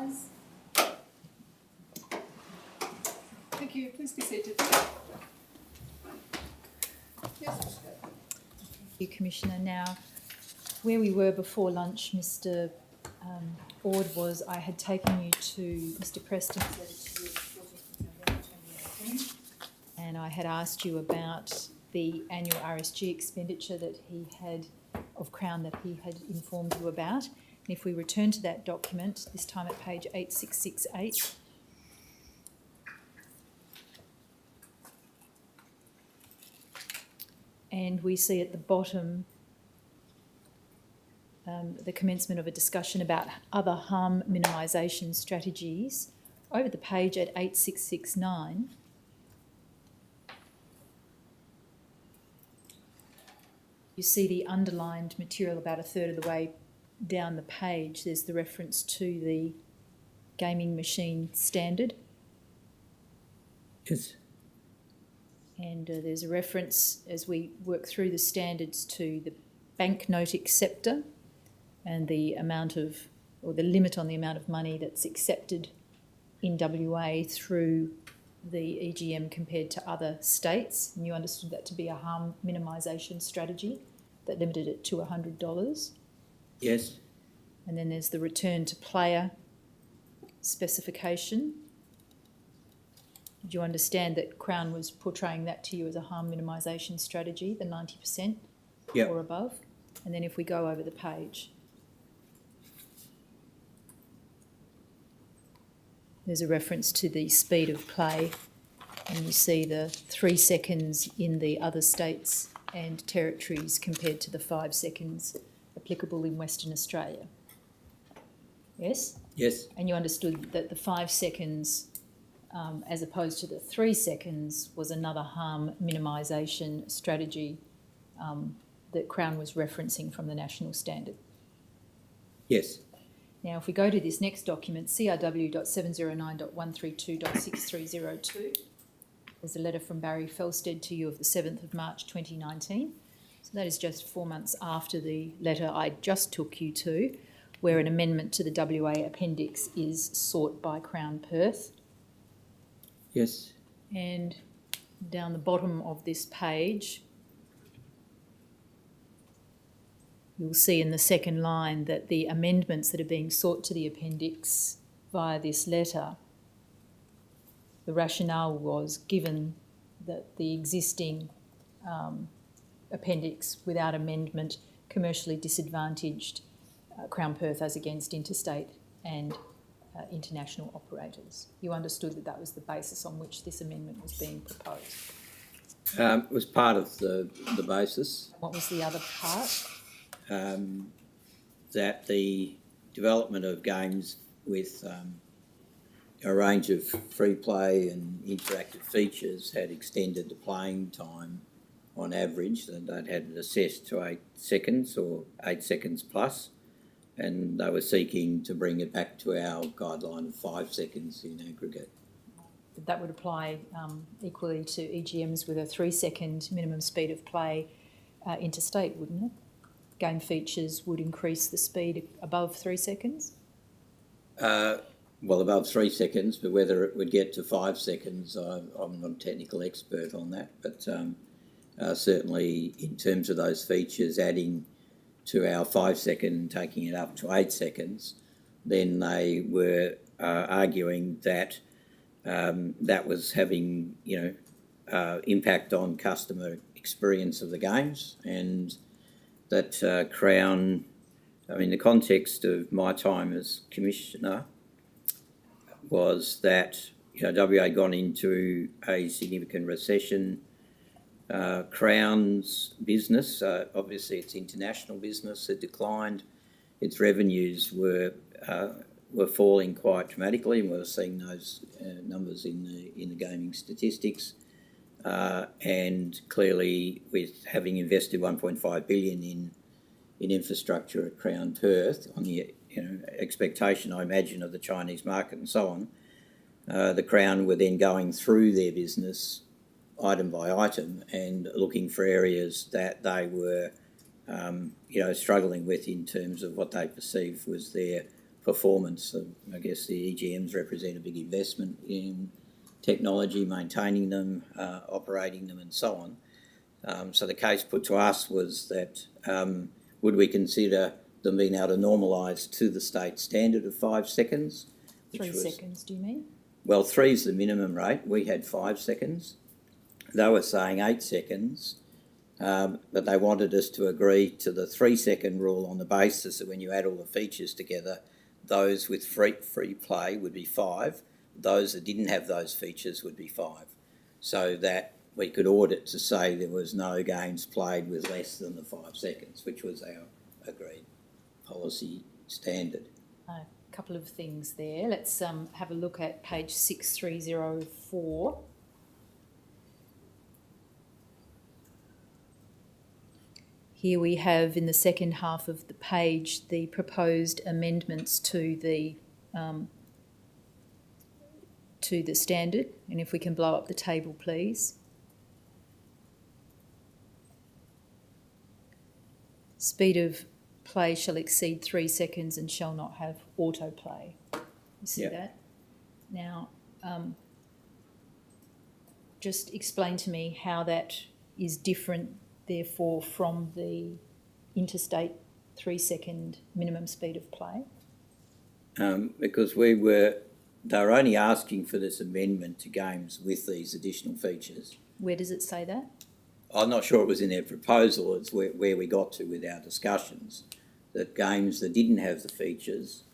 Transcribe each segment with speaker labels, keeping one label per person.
Speaker 1: eyes. Thank you. Please be seated. Yes.
Speaker 2: Thank you, Commissioner. Now, where we were before lunch, Mr. Ord, was I had taken you to Mr. Preston's letter to you of 14th November 2018, and I had asked you about the annual RSG expenditure that he had, of Crown, that he had informed you about. And if we return to that document, this time at page 8668, and we see at the bottom the commencement of a discussion about other harm minimisation strategies. Over the page at 8669, you see the underlined material about a third of the way down the page. There's the reference to the gaming machine standard.
Speaker 3: Yes.
Speaker 2: And there's a reference, as we work through the standards, to the banknote acceptor and the amount of, or the limit on the amount of money that's accepted in WA through the EGM compared to other states. And you understood that to be a harm minimisation strategy that limited it to $100.
Speaker 3: Yes.
Speaker 2: And then there's the return to player specification. Did you understand that Crown was portraying that to you as a harm minimisation strategy, the 90% or above? And then if we go over the page, there's a reference to the speed of play, and you see the 3 seconds in the other states and territories compared to the 5 seconds applicable in Western Australia. Yes?
Speaker 3: Yes.
Speaker 2: And you understood that the 5 seconds, as opposed to the 3 seconds, was another harm minimisation strategy that Crown was referencing from the national standard.
Speaker 3: Yes.
Speaker 2: Now, if we go to this next document, CRW.709.132.6302, there's a letter from Barry Felsted to you of the 7th of March 2019. So that is just 4 months after the letter I just took you to, where an amendment to the WA appendix is sought by Crown Perth.
Speaker 3: Yes.
Speaker 2: And down the bottom of this page, you'll see in the second line that the amendments that are being sought to the appendix via this letter, the rationale was, given that the existing appendix without amendment commercially disadvantaged Crown Perth as against interstate and international operators. You understood that that was the basis on which this amendment was being proposed.
Speaker 3: It was part of the basis.
Speaker 2: What was the other part?
Speaker 3: That the development of games with a range of free play and interactive features had extended the playing time on average, and they'd had it assessed to 8 seconds or 8 seconds plus, and they were seeking to bring it back to our guideline of 5 seconds in aggregate.
Speaker 2: That would apply equally to EGMs with a 3 second minimum speed of play interstate, wouldn't it? Game features would increase the speed above 3 seconds?
Speaker 3: Well, above 3 seconds, but whether it would get to 5 seconds, I'm not a technical expert on that. But certainly in terms of those features adding to our 5 second, taking it up to 8 seconds, then they were arguing that that was having, impact on customer experience of the games, and that Crown, the context of my time as Commissioner was that, WA had gone into a significant recession. Crown's business, obviously its international business, had declined. Its revenues were falling quite dramatically, and we were seeing those numbers in the gaming statistics. And clearly, with having invested $1.5 billion in infrastructure at Crown Perth, on the expectation, I imagine, of the Chinese market and so on, the Crown were then going through their business item by item and looking for areas that they were, struggling with in terms of what they perceived was their performance. I guess the EGMs represent a big investment in technology, maintaining them, operating them and so on. So the case put to us was that would we consider them being able to normalise to the state standard of 5 seconds?
Speaker 2: 3 seconds, do you mean?
Speaker 3: Well, 3 is the minimum rate. We had 5 seconds. They were saying 8 seconds, but they wanted us to agree to the 3 second rule on the basis that when you add all the features together, those with free play would be 5. Those that didn't have those features would be 5. So that we could audit to say there was no games played with less than the 5 seconds, which was our agreed policy standard.
Speaker 2: A couple of things there. Let's have a look at page 6304. Here we have in the second half of the page the proposed amendments to the standard, and if we can blow up the table, please. Speed of play shall exceed 3 seconds and shall not have autoplay. You see that? Now, just explain to me how that is different, therefore, from the interstate 3 second minimum speed of play.
Speaker 3: Because they were only asking for this amendment to games with these additional features.
Speaker 2: Where does it say that?
Speaker 3: I'm not sure it was in their proposal. It's where we got to with our discussions, that games that didn't have the features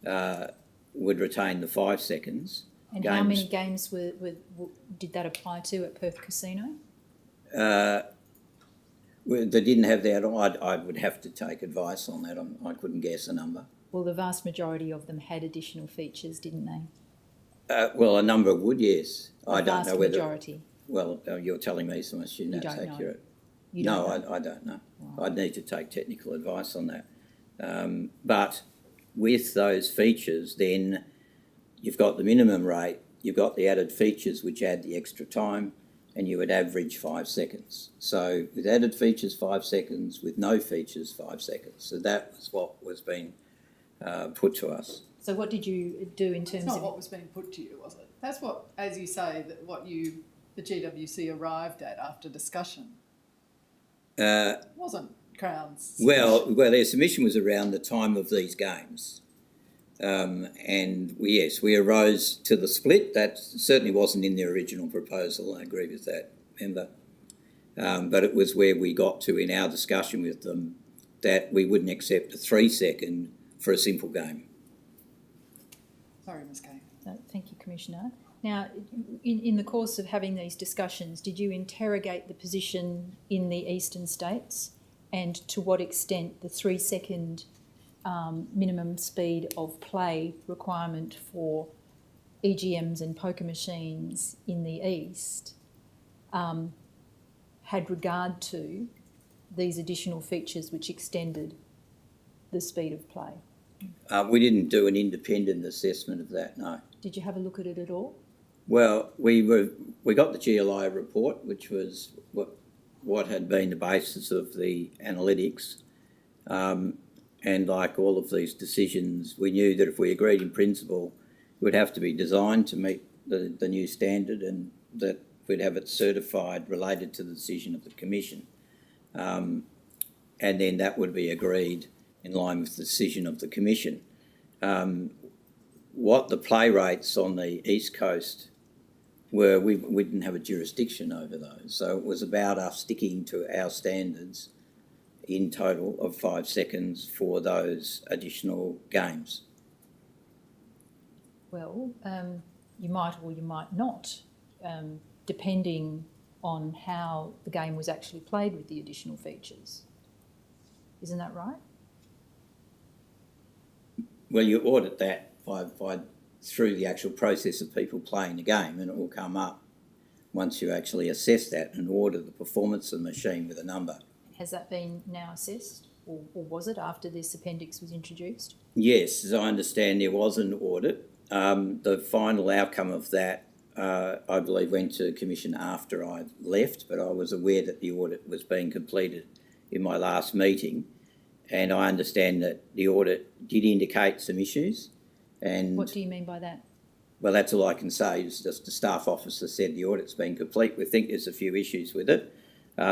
Speaker 3: would retain the 5 seconds.
Speaker 2: And how many games did that apply to at Perth Casino?
Speaker 3: They didn't have that. I would have to take advice on that. I couldn't guess a number.
Speaker 2: Well, the vast majority of them had additional features, didn't they?
Speaker 3: Well, a number would, yes. I don't know whether...
Speaker 2: majority.
Speaker 3: Well, you're telling me so much, that's accurate.
Speaker 2: You don't know?
Speaker 3: I don't know.
Speaker 2: Right.
Speaker 3: I'd need to take technical advice on that. But with those features, then you've got the minimum rate, you've got the added features which add the extra time, and you would average 5 seconds. So with added features, 5 seconds, with no features, 5 seconds. So that was what was being put to us.
Speaker 2: So what did you do in terms
Speaker 1: That's not
Speaker 2: of...
Speaker 1: what was being put to you, was it? That's what, as you say, the GWC arrived at after discussion. It wasn't Crown's submission.
Speaker 3: Well, their submission was around the time of these games. And we arose to the split. That certainly wasn't in their original proposal. I agree with that, remember. But it was where we got to in our discussion with them that we wouldn't accept a 3 second for a simple game.
Speaker 1: Sorry, Ms Kay.
Speaker 2: Thank you, Commissioner. Now, in the course of having these discussions, did you interrogate the position in the eastern states, and to what extent the 3 second minimum speed of play requirement for EGMs and poker machines in the east had regard to these additional features which extended the speed of play?
Speaker 3: We didn't do an independent assessment of that, no.
Speaker 2: Did you have a look at it at all?
Speaker 3: Well, we got the GLI report, which was what had been the basis of the analytics, and like all of these decisions, we knew that if we agreed in principle, it would have to be designed to meet the new standard, and that we'd have it certified related to the decision of the Commission, and then that would be agreed in line with the decision of the Commission. What the play rates on the East Coast were, we didn't have a jurisdiction over those. So it was about us sticking to our standards in total of 5 seconds for those additional games.
Speaker 2: Well, you might or you might not, depending on how the game was actually played with the additional features. Isn't that right?
Speaker 3: Well, you audit that through the actual process of people playing the game, and it will come up once you actually assess that and order the performance of the machine with a number.
Speaker 2: Has that been now assessed, or was it after this appendix was introduced?
Speaker 3: Yes, as I understand, there was an audit. The final outcome of that, I believe, went to Commission after I left, but I was aware that the audit was being completed in my last meeting, and I understand that the audit did indicate some issues. And
Speaker 2: What do you mean by that?
Speaker 3: well, that's all I can say. Is just the staff officer said the audit's been complete. We think there's a few issues with it.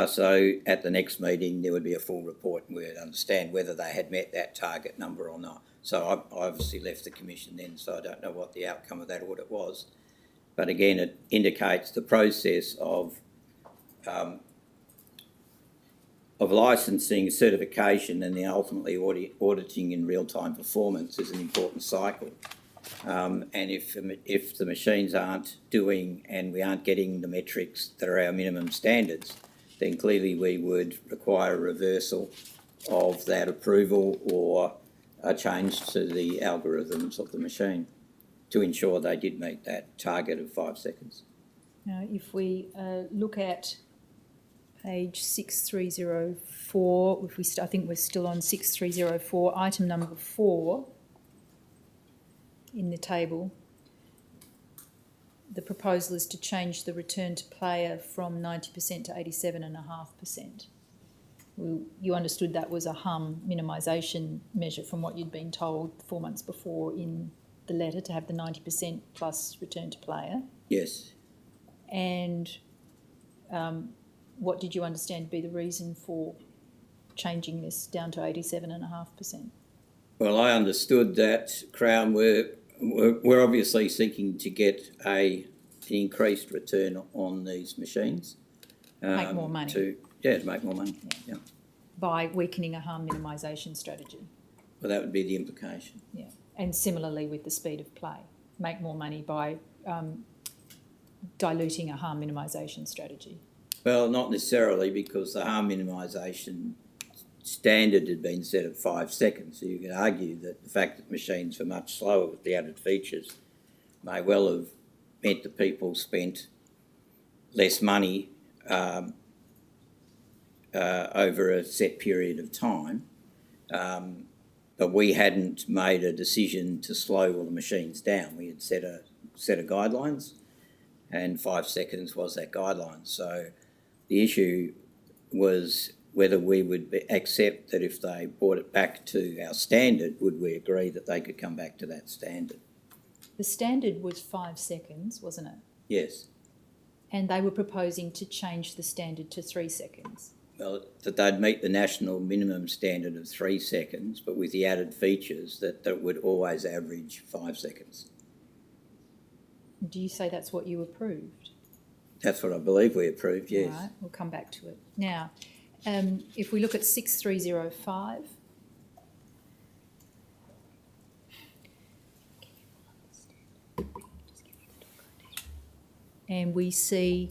Speaker 3: So at the next meeting, there would be a full report and we'd understand whether they had met that target number or not. So I obviously left the commission then, so I don't know what the outcome of that audit was. But again, it indicates the process of licensing, certification, and then ultimately auditing in real-time performance is an important cycle. And if the machines aren't doing and we aren't getting the metrics that are our minimum standards, then clearly we would require a reversal of that approval or a change to the algorithms of the machine to ensure they did meet that target of 5 seconds.
Speaker 2: Now, if we look at page 6304, I think we're still on 6304, item number 4 in the table. The proposal is to change the return to player from 90% to 87.5%. You understood that was a harm minimisation measure from what you'd been told 4 months before in the letter, to have the 90% plus return to player.
Speaker 3: Yes.
Speaker 2: And what did you understand to be the reason for changing this down to 87.5%?
Speaker 3: Well, I understood that Crown we're obviously seeking to get an increased return on these machines.
Speaker 2: Make more money.
Speaker 3: To make more money. Yeah.
Speaker 2: By weakening a harm minimisation strategy.
Speaker 3: Well, that would be the implication.
Speaker 2: Yeah. And similarly with the speed of play. Make more money by diluting a harm minimisation strategy.
Speaker 3: Well, not necessarily, because the harm minimisation standard had been set at 5 seconds. So you could argue that the fact that machines were much slower with the added features may well have meant that people spent less money over a set period of time. But we hadn't made a decision to slow all the machines down. We had set a guidelines, and 5 seconds was that guideline. So the issue was whether we would accept that if they brought it back to our standard, would we agree that they could come back to that standard?
Speaker 2: The standard was 5 seconds, wasn't it?
Speaker 3: Yes.
Speaker 2: And they were proposing to change the standard to 3 seconds.
Speaker 3: Well, that they'd meet the national minimum standard of 3 seconds, but with the added features that would always average 5 seconds.
Speaker 2: Do you say that's what you approved?
Speaker 3: That's what I believe we approved, yes.
Speaker 2: All right, we'll come back to it. Now, if we look at 6305, and we see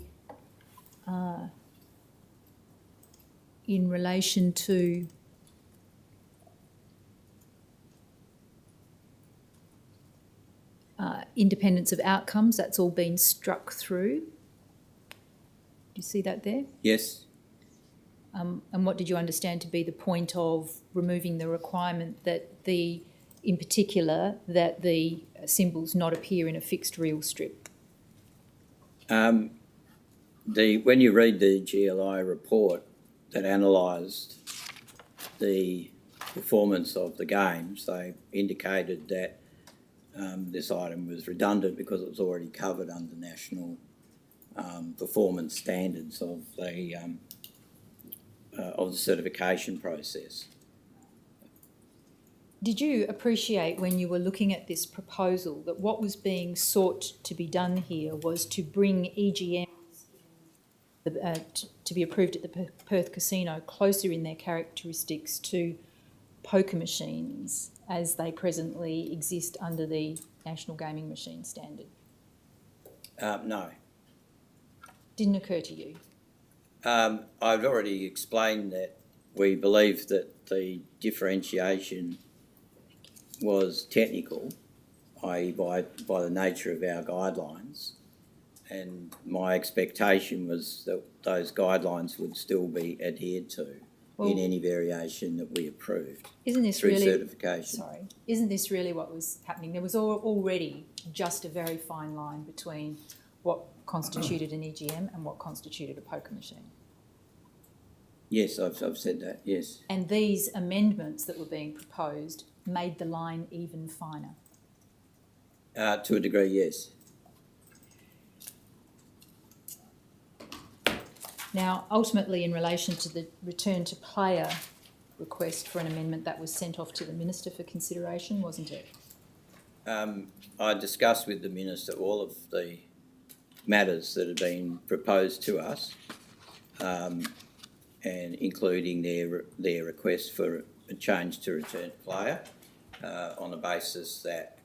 Speaker 2: in relation to independence of outcomes, that's all been struck through. Do you see that there?
Speaker 3: Yes.
Speaker 2: And what did you understand to be the point of removing the requirement that in particular, that the symbols not appear in a fixed reel strip?
Speaker 3: When you read the GLI report that analysed the performance of the games, they indicated that this item was redundant because it was already covered under national performance standards of the certification process.
Speaker 2: Did you appreciate when you were looking at this proposal that what was being sought to be done here was to bring EGMs to be approved at the Perth Casino closer in their characteristics to poker machines as they presently exist under the National Gaming Machine Standard?
Speaker 3: No.
Speaker 2: Didn't occur to you?
Speaker 3: I've already explained that we believe that the differentiation was technical, i.e. by the nature of our guidelines, and my expectation was that those guidelines would still be adhered to in any variation that we approved.
Speaker 2: Isn't this
Speaker 3: through
Speaker 2: really
Speaker 3: certification?
Speaker 2: Sorry, isn't this really what was happening? There was already just a very fine line between what constituted an EGM and what constituted a poker machine.
Speaker 3: Yes, I've said that, yes.
Speaker 2: And these amendments that were being proposed made the line even finer.
Speaker 3: To a degree, yes.
Speaker 2: Now, ultimately, in relation to the return to player request for an amendment, that was sent off to the Minister for consideration, wasn't it?
Speaker 3: I discussed with the Minister all of the matters that have been proposed to us, and including their request for a change to return to player, on the basis that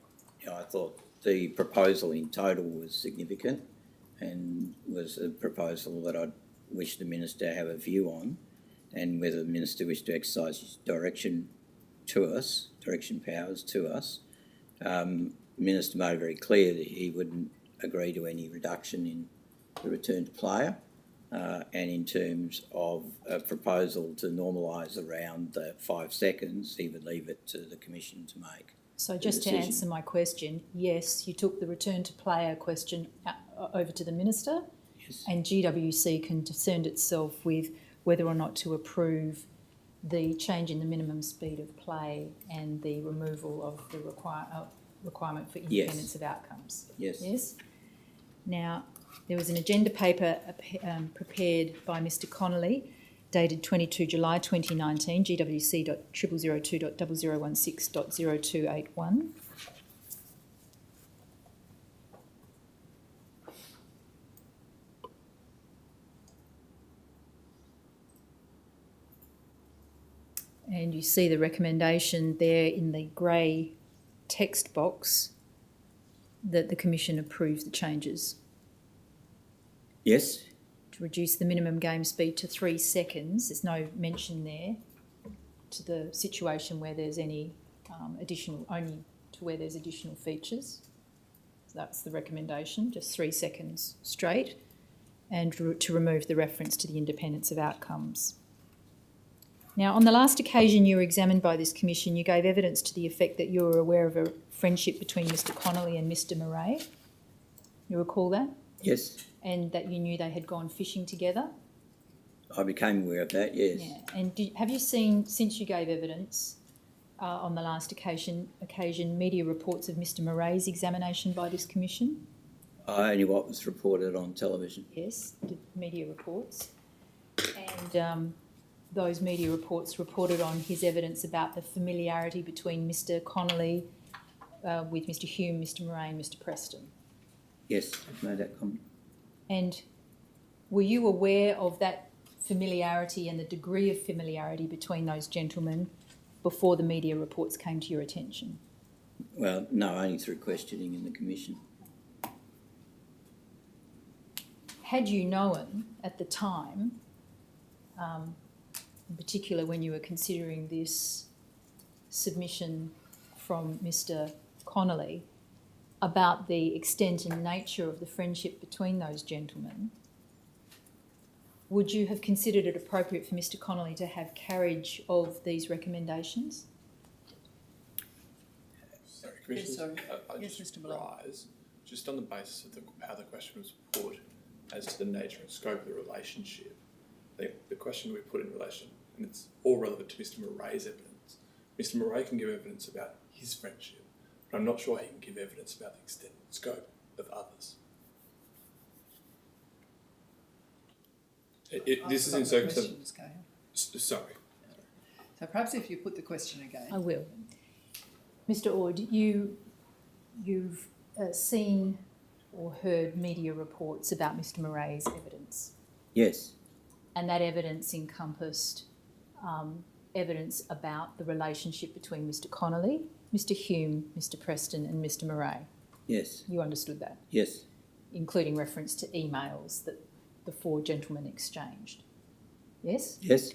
Speaker 3: I thought the proposal in total was significant and was a proposal that I'd wish the Minister to have a view on, and whether the Minister wished to exercise his direction powers to us. The Minister made it very clear that he wouldn't agree to any reduction in the return to player, and in terms of a proposal to normalise around the 5 seconds, he would leave it to the Commission to make.
Speaker 2: So just to answer my question, yes, you took the return to player question over to the Minister,
Speaker 3: Yes.
Speaker 2: and GWC concerned itself with whether or not to approve the change in the minimum speed of play and the removal of the requirement for independence of outcomes.
Speaker 3: Yes.
Speaker 2: Yes? Now, there was an agenda paper prepared by Mr Connolly, dated 22 July 2019, GWC.002.0016.0281. And you see the recommendation there in the grey text box that the Commission approves the changes.
Speaker 3: Yes.
Speaker 2: To reduce the minimum game speed to 3 seconds. There's no mention there to the situation where there's any only to where there's additional features. So that's the recommendation, just 3 seconds straight, and to remove the reference to the independence of outcomes. Now, on the last occasion you were examined by this Commission, you gave evidence to the effect that you were aware of a friendship between Mr Connolly and Mr Murray. You recall that?
Speaker 3: Yes.
Speaker 2: And that you knew they had gone fishing together?
Speaker 3: I became aware of that, yes.
Speaker 2: Yeah. And have you seen, since you gave evidence on the last occasion, media reports of Mr Murray's examination by this Commission?
Speaker 3: Only what was reported on television.
Speaker 2: Yes, the media reports. And those media reports reported on his evidence about the familiarity between Mr Connolly with Mr Hume, Mr Murray and Mr Preston.
Speaker 3: Yes, I've made that comment.
Speaker 2: And were you aware of that familiarity and the degree of familiarity between those gentlemen before the media reports came to your attention?
Speaker 3: Well, no, only through questioning in the Commission.
Speaker 2: Had you known at the time, in particular when you were considering this submission from Mr Connolly, about the extent and nature of the friendship between those gentlemen, would you have considered it appropriate for Mr Connolly to have carriage of these recommendations?
Speaker 4: Sorry, Commissioner.
Speaker 1: Yes, sorry.
Speaker 4: I
Speaker 1: Yes,
Speaker 4: just
Speaker 1: Mr. Malone.
Speaker 4: rise, just on the basis of how the question was put as to the nature and scope of the relationship. The question we put in relation, and it's all relevant to Mr Murray's evidence. Mr Murray can give evidence about his friendship, but I'm not sure he can give evidence about the extent and scope of others. This is in circumstances. Sorry.
Speaker 1: So perhaps if you put the question again.
Speaker 2: I will. Mr Ord, you've seen or heard media reports about Mr Murray's evidence,
Speaker 3: Yes.
Speaker 2: and that evidence encompassed evidence about the relationship between Mr Connolly, Mr Hume, Mr Preston and Mr Murray.
Speaker 3: Yes.
Speaker 2: You understood that,
Speaker 3: Yes.
Speaker 2: including reference to emails that the four gentlemen exchanged. Yes?
Speaker 3: Yes.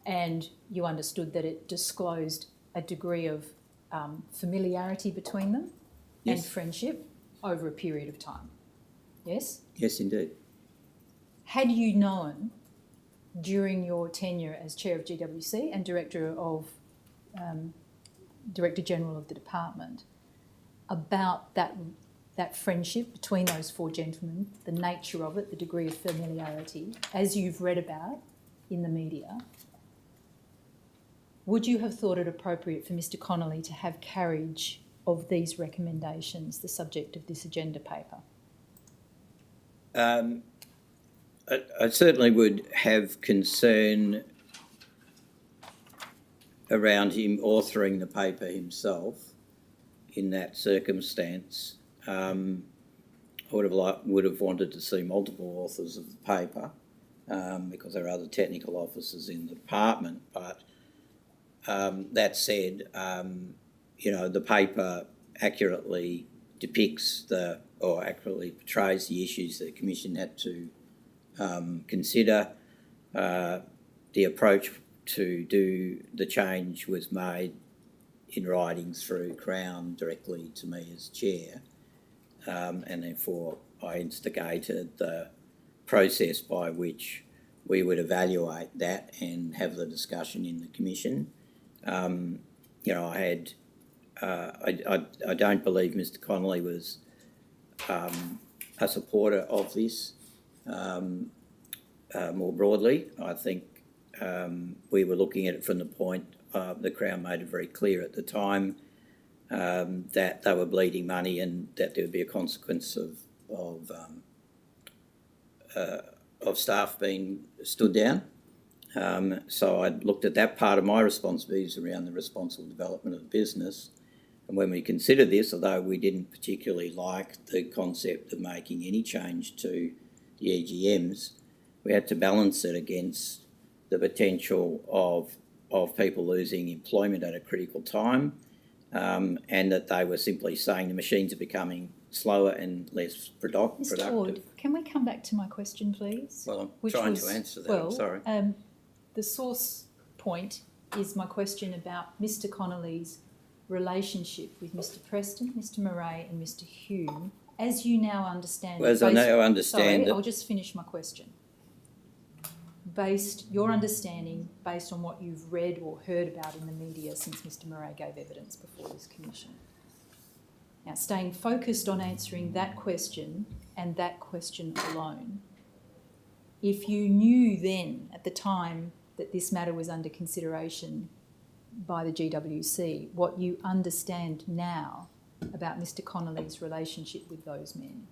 Speaker 2: And you understood that it disclosed a degree of familiarity between them and
Speaker 3: Yes.
Speaker 2: friendship over a period of time. Yes?
Speaker 3: Yes, indeed.
Speaker 2: Had you known during your tenure as Chair of GWC and Director General of the Department about that friendship between those four gentlemen, the nature of it, the degree of familiarity, as you've read about in the media, would you have thought it appropriate for Mr Connolly to have carriage of these recommendations, the subject of this agenda paper?
Speaker 3: I certainly would have concern around him authoring the paper himself in that circumstance. I would have wanted to see multiple authors of the paper because there are other technical officers in the department. But that said, the paper accurately depicts accurately portrays the issues that the Commission had to consider. The approach to do the change was made in writing through Crown directly to me as chair, and therefore I instigated the process by which we would evaluate that and have the discussion in the Commission. I don't believe Mr Connolly was a supporter of this more broadly. I think we were looking at it from the point the Crown made it very clear at the time that they were bleeding money and that there would be a consequence of staff being stood down. So I looked at that part of my responsibilities around the responsible development of the business. And when we considered this, although we didn't particularly like the concept of making any change to the EGMs, we had to balance it against the potential of people losing employment at a critical time, and that they were simply saying the machines are becoming slower and less productive.
Speaker 2: Mr Ord, can we come back to my question, please?
Speaker 3: Well, I'm trying to answer that, I'm sorry.
Speaker 2: The source point is my question about Mr Connolly's relationship with Mr Preston, Mr Murray and Mr Hume, as you now understand.
Speaker 3: Well, as I now understand
Speaker 2: Sorry, I'll just finish my question. Your understanding based on what you've read or heard about in the media since Mr Murray gave evidence before this Commission. Now, staying focused on answering that question and that question alone, if you knew then at the time that this matter was under consideration by the GWC, what you understand now about Mr Connolly's relationship with those men,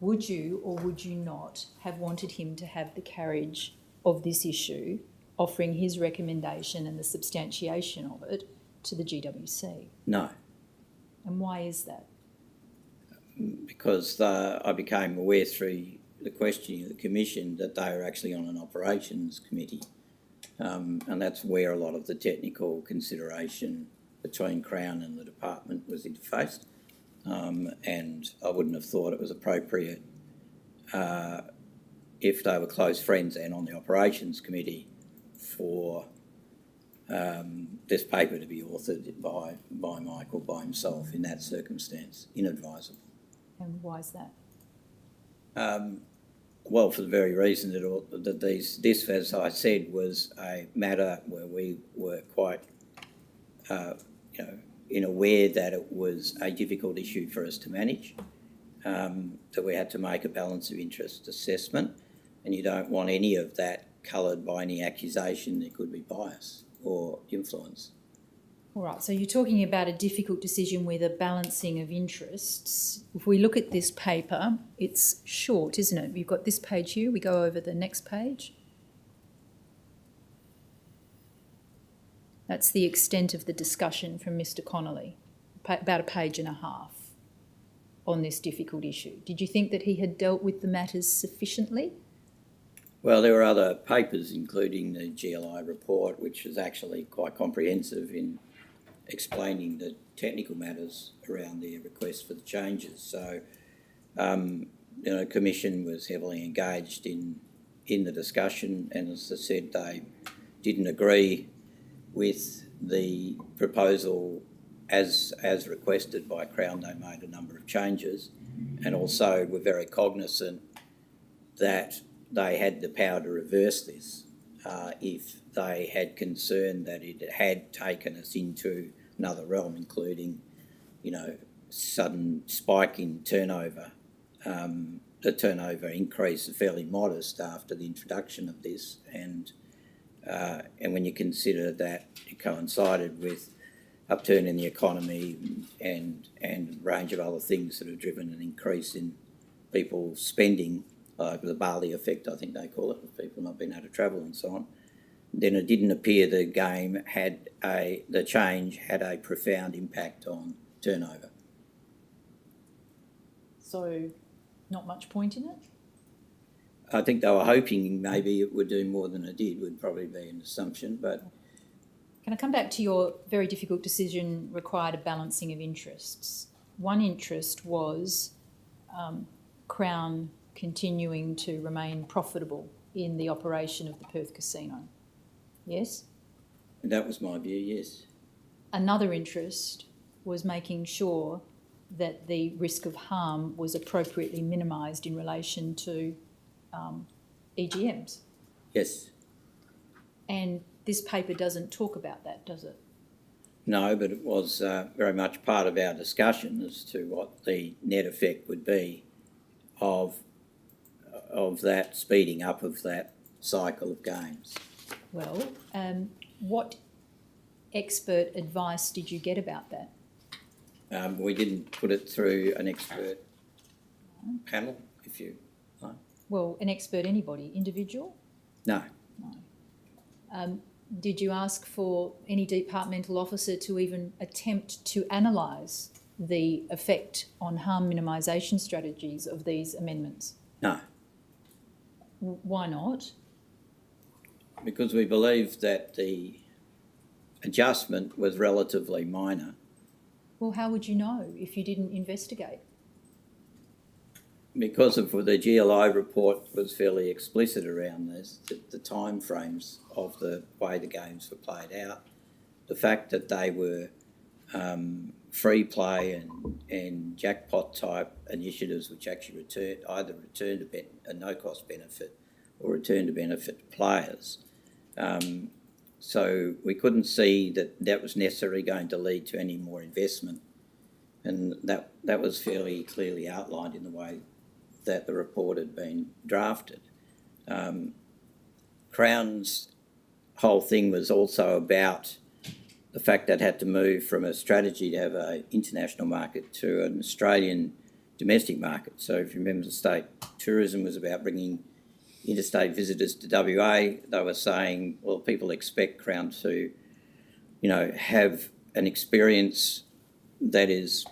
Speaker 2: would you or would you not have wanted him to have the carriage of this issue, offering his recommendation and the substantiation of it to the GWC?
Speaker 3: No.
Speaker 2: And why is that?
Speaker 3: Because I became aware through the questioning of the Commission that they were actually on an operations committee, and that's where a lot of the technical consideration between Crown and the department was interfaced, and I wouldn't have thought it was appropriate if they were close friends and on the operations committee for this paper to be authored by Michael by himself in that circumstance, inadvisable.
Speaker 2: And why is that?
Speaker 3: Well, for the very reason that this, as I said, was a matter where we were quite, aware that it was a difficult issue for us to manage, that we had to make a balance of interest assessment, and you don't want any of that coloured by any accusation there could be bias or influence.
Speaker 2: All right, so you're talking about a difficult decision with a balancing of interests. If we look at this paper, it's short, isn't it? You've got this page here. We go over the next page. That's the extent of the discussion from Mr Connolly, about a page and a half on this difficult issue. Did you think that he had dealt with the matters sufficiently?
Speaker 3: Well, there were other papers, including the GLI report, which is actually quite comprehensive in explaining the technical matters around the request for the changes. So, the Commission was heavily engaged in the discussion, and as I said, they didn't agree with the proposal as requested by Crown. They made a number of changes, and also were very cognisant that they had the power to reverse this if they had concern that it had taken us into another realm, including, sudden spike in turnover the turnover increase is fairly modest after the introduction of this, and when you consider that it coincided with upturn in the economy and a range of other things that have driven an increase in people spending, like the Bali effect, I think they call it, with people not being able to travel and so on, then it didn't appear the change had a profound impact on turnover.
Speaker 2: So, not much point in it?
Speaker 3: I think they were hoping maybe it would do more than it did, would probably be an assumption, but...
Speaker 2: Can I come back to your very difficult decision required a balancing of interests? One interest was Crown continuing to remain profitable in the operation of the Perth casino. Yes?
Speaker 3: That was my view, yes.
Speaker 2: Another interest was making sure that the risk of harm was appropriately minimised in relation to EGMs.
Speaker 3: Yes.
Speaker 2: And this paper doesn't talk about that, does it?
Speaker 3: No, but it was very much part of our discussion as to what the net effect would be of that speeding up of that cycle of games.
Speaker 2: Well, what expert advice did you get about that?
Speaker 3: We didn't put it through an expert panel, if you like.
Speaker 2: Well, an expert anybody, individual?
Speaker 3: No.
Speaker 2: No. Did you ask for any departmental officer to even attempt to analyse the effect on harm minimisation strategies of these amendments?
Speaker 3: No.
Speaker 2: Why not?
Speaker 3: Because we believed that the adjustment was relatively minor.
Speaker 2: Well, how would you know if you didn't investigate?
Speaker 3: Because of the GLI report was fairly explicit around this, the time frames of the way the games were played out, the fact that they were free play and jackpot type initiatives which actually either returned a no-cost benefit or returned a benefit to players. So we couldn't see that was necessarily going to lead to any more investment, and that was fairly clearly outlined in the way that the report had been drafted. Crown's whole thing was also about the fact that it had to move from a strategy to have an international market to an Australian domestic market. So if you remember, the state tourism was about bringing interstate visitors to WA. They were saying, well, people expect Crown to, have an experience that is,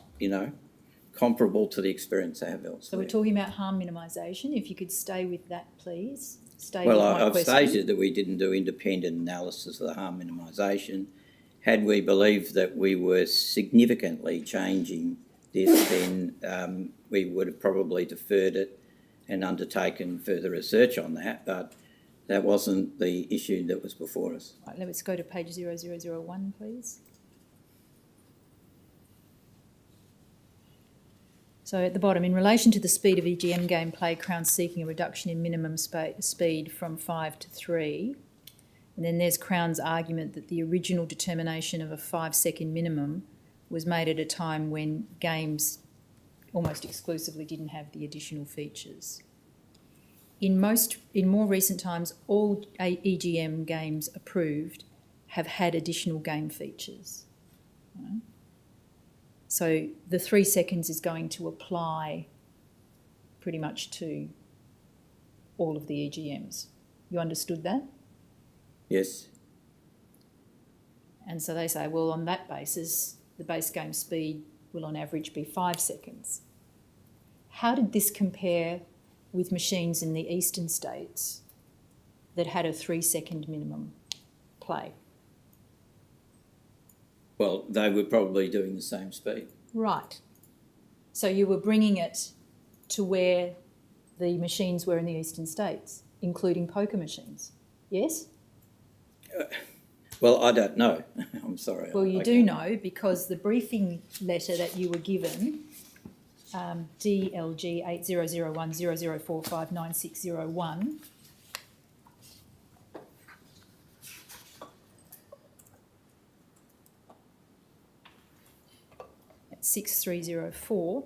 Speaker 3: comparable to the experience they have elsewhere.
Speaker 2: So we're talking about harm minimisation. If you could stay with that, please.
Speaker 3: I've stated that we didn't do independent analysis of the harm minimisation. Had we believed that we were significantly changing this, then we would have probably deferred it and undertaken further research on that, but that wasn't the issue that was before us.
Speaker 2: Right, let's go to page 0001, please. So at the bottom, in relation to the speed of EGM gameplay, Crown seeking a reduction in minimum speed from 5 to 3. And then there's Crown's argument that the original determination of a 5-second minimum was made at a time when games almost exclusively didn't have the additional features. In more recent times, all EGM games approved have had additional game features. Right? So the 3 seconds is going to apply pretty much to all of the EGMs. You understood that?
Speaker 3: Yes.
Speaker 2: And so they say, well, on that basis, the base game speed will on average be 5 seconds. How did this compare with machines in the eastern states that had a 3-second minimum play?
Speaker 3: Well, they were probably doing the same speed.
Speaker 2: Right. So you were bringing it to where the machines were in the eastern states, including poker machines, yes?
Speaker 3: Well, I don't know. I'm sorry.
Speaker 2: Well, you do know because the briefing letter that you were given, DLG 800100459601, at 6304,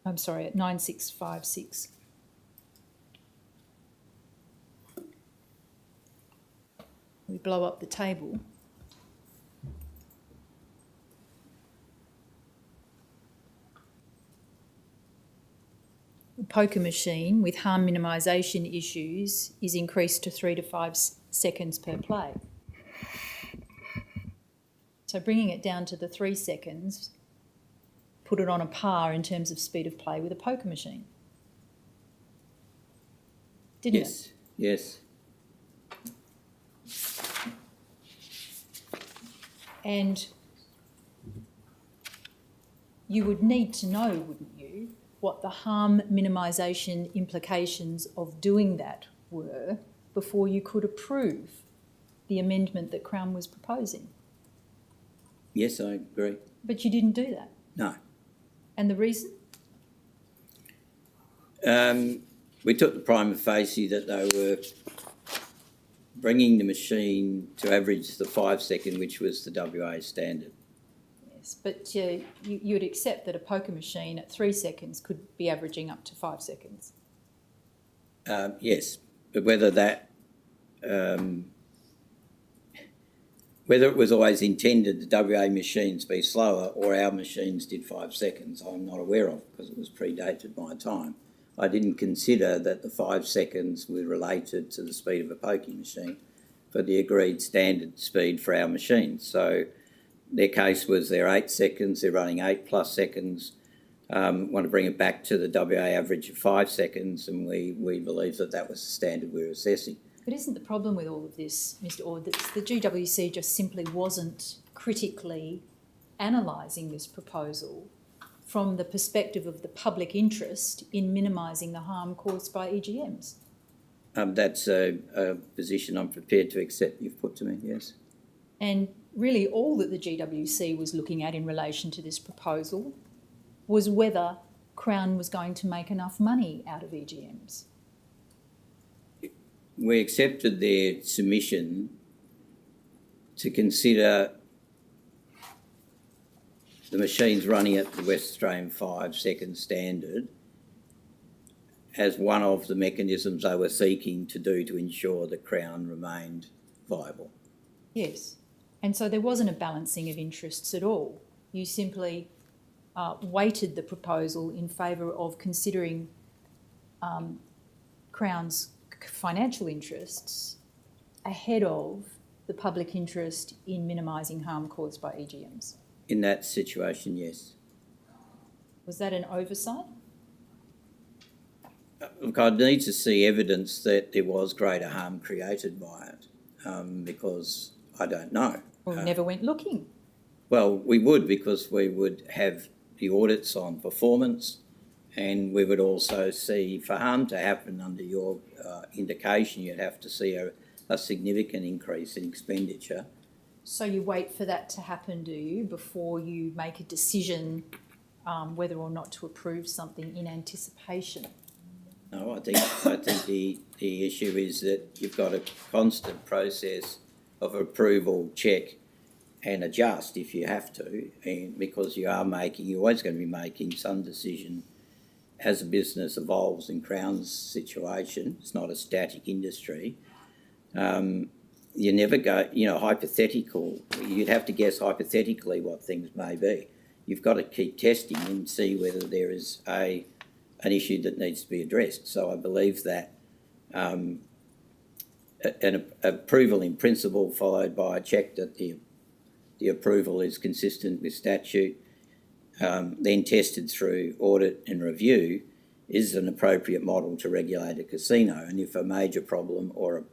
Speaker 2: I'm sorry, at 9656. We blow up the table. A poker machine with harm minimisation issues is increased to 3 to 5 seconds per play. So bringing it down to the 3 seconds, put it on a par in terms of speed of play with a poker machine. Didn't it?
Speaker 3: Yes.
Speaker 2: And you would need to know, wouldn't you, what the harm minimisation implications of doing that were before you could approve the amendment that Crown was proposing.
Speaker 3: Yes, I agree.
Speaker 2: But you didn't do that.
Speaker 3: No.
Speaker 2: And the reason?
Speaker 3: We took the prima facie that they were bringing the machine to average the 5 second, which was the WA standard.
Speaker 2: Yes, but you would accept that a poker machine at 3 seconds could be averaging up to 5 seconds.
Speaker 3: Yes, but whether it was always intended the WA machines be slower or our machines did 5 seconds, I'm not aware of because it was predated my time. I didn't consider that the 5 seconds were related to the speed of a poking machine for the agreed standard speed for our machines. So their case was they're 8 seconds, they're running 8+ seconds, want to bring it back to the WA average of 5 seconds, and we believe that that was the standard we were assessing.
Speaker 2: But isn't the problem with all of this, Mr. Ord, that the GWC just simply wasn't critically analysing this proposal from the perspective of the public interest in minimising the harm caused by EGMs?
Speaker 3: That's a position I'm prepared to accept you've put to me, yes.
Speaker 2: And really all that the GWC was looking at in relation to this proposal was whether Crown was going to make enough money out of EGMs.
Speaker 3: We accepted their submission to consider the machines running at the West Australian 5 second standard as one of the mechanisms they were seeking to do to ensure that Crown remained viable.
Speaker 2: Yes. And so there wasn't a balancing of interests at all. You simply weighted the proposal in favour of considering Crown's financial interests ahead of the public interest in minimising harm caused by EGMs.
Speaker 3: In that situation, yes.
Speaker 2: Was that an oversight?
Speaker 3: Look, I'd need to see evidence that there was greater harm created by it because I don't know.
Speaker 2: Or never went looking?
Speaker 3: Well, we would, because we would have the audits on performance, and we would also see, for harm to happen under your indication, you'd have to see a significant increase in expenditure.
Speaker 2: So you wait for that to happen, do you, before you make a decision whether or not to approve something in anticipation?
Speaker 3: No, I think the issue is that you've got a constant process of approval, check and adjust if you have to, and because you're always going to be making some decision as a business evolves. In Crown's situation, it's not a static industry. You never go, hypothetical, you'd have to guess hypothetically what things may be. You've got to keep testing and see whether there is an issue that needs to be addressed. So I believe that an approval in principle followed by a check that the approval is consistent with statute, then tested through audit and review, is an appropriate model to regulate a casino. And if a major problem or a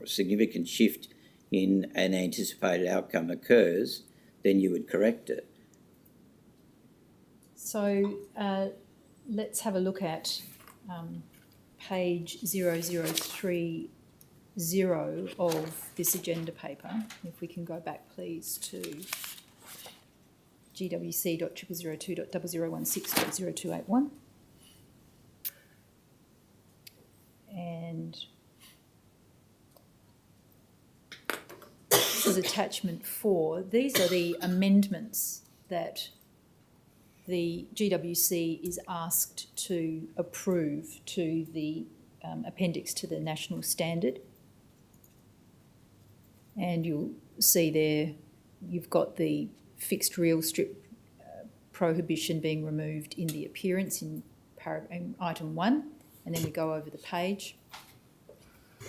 Speaker 3: significant shift in an anticipated outcome occurs, then you would correct it.
Speaker 2: So let's have a look at page 0030 of this agenda paper. If we can go back, please, to gwc.0002.0016.0281. And this is attachment 4. These are the amendments that the GWC is asked to approve to the appendix to the national standard. And you'll see there you've got the fixed reel strip prohibition being removed in the appearance in item 1, and then we go over the page.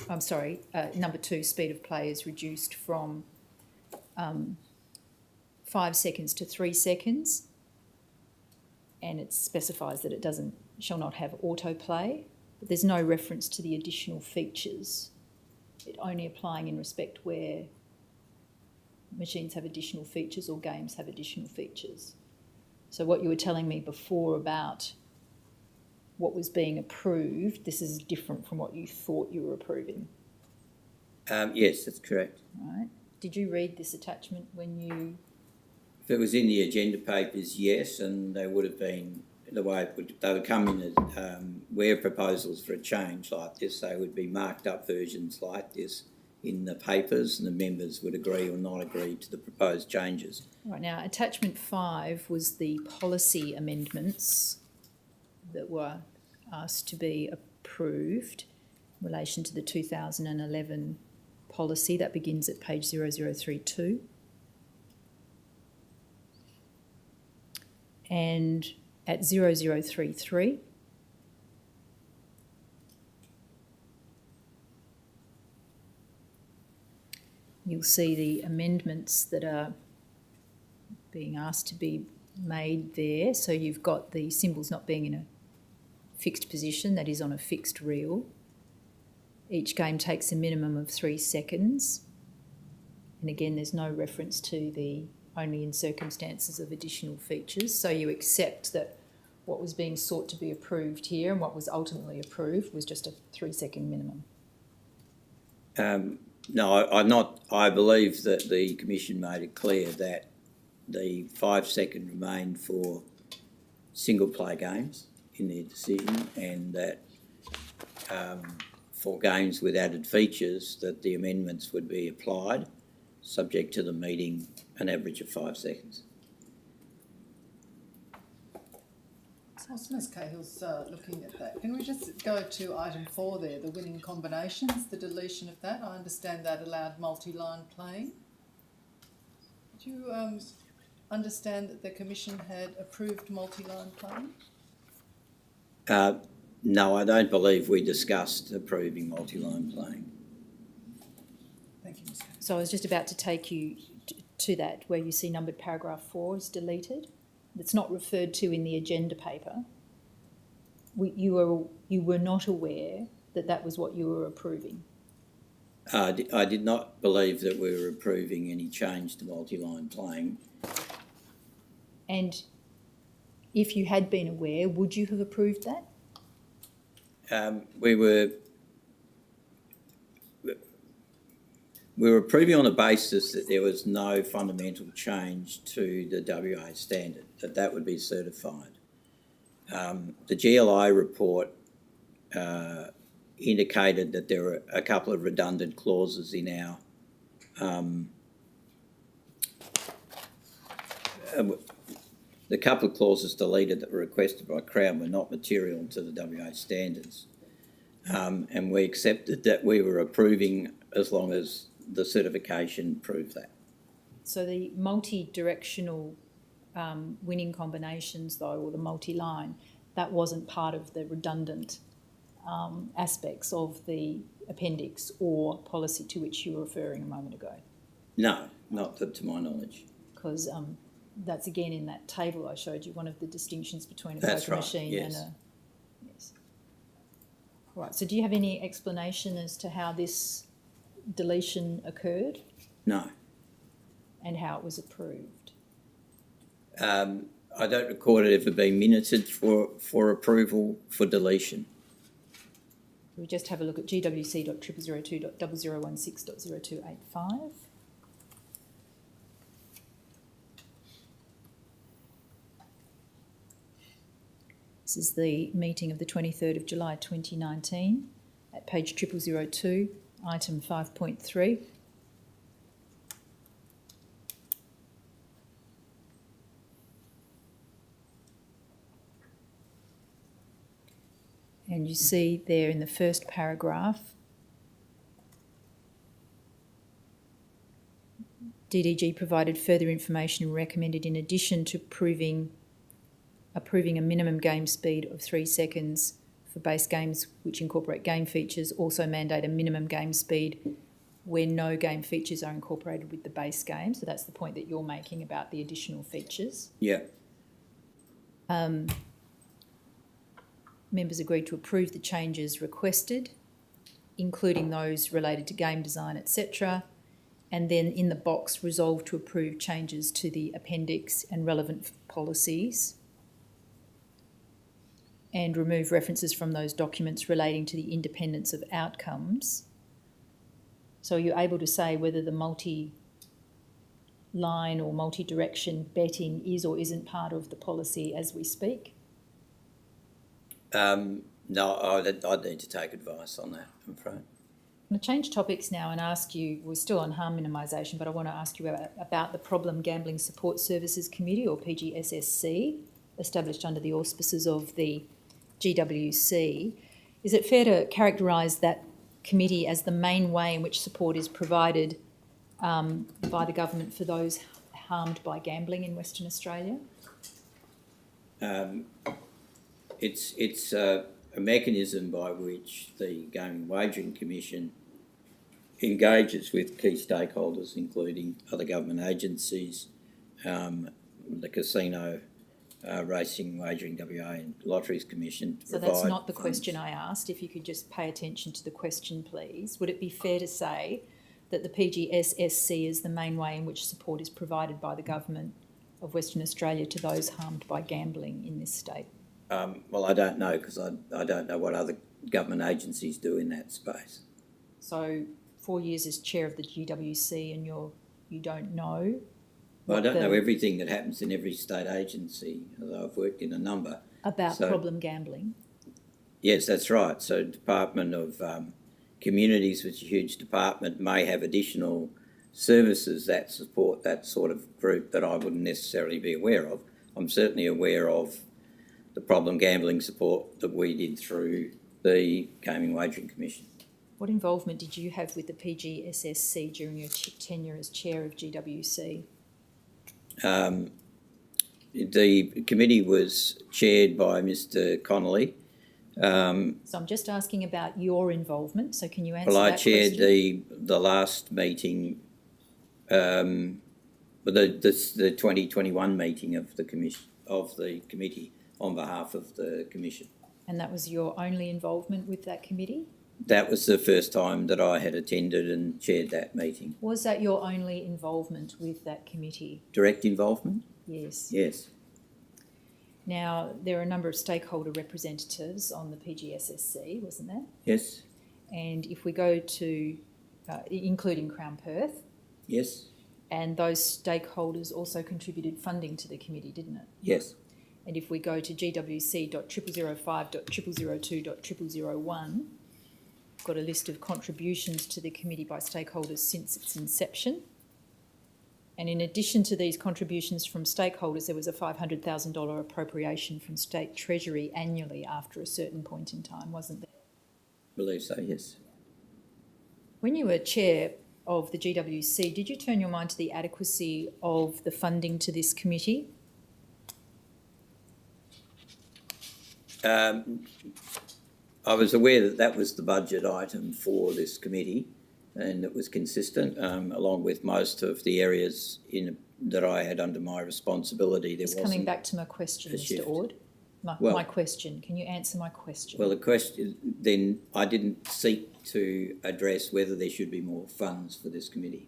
Speaker 2: I'm sorry, number 2, speed of play is reduced from 5 seconds to 3 seconds, and it specifies that it shall not have autoplay, but there's no reference to the additional features. It only applying in respect where machines have additional features or games have additional features. So what you were telling me before about what was being approved, this is different from what you thought you were approving.
Speaker 3: Yes, that's correct.
Speaker 2: Right. Did you read this attachment when you...
Speaker 3: If it was in the agenda papers, yes, and they would have been, the way they would come in as where proposals for a change like this, they would be marked up versions like this in the papers, and the members would agree or not agree to the proposed changes.
Speaker 2: Right, now attachment 5 was the policy amendments that were asked to be approved in relation to the 2011 policy. That begins at page 0032. And at 0033, you'll see the amendments that are being asked to be made there. So you've got the symbols not being in a fixed position, that is on a fixed reel. Each game takes a minimum of 3 seconds. And again, there's no reference to the only in circumstances of additional features. So you accept that what was being sought to be approved here and what was ultimately approved was just a 3-second minimum.
Speaker 3: No, I'm not. I believe that the Commission made it clear that the 5-second remained for single play games in their decision, and that for games with added features that the amendments would be applied, subject to them meeting an average of 5 seconds.
Speaker 1: Whilst Ms Cahill's looking at that, can we just go to item 4 there, the winning combinations, the deletion of that? I understand that allowed multi-line playing. Do you understand that the Commission had approved multi-line playing?
Speaker 3: No, I don't believe we discussed approving multi-line playing.
Speaker 1: Thank you, Ms Cahill.
Speaker 2: So I was just about to take you to that, where you see numbered paragraph 4 is deleted. It's not referred to in the agenda paper. You were not aware that that was what you were approving.
Speaker 3: I did not believe that we were approving any change to multi-line playing.
Speaker 2: And if you had been aware, would you have approved that?
Speaker 3: We were approving on the basis that there was no fundamental change to the WA standard, that would be certified. The GLI report indicated that there were a couple of redundant clauses in our the couple of clauses deleted that were requested by Crown were not material to the WA standards. And we accepted that we were approving as long as the certification proved that.
Speaker 2: So the multi-directional winning combinations, though, or the multi-line, that wasn't part of the redundant aspects of the appendix or policy to which you were referring a moment ago?
Speaker 3: No, not to my knowledge.
Speaker 2: Because that's again in that table I showed you, one of the distinctions between a
Speaker 3: That's
Speaker 2: poker
Speaker 3: right,
Speaker 2: machine
Speaker 3: yes.
Speaker 2: and a... Yes. Right, so do you have any explanation as to how this deletion occurred
Speaker 3: No.
Speaker 2: and how it was approved?
Speaker 3: I don't record it ever being minuted for approval for deletion.
Speaker 2: We just have a look at gwc.0002.0016.0285. This is the meeting of the 23rd of July 2019 at page 0002, item 5.3. And you see there in the first paragraph, DDG provided further information and recommended, in addition to approving a minimum game speed of 3 seconds for base games which incorporate game features, also mandate a minimum game speed where no game features are incorporated with the base game. So that's the point that you're making about the additional features.
Speaker 3: Yeah.
Speaker 2: Members agreed to approve the changes requested, including those related to game design, etc. And then in the box, resolved to approve changes to the appendix and relevant policies, and remove references from those documents relating to the independence of outcomes. So are you able to say whether the multi-line or multi-direction betting is or isn't part of the policy as we speak?
Speaker 3: No, I'd need to take advice on that, I'm afraid.
Speaker 2: I'm going to change topics now and ask you, we're still on harm minimisation, but I want to ask you about the Problem Gambling Support Services Committee, or PGSSC, established under the auspices of the GWC. Is it fair to characterise that committee as the main way in which support is provided by the government for those harmed by gambling in Western Australia?
Speaker 3: It's a mechanism by which the Gaming and Wagering Commission engages with key stakeholders, including other government agencies, the Casino, Racing, Wagering WA and Lotteries Commission.
Speaker 2: So that's not the question I asked. If you could just pay attention to the question, please. Would it be fair to say that the PGSSC is the main way in which support is provided by the government of Western Australia to those harmed by gambling in this state?
Speaker 3: Well, I don't know, because I don't know what other government agencies do in that space.
Speaker 2: So 4 years as chair of the GWC and you don't know?
Speaker 3: Well, I don't know everything that happens in every state agency, although I've worked in a number.
Speaker 2: About problem gambling?
Speaker 3: Yes, that's right. So Department of Communities, which is a huge department, may have additional services that support that sort of group that I wouldn't necessarily be aware of. I'm certainly aware of the problem gambling support that we did through the Gaming and Wagering Commission.
Speaker 2: What involvement did you have with the PGSSC during your tenure as chair of GWC?
Speaker 3: The committee was chaired by Mr. Connolly.
Speaker 2: So I'm just asking about your involvement. So can you answer that
Speaker 3: Well, I
Speaker 2: question?
Speaker 3: chaired the last meeting, the 2021 meeting of the committee on behalf of the commission.
Speaker 2: And that was your only involvement with that committee?
Speaker 3: That was the first time that I had attended and chaired that meeting.
Speaker 2: Was that your only involvement with that committee?
Speaker 3: Direct involvement?
Speaker 2: Yes.
Speaker 3: Yes.
Speaker 2: Now, there are a number of stakeholder representatives on the PGSSC, wasn't there?
Speaker 3: Yes.
Speaker 2: And if we go to, including Crown Perth,
Speaker 3: Yes.
Speaker 2: and those stakeholders also contributed funding to the committee, didn't it?
Speaker 3: Yes.
Speaker 2: And if we go to gwc.0005.002.001, got a list of contributions to the committee by stakeholders since its inception. And in addition to these contributions from stakeholders, there was a $500,000 appropriation from State Treasury annually after a certain point in time, wasn't there?
Speaker 3: I believe so, yes.
Speaker 2: When you were chair of the GWC, did you turn your mind to the adequacy of the funding to this committee?
Speaker 3: I was aware that was the budget item for this committee, and it was consistent, along with most of the areas that I had under my responsibility.
Speaker 2: Just coming back to my question, Mr. Ord. My question. Can you answer my question?
Speaker 3: Well, the question, then I didn't seek to address whether there should be more funds for this committee.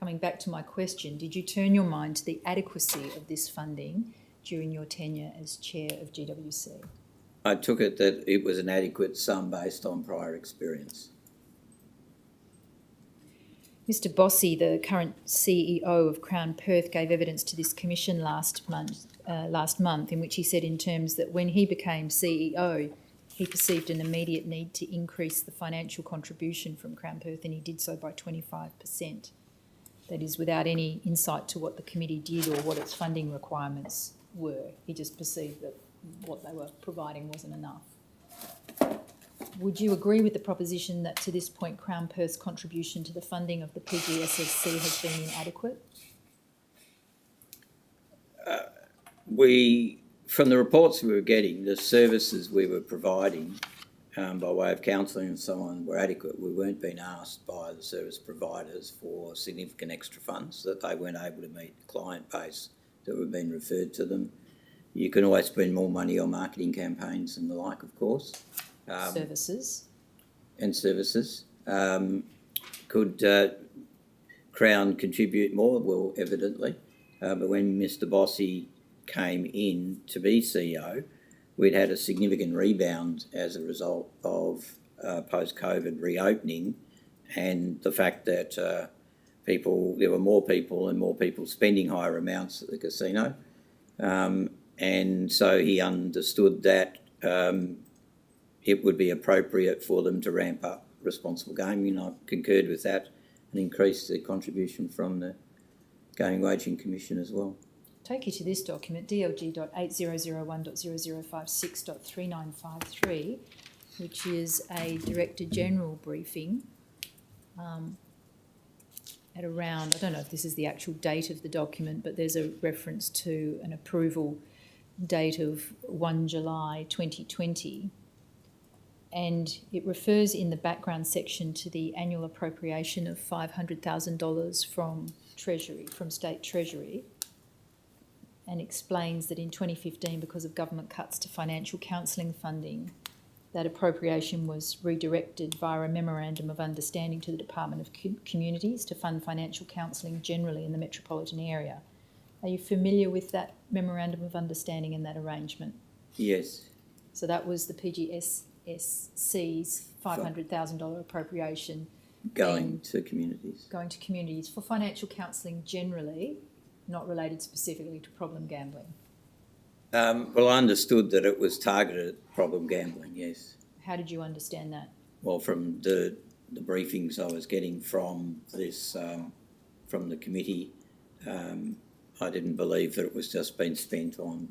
Speaker 2: Coming back to my question, did you turn your mind to the adequacy of this funding during your tenure as chair of GWC?
Speaker 3: I took it that it was an adequate sum based on prior experience.
Speaker 2: Mr. Bossy, the current CEO of Crown Perth, gave evidence to this commission last month in which he said in terms that when he became CEO, he perceived an immediate need to increase the financial contribution from Crown Perth, and he did so by 25%. That is without any insight to what the committee did or what its funding requirements were. He just perceived that what they were providing wasn't enough. would you agree with the proposition that to this point Crown Perth's contribution to the funding of the PGSSC has been inadequate?
Speaker 3: From the reports we were getting, the services we were providing by way of counselling and so on were adequate. We weren't being asked by the service providers for significant extra funds, that they weren't able to meet the client base that were being referred to them. You can always spend more money on marketing campaigns and the like, of course.
Speaker 2: Services?
Speaker 3: And services. Could Crown contribute more? Well, evidently. But when Mr Bossy came in to be CEO, we'd had a significant rebound as a result of post-COVID reopening, and the fact that there were more people spending higher amounts at the casino. And so he understood that it would be appropriate for them to ramp up responsible gaming. I concurred with that and increased the contribution from the Gaming Wagering Commission as well.
Speaker 2: Take you to this document, DLG.8001.0056.3953, which is a Director General briefing at around, I don't know if this is the actual date of the document, but there's a reference to an approval date of 1 July 2020. And it refers in the background section to the annual appropriation of $500,000 from State Treasury, and explains that in 2015, because of government cuts to financial counselling funding, that appropriation was redirected via a memorandum of understanding to the Department of Communities to fund financial counselling generally in the metropolitan area. Are you familiar with that memorandum of understanding and that arrangement?
Speaker 3: Yes.
Speaker 2: So that was the PGSSC's $500,000 appropriation
Speaker 3: Going to communities
Speaker 2: for financial counselling generally, not related specifically to problem gambling.
Speaker 3: Well, I understood that it was targeted at problem gambling, yes.
Speaker 2: How did you understand that?
Speaker 3: Well, from the briefings I was getting from this, from the committee, I didn't believe that it was just being spent on,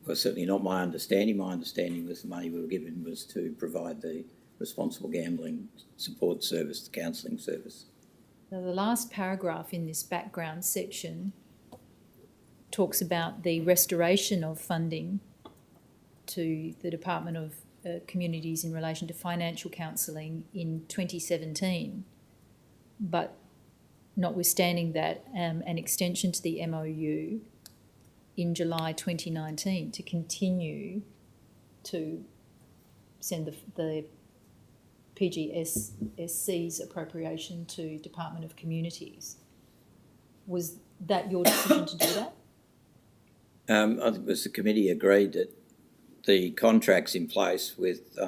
Speaker 3: well, certainly not my understanding. My understanding was the money we were given was to provide the responsible gambling support service, the counselling service.
Speaker 2: Now, the last paragraph in this background section talks about the restoration of funding to the Department of Communities in relation to financial counselling in 2017, but notwithstanding that, an extension to the MOU in July 2019 to continue to send the PGSSC's appropriation to Department of Communities. Was that your decision to do that?
Speaker 3: I think it was the committee agreed that the contracts in place with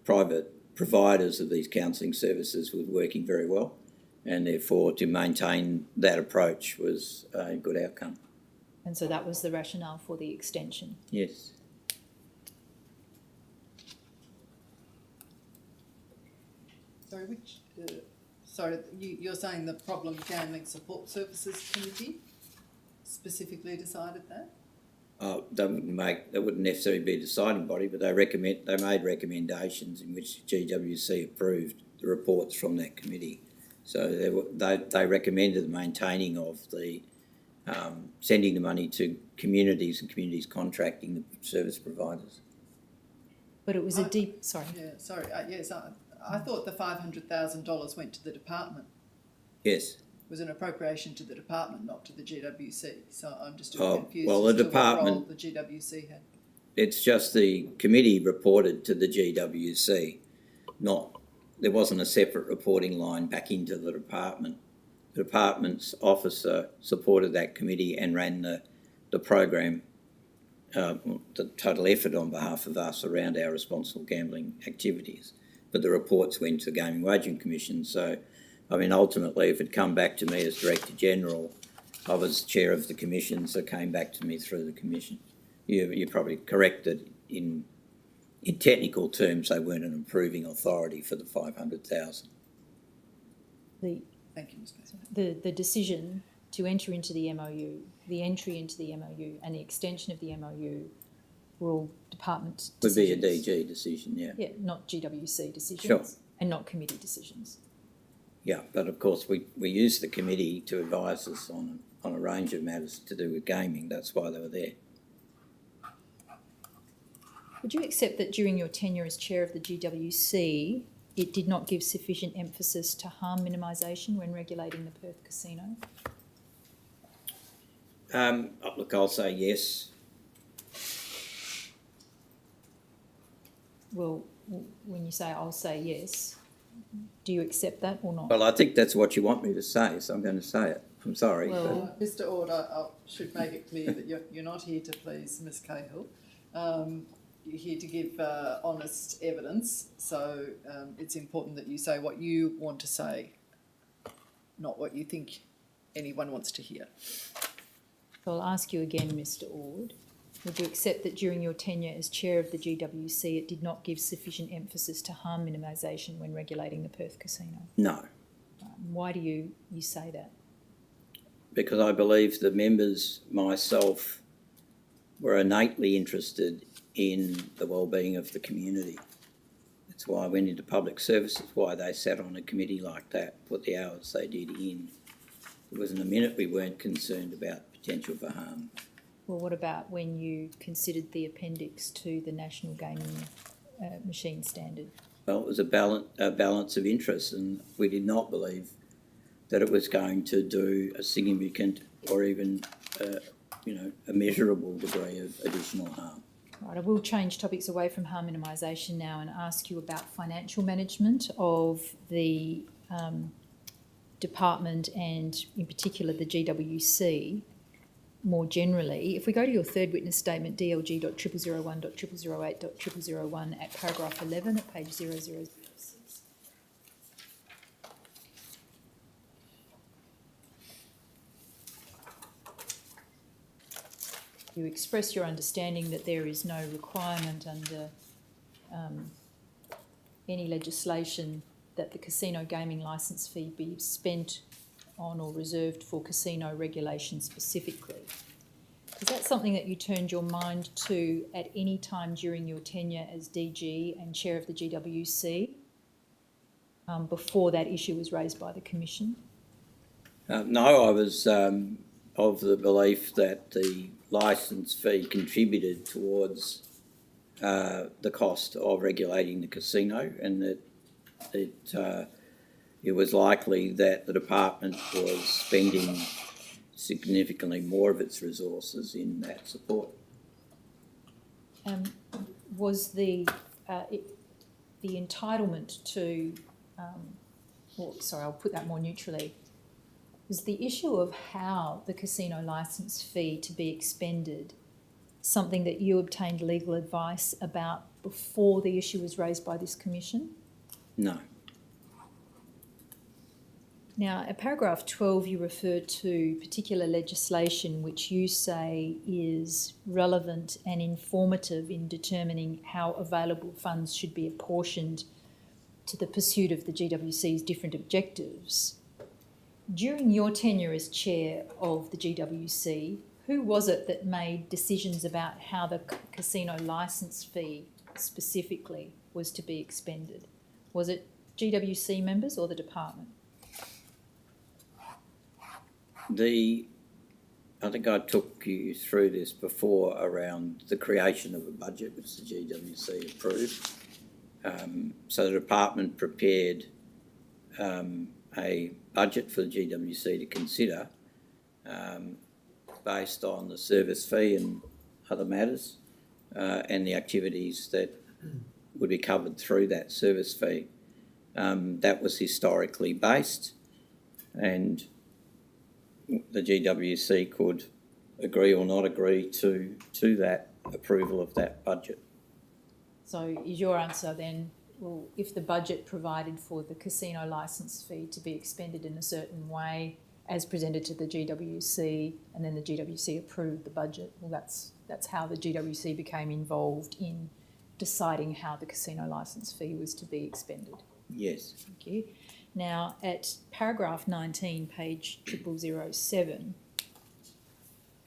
Speaker 3: private providers of these counselling services were working very well, and therefore to maintain that approach was a good outcome.
Speaker 2: And so that was the rationale for the extension?
Speaker 3: Yes.
Speaker 1: Sorry, you're saying the Problem Gambling Support Services Committee specifically decided that?
Speaker 3: They wouldn't necessarily be a deciding body, but they made recommendations in which GWC approved the reports from that committee. So they recommended the maintaining of the sending the money to communities and communities contracting the service providers.
Speaker 2: But it was a deep... Sorry.
Speaker 1: Yeah, sorry. Yes, I thought the $500,000 went to the department.
Speaker 3: Yes.
Speaker 1: It was an appropriation to the department, not to the GWC. So I'm just confused
Speaker 3: well,
Speaker 1: as
Speaker 3: the
Speaker 1: to
Speaker 3: department,
Speaker 1: what role the GWC had.
Speaker 3: It's just the committee reported to the GWC, there wasn't a separate reporting line back into the department. The department's officer supported that committee and ran the program, the total effort on behalf of us around our responsible gambling activities. But the reports went to the Gaming Wagering Commission. So, I mean, ultimately, if it come back to me as Director General, I was chair of the commission, so it came back to me through the commission. You're probably correct that in technical terms, they weren't an approving authority for the $500,000.
Speaker 1: Thank you, Ms. President.
Speaker 2: The decision to enter into the MOU, the entry into the MOU and the extension of the MOU were all department
Speaker 3: Would be a
Speaker 2: decisions.
Speaker 3: DG decision, yeah.
Speaker 2: Yeah, not GWC decisions.
Speaker 3: Sure.
Speaker 2: And not committee decisions.
Speaker 3: Yeah, but of course we use the committee to advise us on a range of matters to do with gaming. That's why they were there.
Speaker 2: Would you accept that during your tenure as chair of the GWC, it did not give sufficient emphasis to harm minimisation when regulating the Perth casino?
Speaker 3: Look, I'll say yes.
Speaker 2: Well, when you say I'll say yes, do you accept that or not?
Speaker 3: Well, I think that's what you want me to say, so I'm going to say it. I'm sorry.
Speaker 2: Well-
Speaker 1: Mr. Ord, I should make it clear that you're not here to please Ms Cahill. You're here to give honest evidence, so it's important that you say what you want to say, not what you think anyone wants to hear.
Speaker 2: So I'll ask you again, Mr. Ord. Would you accept that during your tenure as chair of the GWC, it did not give sufficient emphasis to harm minimisation when regulating the Perth casino?
Speaker 3: No,
Speaker 2: Why do you say that?
Speaker 3: because I believe the members, myself, were innately interested in the well-being of the community. That's why I went into public services, why they sat on a committee like that, put the hours they did in. There wasn't a minute we weren't concerned about potential for harm.
Speaker 2: Well, what about when you considered the appendix to the National Gaming Machine Standard?
Speaker 3: Well, it was a balance of interests, and we did not believe that it was going to do a significant or even, a measurable degree of additional harm.
Speaker 2: Right, I will change topics away from harm minimisation now and ask you about financial management of the department and in particular the GWC more generally. If we go to your third witness statement, DLG.0001.008.001 at paragraph 11 at page 0006. You express your understanding that there is no requirement under any legislation that the casino gaming licence fee be spent on or reserved for casino regulation specifically. Is that something that you turned your mind to at any time during your tenure as DG and chair of the GWC before that issue was raised by the Commission?
Speaker 3: No, I was of the belief that the licence fee contributed towards the cost of regulating the casino, and that it was likely that the department was spending significantly more of its resources in that support.
Speaker 2: Was the entitlement to, I'll put that more neutrally, was the issue of how the casino licence fee to be expended something that you obtained legal advice about before the issue was raised by this Commission?
Speaker 3: No.
Speaker 2: Now, at paragraph 12, you refer to particular legislation which you say is relevant and informative in determining how available funds should be apportioned to the pursuit of the GWC's different objectives. During your tenure as chair of the GWC, who was it that made decisions about how the casino licence fee specifically was to be expended? Was it GWC members or the department?
Speaker 3: I think I took you through this before around the creation of a budget which the GWC approved. So the department prepared a budget for the GWC to consider based on the service fee and other matters and the activities that would be covered through that service fee. That was historically based, and the GWC could agree or not agree to that approval of that budget.
Speaker 2: So is your answer then, well, if the budget provided for the casino licence fee to be expended in a certain way as presented to the GWC and then the GWC approved the budget, well, that's how the GWC became involved in deciding how the casino licence fee was to be expended?
Speaker 3: Yes.
Speaker 2: Thank you. Now, at paragraph 19, page 0007,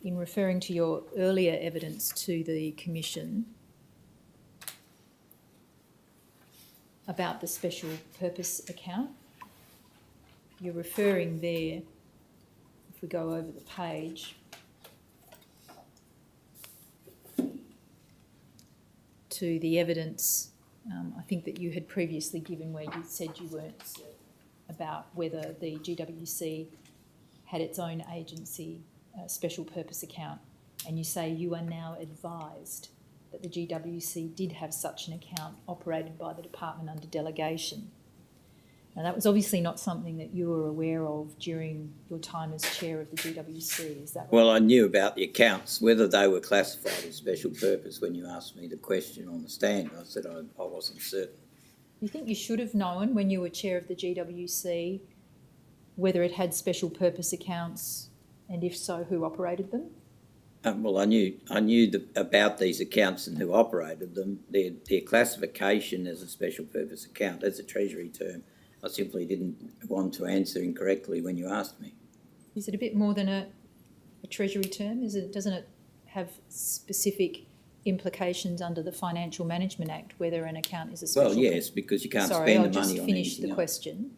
Speaker 2: in referring to your earlier evidence to the Commission about the special purpose account, you're referring there, if we go over the page, to the evidence I think that you had previously given where you said you weren't certain about whether the GWC had its own agency special purpose account, and you say you are now advised that the GWC did have such an account operated by the department under delegation. Now, that was obviously not something that you were aware of during your time as chair of the GWC, is that right?
Speaker 3: Well, I knew about the accounts, whether they were classified as special purpose. When you asked me the question on the stand, I said I wasn't certain.
Speaker 2: Do you think you should have known when you were chair of the GWC whether it had special purpose accounts, and if so, who operated them?
Speaker 3: Well, I knew about these accounts and who operated them. Their classification as a special purpose account, as a Treasury term, I simply didn't want to answer incorrectly when you asked me.
Speaker 2: Is it a bit more than a Treasury term? Doesn't it have specific implications under the Financial Management Act whether an account is a special?
Speaker 3: Well, yes, because you can't
Speaker 2: Sorry,
Speaker 3: spend
Speaker 2: I'll
Speaker 3: the money
Speaker 2: just
Speaker 3: on
Speaker 2: finish
Speaker 3: anything
Speaker 2: the
Speaker 3: else.
Speaker 2: question.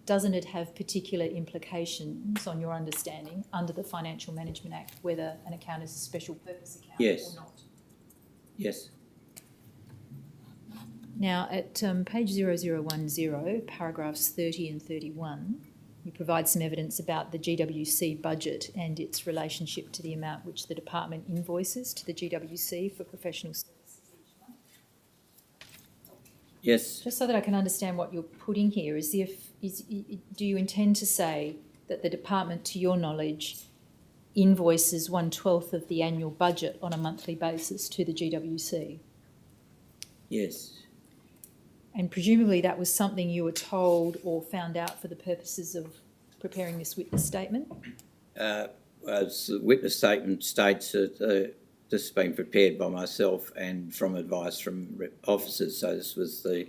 Speaker 2: Doesn't it have particular implications, on your understanding, under the Financial Management Act whether an account is a special purpose account
Speaker 3: Yes.
Speaker 2: or not?
Speaker 3: Yes.
Speaker 2: Now, at page 0010, paragraphs 30 and 31, you provide some evidence about the GWC budget and its relationship to the amount which the department invoices to the GWC for professional services each month.
Speaker 3: Yes.
Speaker 2: Just so that I can understand what you're putting here, do you intend to say that the department, to your knowledge, invoices 1/12 of the annual budget on a monthly basis to the GWC?
Speaker 3: Yes.
Speaker 2: And presumably that was something you were told or found out for the purposes of preparing this witness statement?
Speaker 3: As the witness statement states that this has been prepared by myself and from advice from officers. So this was the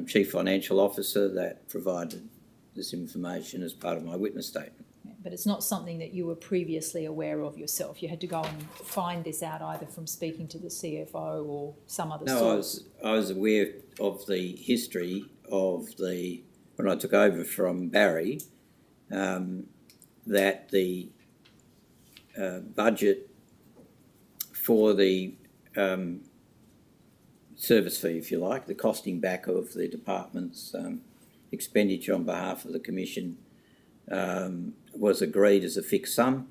Speaker 3: Chief Financial Officer that provided this information as part of my witness statement.
Speaker 2: But it's not something that you were previously aware of yourself. You had to go and find this out either from speaking to the CFO or some other source.
Speaker 3: No, I was aware of the history of when I took over from Barry, that the budget for the service fee, if you like, the costing back of the department's expenditure on behalf of the Commission was agreed as a fixed sum,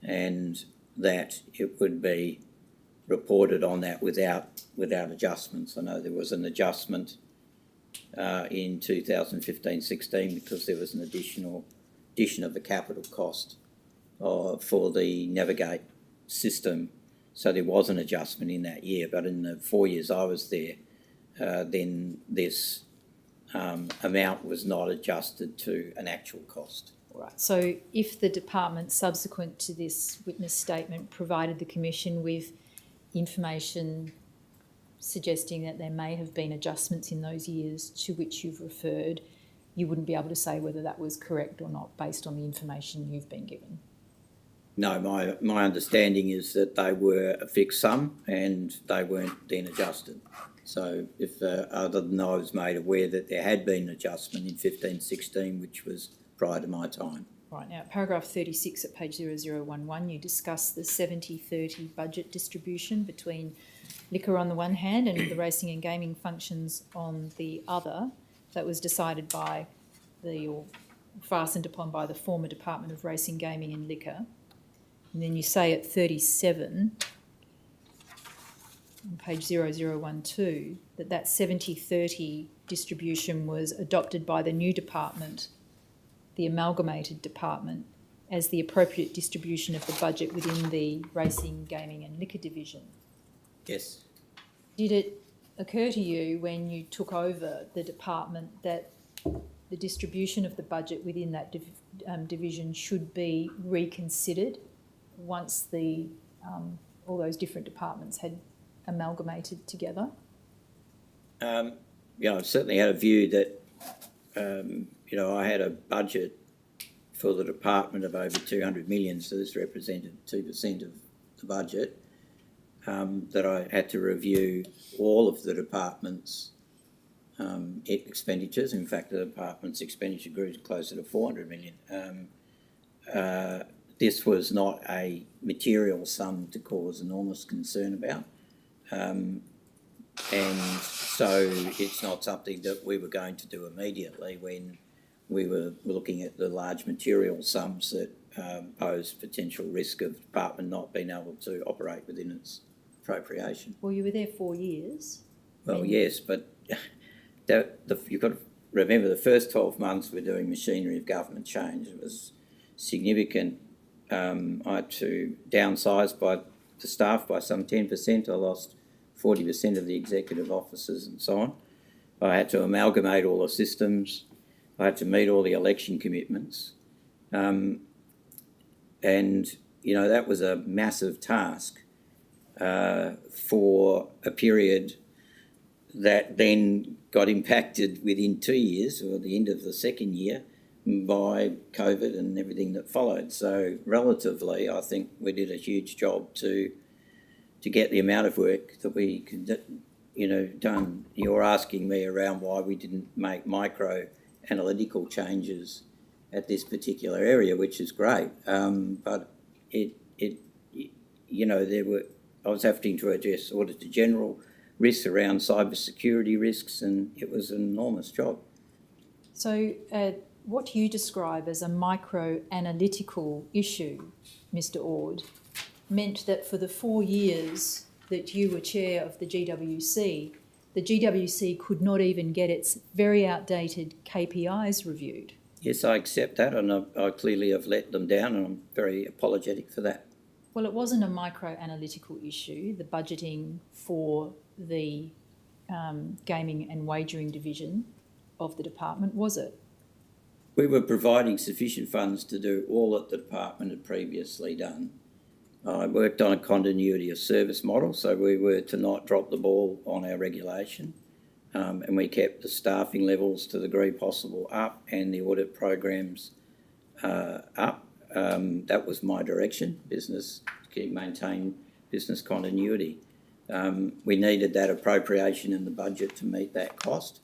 Speaker 3: and that it would be reported on that without adjustments. I know there was an adjustment in 2015-16 because there was an addition of the capital cost for the Navigate system. So there was an adjustment in that year, but in the 4 years I was there, then this amount was not adjusted to an actual cost.
Speaker 2: Right. So if the department, subsequent to this witness statement, provided the Commission with information suggesting that there may have been adjustments in those years to which you've referred, you wouldn't be able to say whether that was correct or not based on the information you've been given?
Speaker 3: No, my understanding is that they were a fixed sum and they weren't then adjusted. So if other than I was made aware that there had been an adjustment in 15-16, which was prior to my time.
Speaker 2: Right, now paragraph 36 at page 0011, you discuss the 70-30 budget distribution between liquor on the one hand and the racing and gaming functions on the other. That was decided by or fastened upon by the former Department of Racing, Gaming and Liquor. And then you say at 37, on page 0012, that 70-30 distribution was adopted by the new department, the amalgamated department, as the appropriate distribution of the budget within the Racing, Gaming and Liquor division.
Speaker 3: Yes.
Speaker 2: Did it occur to you when you took over the department that the distribution of the budget within that division should be reconsidered once all those different departments had amalgamated together?
Speaker 3: I certainly had a view that, I had a budget for the department of over 200 million, so this represented 2% of the budget, that I had to review all of the department's expenditures. In fact, the department's expenditure grew closer to 400 million. This was not a material sum to cause enormous concern about. And so it's not something that we were going to do immediately when we were looking at the large material sums that pose potential risk of the department not being able to operate within its appropriation.
Speaker 2: Well, you were there 4 years.
Speaker 3: Well, yes, but you've got to remember the first 12 months we're doing machinery of government change. It was significant. I had to downsize the staff by some 10%. I lost 40% of the executive officers and so on. I had to amalgamate all the systems. I had to meet all the election commitments. And, you know, that was a massive task for a period that then got impacted within 2 years, or the end of the second year, by COVID and everything that followed. So relatively, I think we did a huge job to get the amount of work that we could, you know, done. You're asking me around why we didn't make micro analytical changes at this particular area, which is great. But you know, I was having to address Auditor General risks around cybersecurity risks, and it was an enormous job.
Speaker 2: So what you describe as a micro-analytical issue, Mr. Ord, meant that for the 4 years that you were chair of the GWC could not even get its very outdated KPIs reviewed.
Speaker 3: Yes, I accept that, and I clearly have let them down, and I'm very apologetic for that.
Speaker 2: Well, it wasn't a micro-analytical issue, the budgeting for the gaming and wagering division of the department, was it?
Speaker 3: We were providing sufficient funds to do all that the department had previously done. I worked on a continuity of service model, so we were to not drop the ball on our regulation, and we kept the staffing levels to the degree possible up and the audit programs up. That was my direction, maintain business continuity. We needed that appropriation in the budget to meet that cost.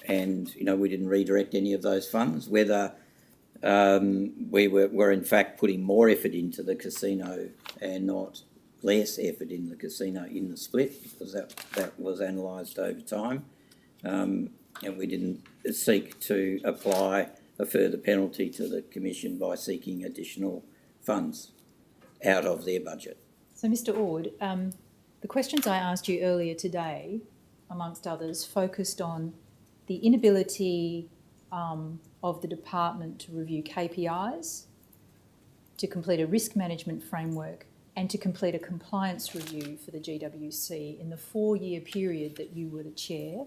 Speaker 3: And, you know, we didn't redirect any of those funds. Whether we were in fact putting more effort into the casino and not less effort in the casino in the split, because that was analysed over time. And we didn't seek to apply a further penalty to the Commission by seeking additional funds out of their budget.
Speaker 2: So, Mr. Ord, the questions I asked you earlier today, amongst others, focused on the inability of the department to review KPIs, to complete a risk management framework, and to complete a compliance review for the GWC in the 4-year period that you were the chair,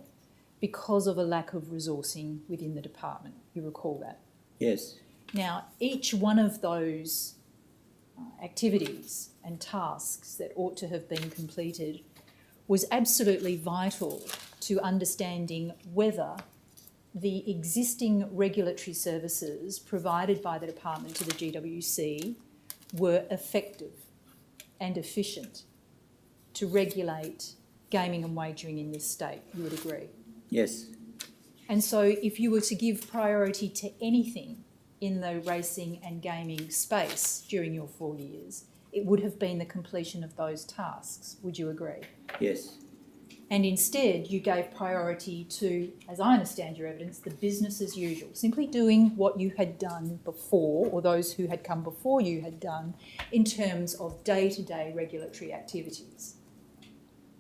Speaker 2: because of a lack of resourcing within the department. You recall that?
Speaker 3: Yes.
Speaker 2: Now, each one of those activities and tasks that ought to have been completed was absolutely vital to understanding whether the existing regulatory services provided by the department to the GWC were effective and efficient to regulate gaming and wagering in this state. You would agree?
Speaker 3: Yes.
Speaker 2: And so if you were to give priority to anything in the racing and gaming space during your 4 years, it would have been the completion of those tasks. Would you agree?
Speaker 3: Yes.
Speaker 2: And instead you gave priority to, as I understand your evidence, the business as usual, simply doing what you had done before, or those who had come before you had done, in terms of day-to-day regulatory activities.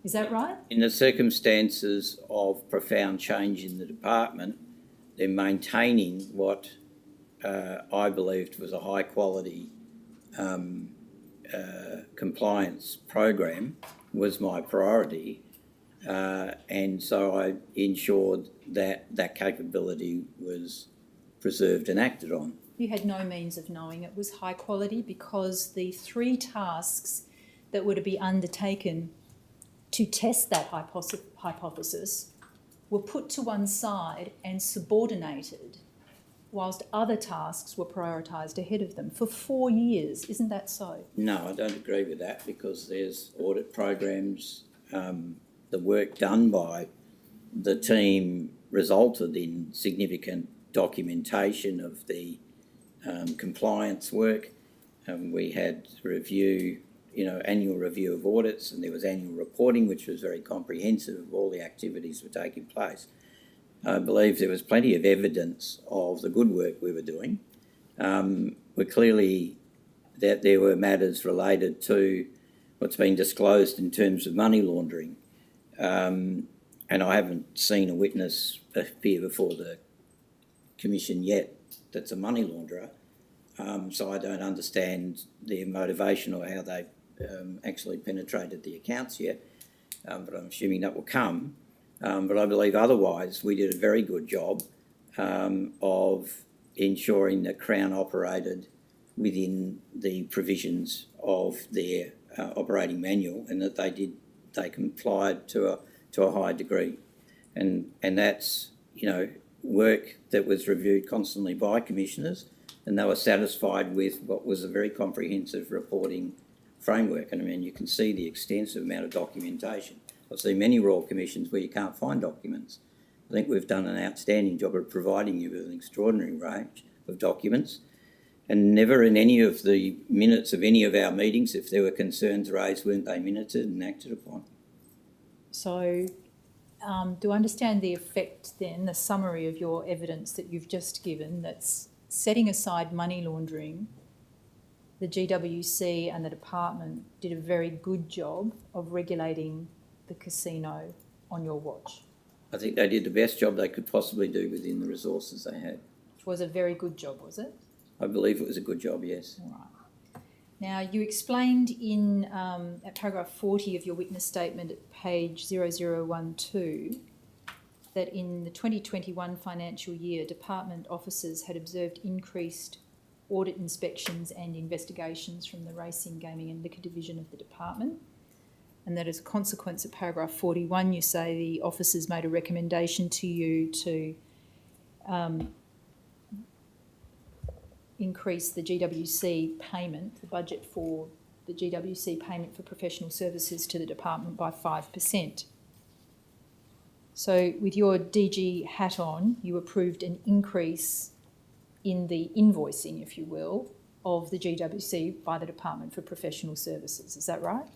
Speaker 2: Is that right?
Speaker 3: In the circumstances of profound change in the department, then maintaining what I believed was a high quality compliance program was my priority. And so I ensured that that capability was preserved and acted on.
Speaker 2: You had no means of knowing it was high quality because the 3 tasks that were to be undertaken to test that hypothesis were put to one side and subordinated whilst other tasks were prioritised ahead of them for 4 years. Isn't that so?
Speaker 3: No, I don't agree with that because there's audit programs. The work done by the team resulted in significant documentation of the compliance work. We had review, annual review of audits, and there was annual reporting, which was very comprehensive of all the activities that were taking place. I believe there was plenty of evidence of the good work we were doing. We're clearly that there were matters related to what's been disclosed in terms of money laundering. And I haven't seen a witness appear before the Commission yet that's a money launderer. So I don't understand their motivation or how they actually penetrated the accounts yet, but I'm assuming that will come. But I believe otherwise we did a very good job of ensuring that Crown operated within the provisions of their operating manual, and that they complied to a high degree, and that's work that was reviewed constantly by commissioners, and they were satisfied with what was a very comprehensive reporting framework. And I mean, you can see the extensive amount of documentation. I've seen many Royal Commissions where you can't find documents. I think we've done an outstanding job of providing you with an extraordinary range of documents, and never in any of the minutes of any of our meetings, if there were concerns raised, weren't they minuted and acted upon.
Speaker 2: So do I understand the effect then, the summary of your evidence that you've just given, that's setting aside money laundering, the GWC and the department did a very good job of regulating the casino on your watch?
Speaker 3: I think they did the best job they could possibly do within the resources they had.
Speaker 2: Which was a very good job, was it?
Speaker 3: I believe it was a good job, yes.
Speaker 2: All right. Now, you explained in at paragraph 40 of your witness statement at page 0012 that in the 2021 financial year, department officers had observed increased audit inspections and investigations from the Racing, Gaming and Liquor Division of the department, and that as a consequence of paragraph 41, you say the officers made a recommendation to you to increase the GWC payment, the budget for the GWC payment for professional services to the department by 5%. So with your DG hat on, you approved an increase in the invoicing, if you will, of the GWC by the Department for Professional Services. Is that right?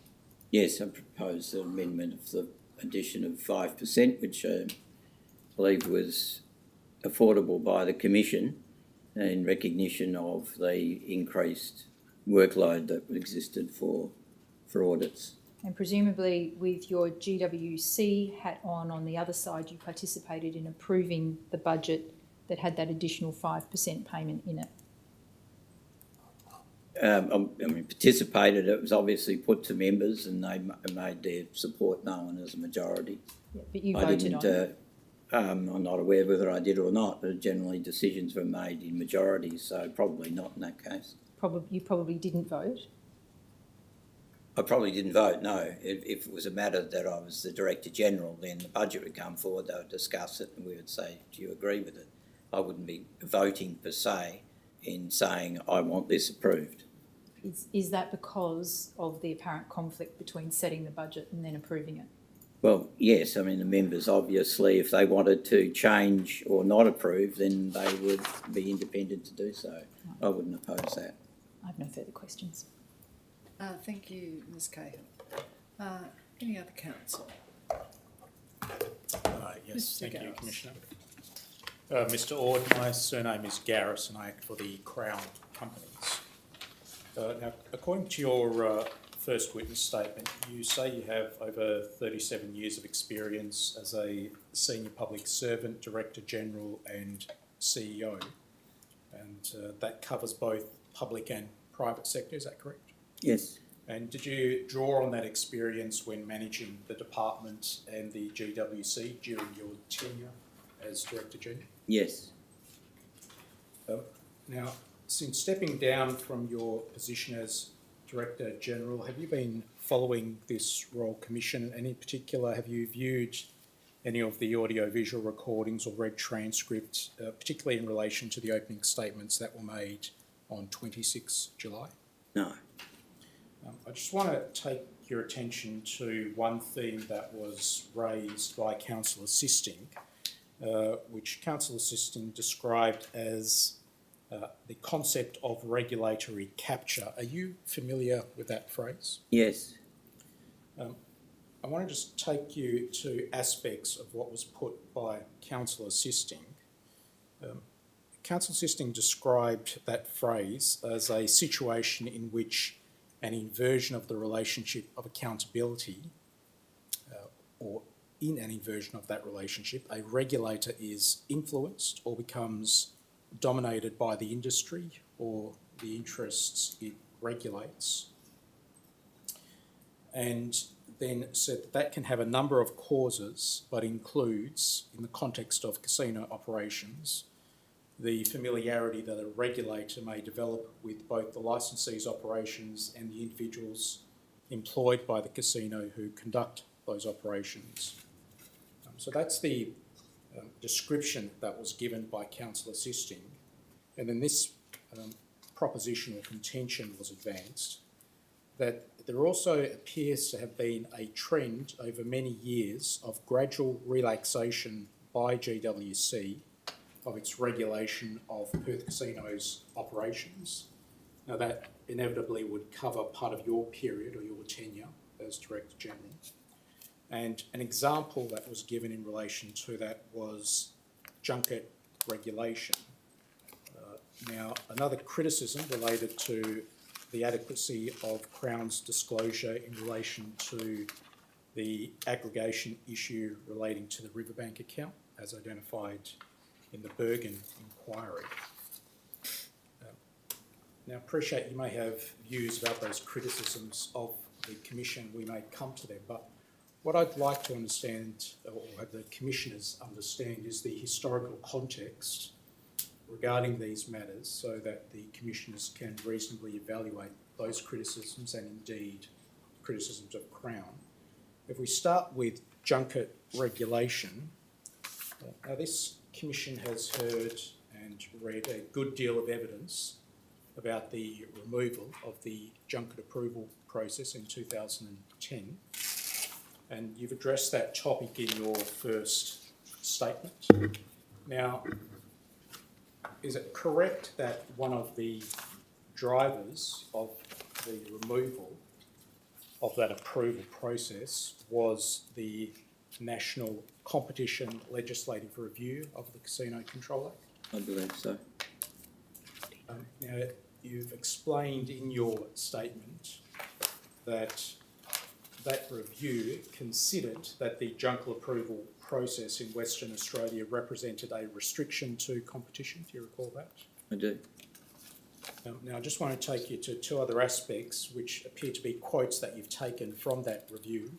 Speaker 3: Yes, I proposed an amendment of the addition of 5%, which I believe was affordable by the Commission in recognition of the increased workload that existed for audits.
Speaker 2: And presumably with your GWC hat on the other side, you participated in approving the budget that had that additional 5% payment in it. Participated. It was obviously put to members and they made their support known as a majority. Yeah, but you voted on it.
Speaker 3: I'm not aware whether I did or not, but generally decisions were made in majorities, so probably not in that case.
Speaker 2: You probably didn't vote?
Speaker 3: I probably didn't vote, no. If it was a matter that I was the Director General, then the budget would come forward, they would discuss it and we would say, do you agree with it? I wouldn't be voting per se in saying I want this approved.
Speaker 2: Is that because of the apparent conflict between setting the budget and then approving it?
Speaker 3: Well, yes. I mean, the members obviously, if they wanted to change or not approve, then they would be independent to do so. I wouldn't oppose that.
Speaker 2: I have no further questions.
Speaker 1: Thank you, Ms Cahill. Any other counsel?
Speaker 5: Yes,
Speaker 1: Mr.
Speaker 5: thank you,
Speaker 1: Garris.
Speaker 5: Commissioner. Mr Ord, my surname is Garris and I act for the Crown Companies. Now, according to your first witness statement, you say you have over 37 years of experience as a senior public servant, Director General and CEO, and that covers both public and private sector, is that correct?
Speaker 3: Yes.
Speaker 5: And did you draw on that experience when managing the department and the GWC during your tenure as Director General?
Speaker 3: Yes.
Speaker 5: Now, since stepping down from your position as Director General, have you been following this Royal Commission, and in particular have you viewed any of the audio-visual recordings or read transcripts, particularly in relation to the opening statements that were made on 26 July?
Speaker 3: No.
Speaker 5: I just want to take your attention to one theme that was raised by Councillor Sisting, which Councillor Sisting described as the concept of regulatory capture. Are you familiar with that phrase?
Speaker 3: Yes.
Speaker 5: I want to just take you to aspects of what was put by Councillor Sisting. Councillor Sisting described that phrase as a situation in which an inversion of the relationship of accountability, or in an inversion of that relationship, a regulator is influenced or becomes dominated by the industry or the interests it regulates. And then said that can have a number of causes, but includes, in the context of casino operations, the familiarity that a regulator may develop with both the licensee's operations and the individuals employed by the casino who conduct those operations. So that's the description that was given by Councillor Sisting. And then this proposition or contention was advanced that there also appears to have been a trend over many years of gradual relaxation by GWC of its regulation of Perth Casino's operations. Now that inevitably would cover part of your period or your tenure as Director General. And an example that was given in relation to that was junket regulation. Now, another criticism related to the adequacy of Crown's disclosure in relation to the aggregation issue relating to the Riverbank account, as identified in the Bergen inquiry. Now, I appreciate you may have views about those criticisms of the Commission. We may come to them, but what I'd like to understand, or have the Commissioners understand, is the historical context regarding these matters so that the Commissioners can reasonably evaluate those criticisms and indeed criticisms of Crown. If we start with junket regulation, now this Commission has heard and read a good deal of evidence about the removal of the junket approval process in 2010, and you've addressed that topic in your first statement. Now, is it correct that one of the drivers of the removal of that approval process was the National Competition Legislative Review of the Casino Control Act?
Speaker 3: I believe so.
Speaker 5: Now, you've explained in your statement that that review considered that the junket approval process in Western Australia represented a restriction to competition. Do you recall that?
Speaker 3: I do.
Speaker 5: Now, I just want to take you to two other aspects which appear to be quotes that you've taken from that review.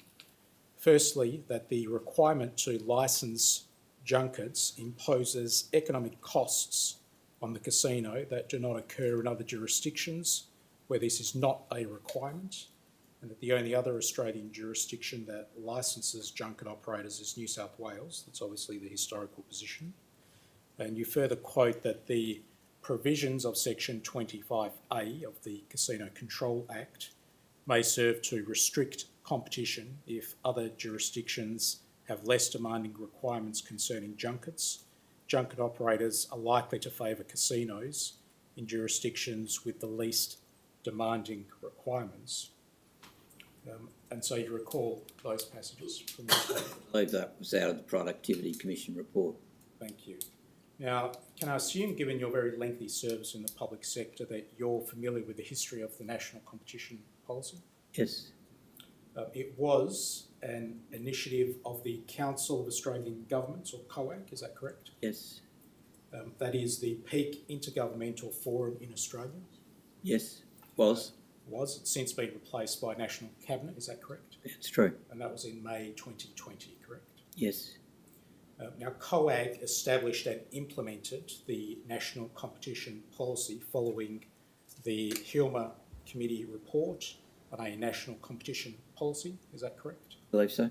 Speaker 5: Firstly, that the requirement to licence junkets imposes economic costs on the casino that do not occur in other jurisdictions where this is not a requirement, and that the only other Australian jurisdiction that licenses junket operators is New South Wales. That's obviously the historical position. And you further quote that the provisions of Section 25A of the Casino Control Act may serve to restrict competition if other jurisdictions have less demanding requirements concerning junkets. Junket operators are likely to favour casinos in jurisdictions with the least demanding requirements. And so you recall those passages from the statement?
Speaker 3: I believe that was out of the Productivity Commission report.
Speaker 5: Thank you. Now, can I assume, given your very lengthy service in the public sector, that you're familiar with the history of the National Competition Policy?
Speaker 3: Yes.
Speaker 5: It was an initiative of the Council of Australian Governments, or COAG, is that correct?
Speaker 3: Yes.
Speaker 5: That is the peak intergovernmental forum in Australia.
Speaker 3: Yes. Was.
Speaker 5: It's since been replaced by National Cabinet, is that correct?
Speaker 3: It's true.
Speaker 5: And that was in May 2020, correct?
Speaker 3: Yes.
Speaker 5: Now, COAG established and implemented the National Competition Policy following the Hilmer Committee report on a National Competition Policy, is that correct?
Speaker 3: I believe so.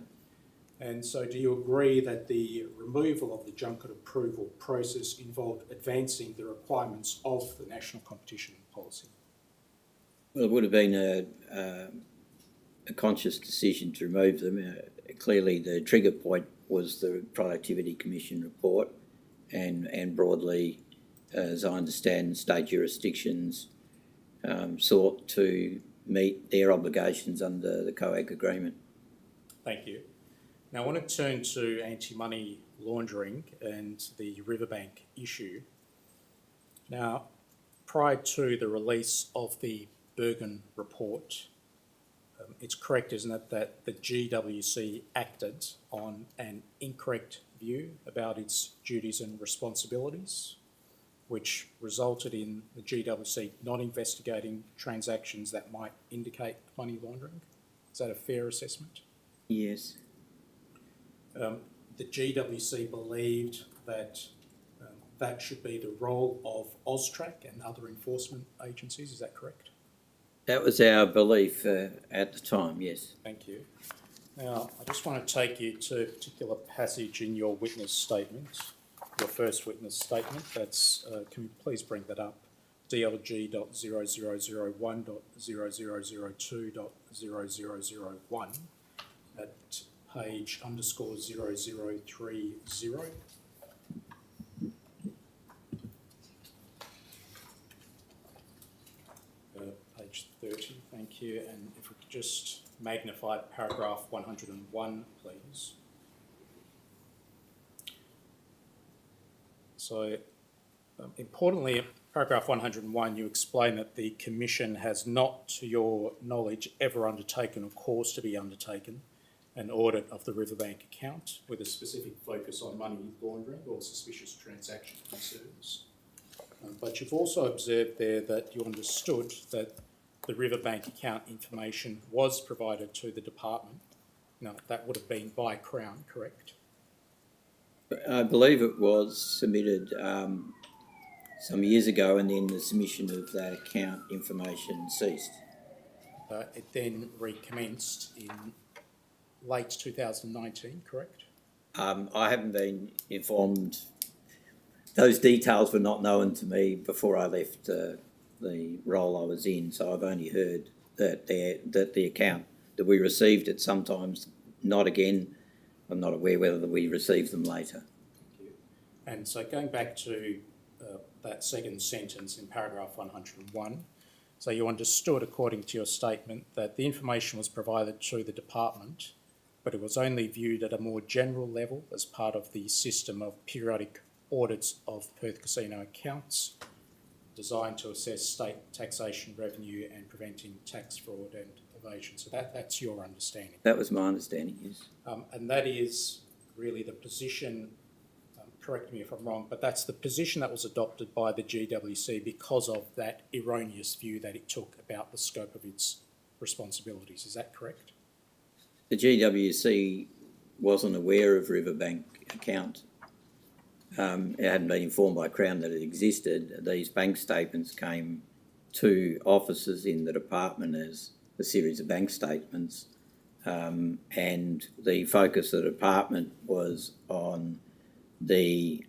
Speaker 5: And so do you agree that the removal of the junket approval process involved advancing the requirements of the National Competition Policy?
Speaker 3: Well, it would have been a conscious decision to remove them. Clearly, the trigger point was the Productivity Commission report, and broadly, as I understand, state jurisdictions sought to meet their obligations under the COAG agreement.
Speaker 5: Thank you. Now I want to turn to anti-money laundering and the Riverbank issue. Now, prior to the release of the Bergen report, it's correct, isn't it, that the GWC acted on an incorrect view about its duties and responsibilities, which resulted in the GWC not investigating transactions that might indicate money laundering? Is that a fair assessment?
Speaker 3: Yes.
Speaker 5: The GWC believed that that should be the role of AUSTRAC and other enforcement agencies, is that correct?
Speaker 3: That was our belief at the time, yes.
Speaker 5: Thank you. Now, I just want to take you to a particular passage in your witness statement, your first witness statement. That's, can we please bring that up? DLG.0001.0002.0001 at page _0030. Page 30, thank you. And if we could just magnify paragraph 101, please. So, importantly, paragraph 101, you explain that the Commission has not, to your knowledge, ever undertaken or caused to be undertaken an audit of the Riverbank account with a specific focus on money laundering or suspicious transaction concerns. But you've also observed there that you understood that the Riverbank account information was provided to the department. Now, that would have been by Crown, correct?
Speaker 3: I believe it was submitted some years ago, and then the submission of that account information ceased.
Speaker 5: It then recommenced in late 2019, correct?
Speaker 3: I haven't been informed. Those details were not known to me before I left the role I was in, so I've only heard that the account that we received it sometimes, not again. I'm not aware whether we received them later.
Speaker 5: Thank you. And so going back to that second sentence in paragraph 101, so you understood, according to your statement, that the information was provided to the department, but it was only viewed at a more general level as part of the system of periodic audits of Perth casino accounts designed to assess state taxation revenue and preventing tax fraud and evasion. So that's your understanding.
Speaker 3: That was my understanding, yes.
Speaker 5: And that is really the position, correct me if I'm wrong, but that's the position that was adopted by the GWC because of that erroneous view that it took about the scope of its responsibilities. Is that correct?
Speaker 3: The GWC wasn't aware of Riverbank account. It hadn't been informed by Crown that it existed. These bank statements came to officers in the department as a series of bank statements, and the focus of the department was on the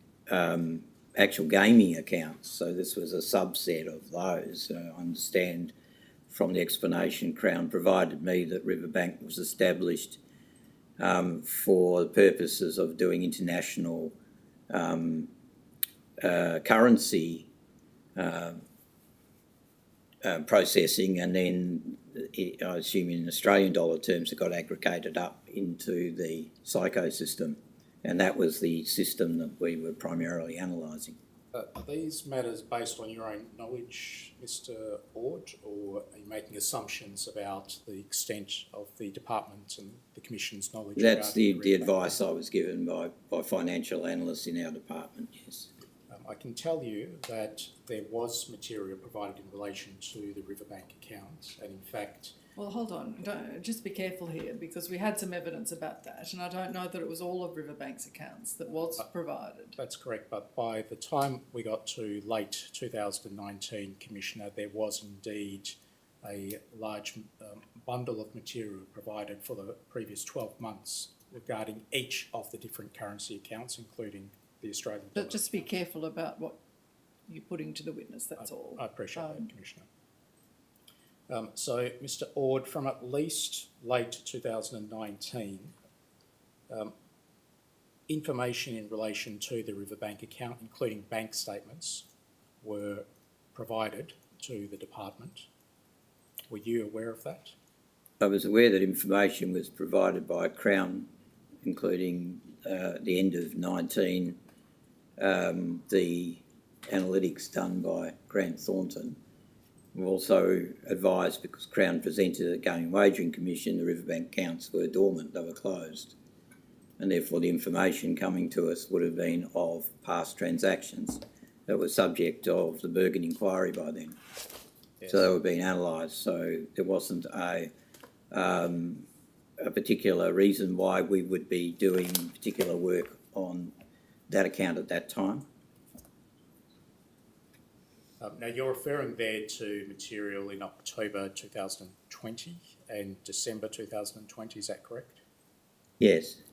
Speaker 3: actual gaming accounts. So this was a subset of those. I understand from the explanation Crown provided me that Riverbank was established for the purposes of doing international currency processing, and then I assume in Australian dollar terms it got aggregated up into the psycho system, and that was the system that we were primarily analysing.
Speaker 5: Are these matters based on your own knowledge, Mr. Ord, or are you making assumptions about the extent of the department and the Commission's knowledge?
Speaker 3: That's the advice I was given by financial analysts in our department, yes.
Speaker 5: I can tell you that there was material provided in relation to the Riverbank account, and in fact...
Speaker 1: Well, hold on. Just be careful here, because we had some evidence about that, and I don't know that it was all of Riverbank's accounts that was provided.
Speaker 5: That's correct, but by the time we got to late 2019, Commissioner, there was indeed a large bundle of material provided for the previous 12 months regarding each of the different currency accounts, including the Australian dollar.
Speaker 1: But just be careful about what you're putting to the witness, that's all.
Speaker 5: I appreciate that, Commissioner. So, Mr. Ord, from at least late 2019, information in relation to the Riverbank account, including bank statements, were provided to the department. Were you aware of that?
Speaker 3: I was aware that information was provided by Crown, including the end of 19, the analytics done by Grant Thornton. We also advised, because Crown presented at the Gaming and Wagering Commission, the Riverbank accounts were dormant, they were closed. And therefore the information coming to us would have been of past transactions that were subject of the Bergen inquiry by then.
Speaker 5: Yes.
Speaker 3: So they were being analysed, so there wasn't a particular reason why we would be doing particular work on that account at that time.
Speaker 5: Now, you're referring there to material in October 2020 and December 2020, is that correct?
Speaker 3: Yes.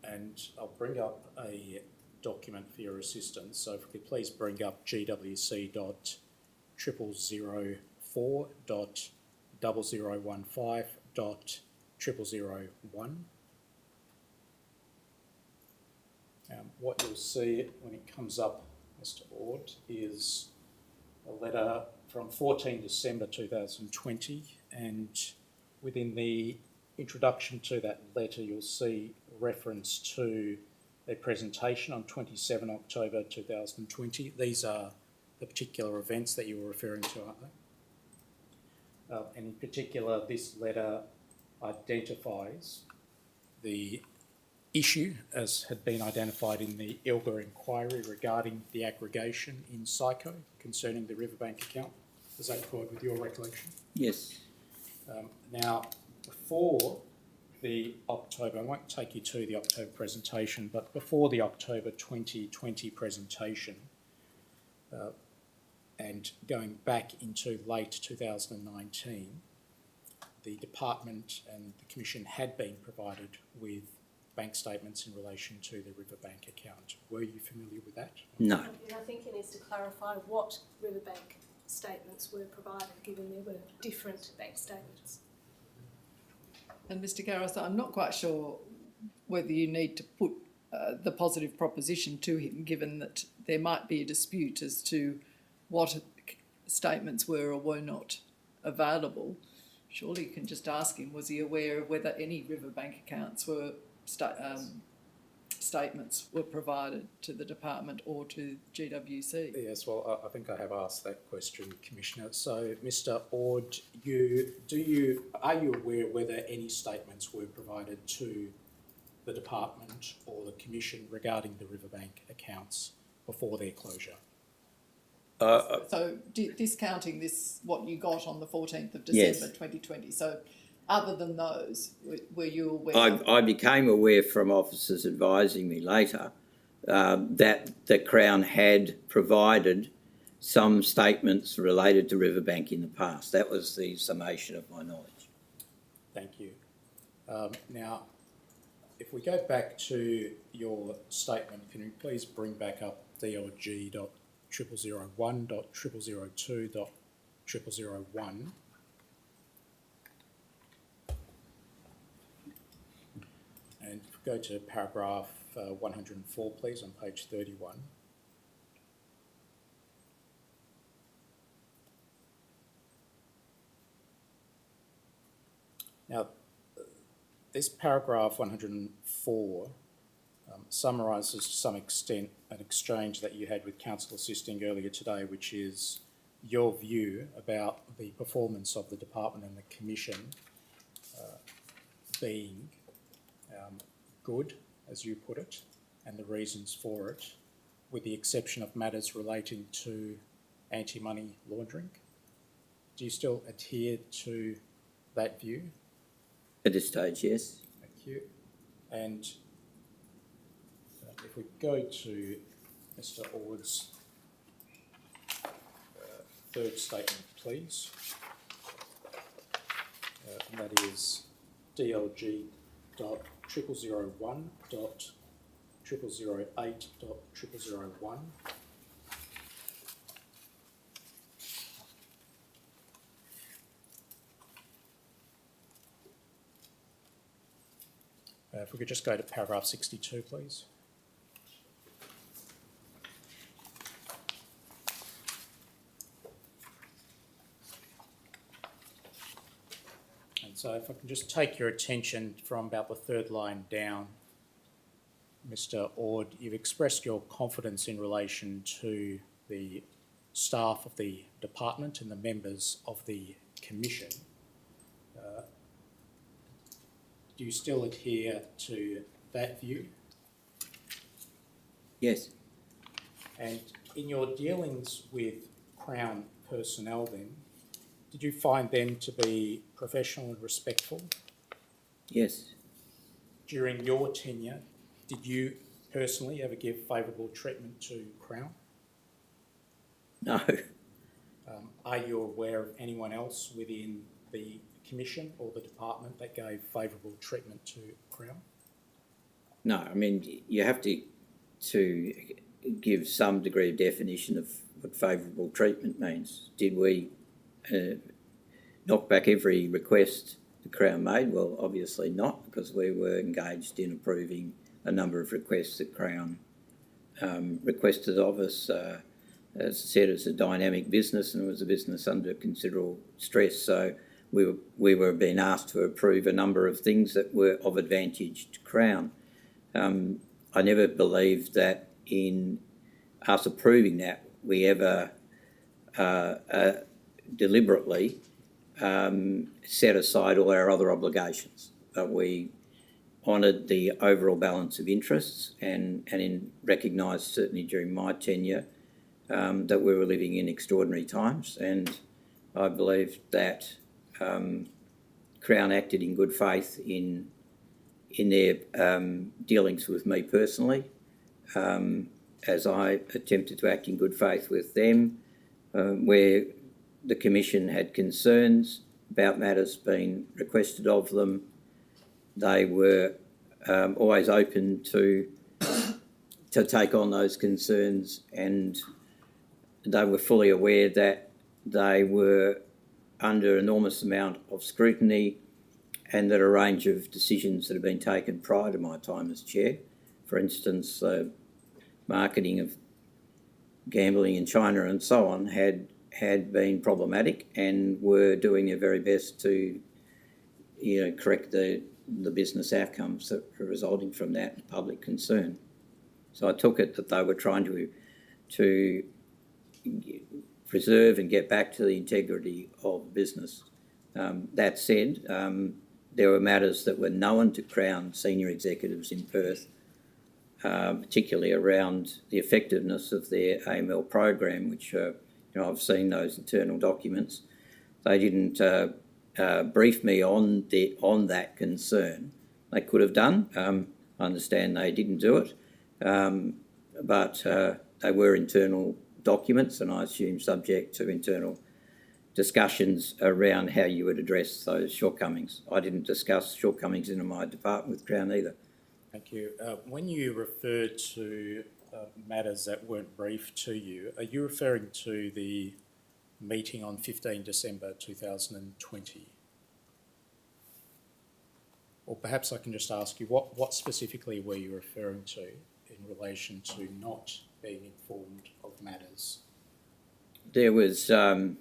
Speaker 5: And I'll bring up a document for your assistance. So if we could please bring up GWC.0004.0015.0001. What you'll see when it comes up, Mr. Ord, is a letter from 14 December 2020, and within the introduction to that letter you'll see reference to a presentation on 27 October 2020. These are the particular events that you were referring to, aren't they? And in particular, this letter identifies the issue as had been identified in the ILGA inquiry regarding the aggregation in Psycho concerning the Riverbank account. Does that accord with your recollection?
Speaker 3: Yes.
Speaker 5: Now, before the October, I won't take you to the October presentation, but before the October 2020 presentation, and going back into late 2019, the department and the commission had been provided with bank statements in relation to the Riverbank account. Were you familiar with that?
Speaker 3: No.
Speaker 6: And I think he needs to clarify what Riverbank statements were provided, given there were different bank statements.
Speaker 1: And Mr Garris, I'm not quite sure whether you need to put the positive proposition to him, given that there might be a dispute as to what statements were or were not available. Surely you can just ask him, was he aware of whether any Riverbank accounts were statements were provided to the department or to GWC?
Speaker 5: Yes, well, I think I have asked that question, Commissioner. So, Mr. Ord, are you aware whether any statements were provided to the department or the commission regarding the Riverbank accounts before their closure?
Speaker 1: So discounting this, what you got on the 14th of December 2020, so other than those, were you aware?
Speaker 3: I became aware from officers advising me later that the Crown had provided some statements related to Riverbank in the past. That was the summation of my knowledge.
Speaker 5: Thank you. Now, if we go back to your statement, can you please bring back up DLG.001.002.001? And go to paragraph 104, please, on page 31. Now, this paragraph 104 summarises to some extent an exchange that you had with Council Assisting earlier today, which is your view about the performance of the department and the commission being good, as you put it, and the reasons for it, with the exception of matters relating to anti-money laundering. Do you still adhere to that view?
Speaker 3: At this stage, yes.
Speaker 5: Thank you. And if we go to Mr. Ord's third statement, please, and that is DLG.001.002.001. 001.008.001. If we could just go to paragraph 62, please. And so if I can just take your attention from about the third line down, Mr. Ord, you've expressed your confidence in relation to the staff of the department and the members of the commission. Do you still adhere to that view?
Speaker 3: Yes.
Speaker 5: And in your dealings with Crown personnel then, did you find them to be professional and respectful?
Speaker 3: Yes.
Speaker 5: During your tenure, did you personally ever give favourable treatment to Crown?
Speaker 3: No.
Speaker 5: Are you aware of anyone else within the Commission or the department that gave favourable treatment to Crown?
Speaker 3: No, I mean, you have to give some degree of definition of what favourable treatment means. Did we knock back every request the Crown made? Well, obviously not, because we were engaged in approving a number of requests that Crown requested of us. As I said, it's a dynamic business and it was a business under considerable stress, so we were being asked to approve a number of things that were of advantage to Crown. I never believed that in us approving that we ever deliberately set aside all our other obligations, but we honoured the overall balance of interests and recognised, certainly during my tenure, that we were living in extraordinary times, and I believe that Crown acted in good faith in their dealings with me personally, as I attempted to act in good faith with them, where the Commission had concerns about matters being requested of them. They were always open to take on those concerns, and they were fully aware that they were under enormous amount of scrutiny and that a range of decisions that have been taken prior to my time as chair, for instance, marketing of gambling in China and so on, had been problematic and were doing their very best to, correct the business outcomes that were resulting from that public concern. So I took it that they were trying to preserve and get back to the integrity of business. That said, there were matters that were known to Crown senior executives in Perth, particularly around the effectiveness of their AML program, which I've seen those internal documents. They didn't brief me on that concern. They could have done. I understand they didn't do it, but they were internal documents, and I assume subject to internal discussions around how you would address those shortcomings. I didn't discuss shortcomings in my department with Crown either.
Speaker 5: Thank you. When you refer to matters that weren't briefed to you, are you referring to the meeting on 15 December 2020? Or perhaps I can just ask you, what specifically were you referring to in relation to not being informed of matters?
Speaker 3: There was an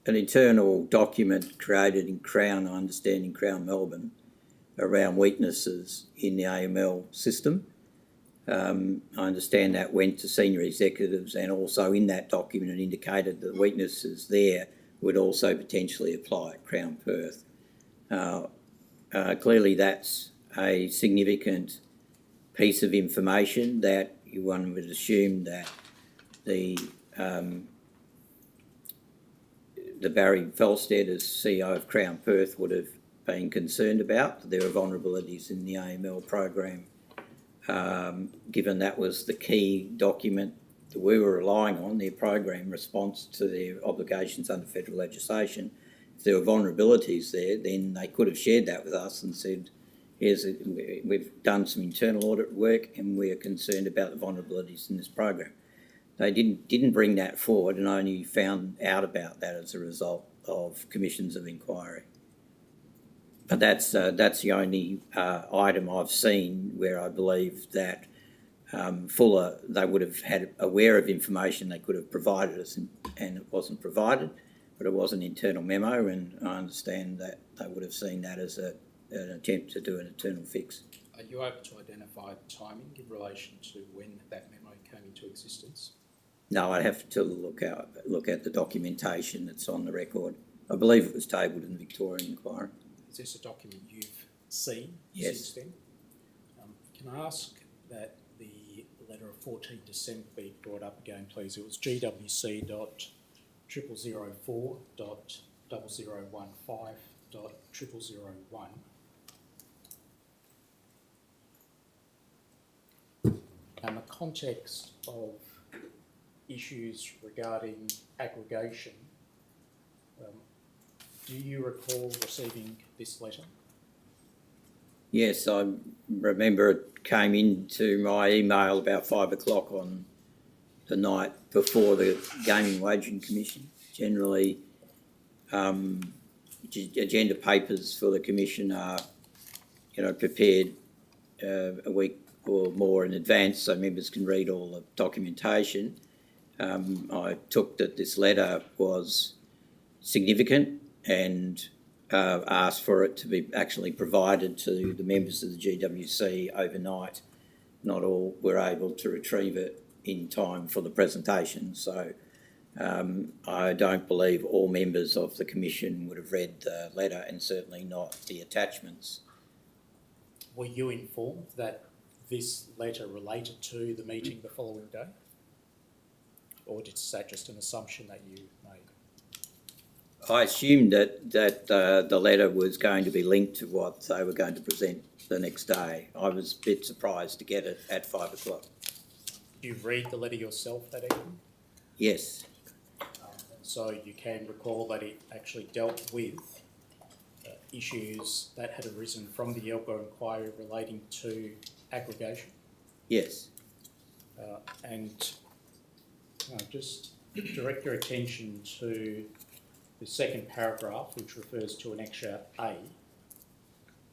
Speaker 3: internal document created in Crown, I understand in Crown Melbourne, around weaknesses in the AML system. I understand that went to senior executives, and also in that document it indicated that the weaknesses there would also potentially apply at Crown Perth. Clearly that's a significant piece of information that one would assume that the Barry Felstead as CEO of Crown Perth would have been concerned about. There are vulnerabilities in the AML program, given that was the key document that we were relying on, their program response to their obligations under federal legislation. If there were vulnerabilities there, then they could have shared that with us and said, we've done some internal audit work and we're concerned about the vulnerabilities in this program. They didn't bring that forward, and I only found out about that as a result of commissions of inquiry. But that's the only item I've seen where I believe that Fuller, they would have had aware of information they could have provided us, and it wasn't provided, but it was an internal memo, and I understand that they would have seen that as an attempt to do an internal fix.
Speaker 5: Are you able to identify the timing in relation to when that memo came into existence?
Speaker 3: No, I'd have to look at the documentation that's on the record. I believe it was tabled in the Victorian inquiry.
Speaker 5: Is this a document you've seen
Speaker 3: Yes.
Speaker 5: since then? Can I ask that the letter of 14 December be brought up again, please? It was GWC.0004.0015.0001. And the context of issues regarding aggregation, do you recall receiving this letter?
Speaker 3: Yes, I remember it came into my email about 5 o'clock on the night before the Gaming Wagering Commission. Generally, agenda papers for the Commission are, prepared a week or more in advance so members can read all the documentation. I took that this letter was significant and asked for it to be actually provided to the members of the GWC overnight. Not all were able to retrieve it in time for the presentation, so I don't believe all members of the Commission would have read the letter, and certainly not the attachments.
Speaker 5: Were you informed that this letter related to the meeting the following day? Or is that just an assumption that you made?
Speaker 3: I assumed that the letter was going to be linked to what they were going to present the next day. I was a bit surprised to get it at 5 o'clock.
Speaker 5: Did you read the letter yourself that evening?
Speaker 3: Yes,
Speaker 5: So you can recall that it actually dealt with issues that had arisen from the Elko inquiry relating to aggregation.
Speaker 3: yes.
Speaker 5: And just direct your attention to the second paragraph, which refers to Annexure A.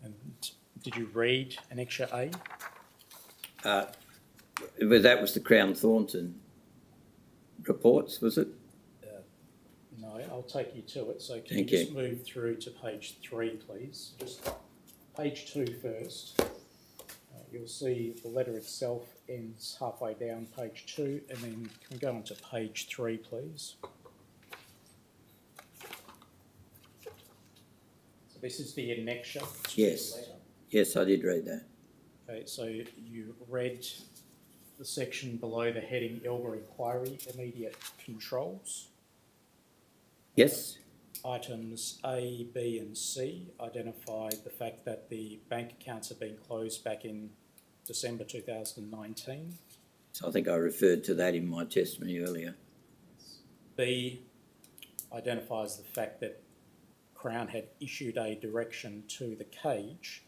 Speaker 5: And did you read Annexure A?
Speaker 3: That was the Crown Thornton reports, was it?
Speaker 5: No, I'll take you to it. So can
Speaker 3: Thank
Speaker 5: you just
Speaker 3: you.
Speaker 5: move through to page 3, please? Just page 2 first. You'll see the letter itself ends halfway down page 2, and then can we go on to page 3, please? So this is the annexure to
Speaker 3: Yes.
Speaker 5: the letter.
Speaker 3: Yes, I did read that.
Speaker 5: Okay, so you read the section below the heading Elba Inquiry, Immediate Controls.
Speaker 3: Yes,
Speaker 5: Items A, B and C identified the fact that the bank accounts had been closed back in December 2019.
Speaker 3: so I think I referred to that in my testimony earlier.
Speaker 5: B identifies the fact that Crown had issued a direction to the cage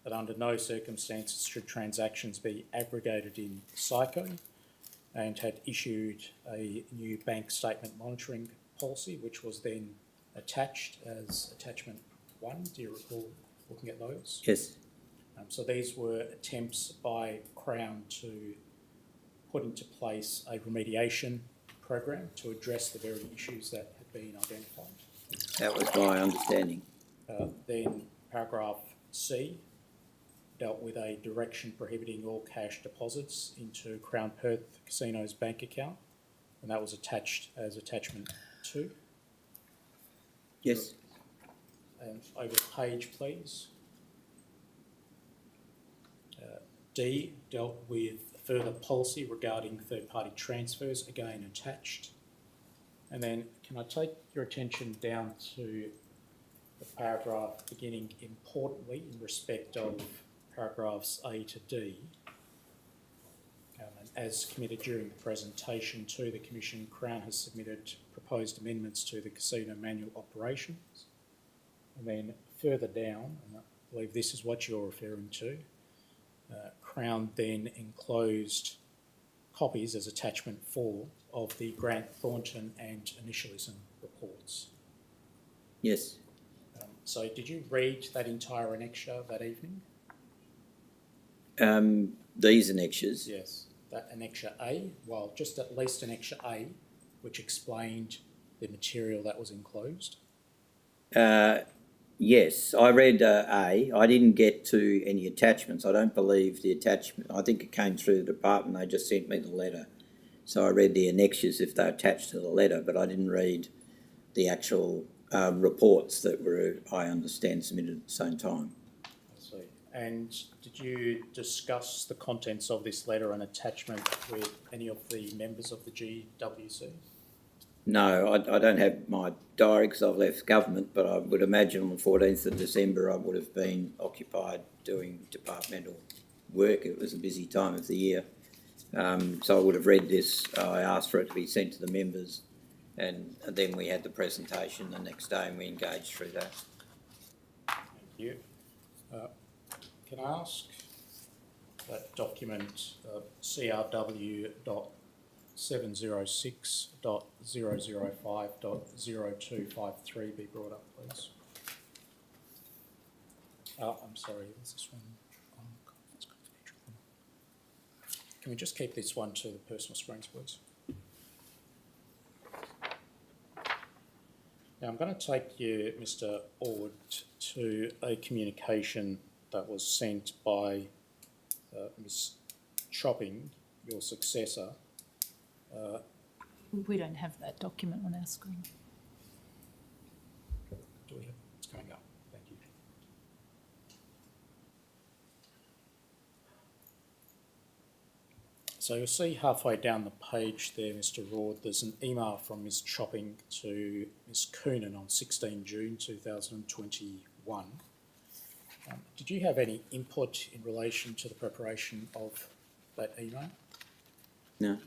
Speaker 5: that under no circumstances should transactions be aggregated in psycho, and had issued a new bank statement monitoring policy, which was then attached as attachment 1. Do you recall looking at those?
Speaker 3: Yes,
Speaker 5: So these were attempts by Crown to put into place a remediation program to address the very issues that had been identified.
Speaker 3: that was my understanding.
Speaker 5: Then paragraph C dealt with a direction prohibiting all cash deposits into Crown Perth Casino's bank account, and that was attached as attachment 2.
Speaker 3: Yes,
Speaker 5: And over the page, please. D dealt with further policy regarding third-party transfers, again attached. And then can I take your attention down to the paragraph beginning importantly in respect of paragraphs A to D. And as committed during the presentation to the Commission, Crown has submitted proposed amendments to the casino manual operations. And then further down, and believe this is what you're referring to. Crown then enclosed copies as attachment 4 of the Grant Thornton and Initialism reports.
Speaker 3: Yes.
Speaker 5: So did you read that entire annexure that evening?
Speaker 3: These annexures.
Speaker 5: Yes. That annexure A, well, just at least annexure A, which explained the material that was enclosed.
Speaker 3: Yes, I read A. I didn't get to any attachments. I don't believe the attachment. I think it came through the department. They just sent me the letter. So I read the annexures if they're attached to the letter, but I didn't read the actual reports that were, I understand, submitted at the same time.
Speaker 5: I see. And did you discuss the contents of this letter and attachment with any of the members of the GWC?
Speaker 3: No, I don't have my diary because I've left government, but I would imagine on the 14th of December I would have been occupied doing departmental work. It was a busy time of the year. So I would have read this. I asked for it to be sent to the members, and then we had the presentation the next day and we engaged through that.
Speaker 5: Thank you. Can I ask that document CRW.706.005.0253 be brought up, please? I'm sorry, is this one? Oh, God, that's confidential. Can we just keep this one to the personal screens, please? Now I'm going to take you, Mr. Ord, to a communication that was sent by Ms. Chopping, your successor.
Speaker 2: We don't have that document on our screen.
Speaker 5: Do we have? It's coming up. Thank you. So you'll see halfway down the page there, Mr. Ord, there's an email from Ms. Chopping to Ms. Coonan on 16 June 2021. Did you have any input in relation to the preparation of that email?
Speaker 3: No.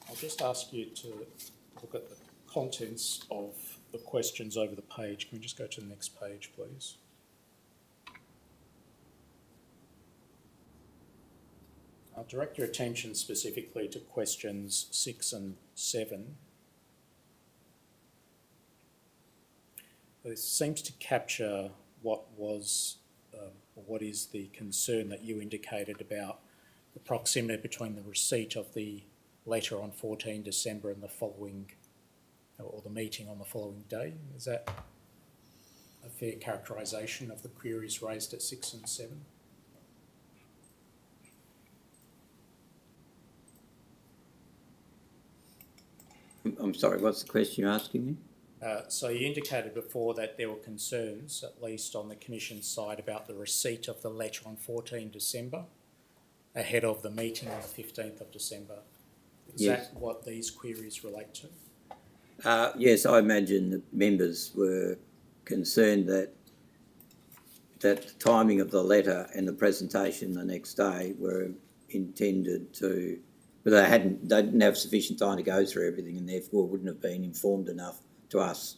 Speaker 5: I'll just ask you to look at the contents of the questions over the page. Can we just go to the next page, please? I'll direct your attention specifically to questions 6 and 7. This seems to capture what was, or what is the concern that you indicated about the proximity between the receipt of the letter on 14 December and the following, or the meeting on the following day. Is that a fair characterisation of the queries raised at 6 and 7?
Speaker 3: I'm sorry, what's the question you're asking me?
Speaker 5: So you indicated before that there were concerns, at least on the Commission's side, about the receipt of the letter on 14 December ahead of the meeting on the 15th of December. Is
Speaker 3: Yes.
Speaker 5: that what these queries relate to?
Speaker 3: Yes, I imagine that members were concerned that the timing of the letter and the presentation the next day were intended to, but they didn't have sufficient time to go through everything and therefore wouldn't have been informed enough to ask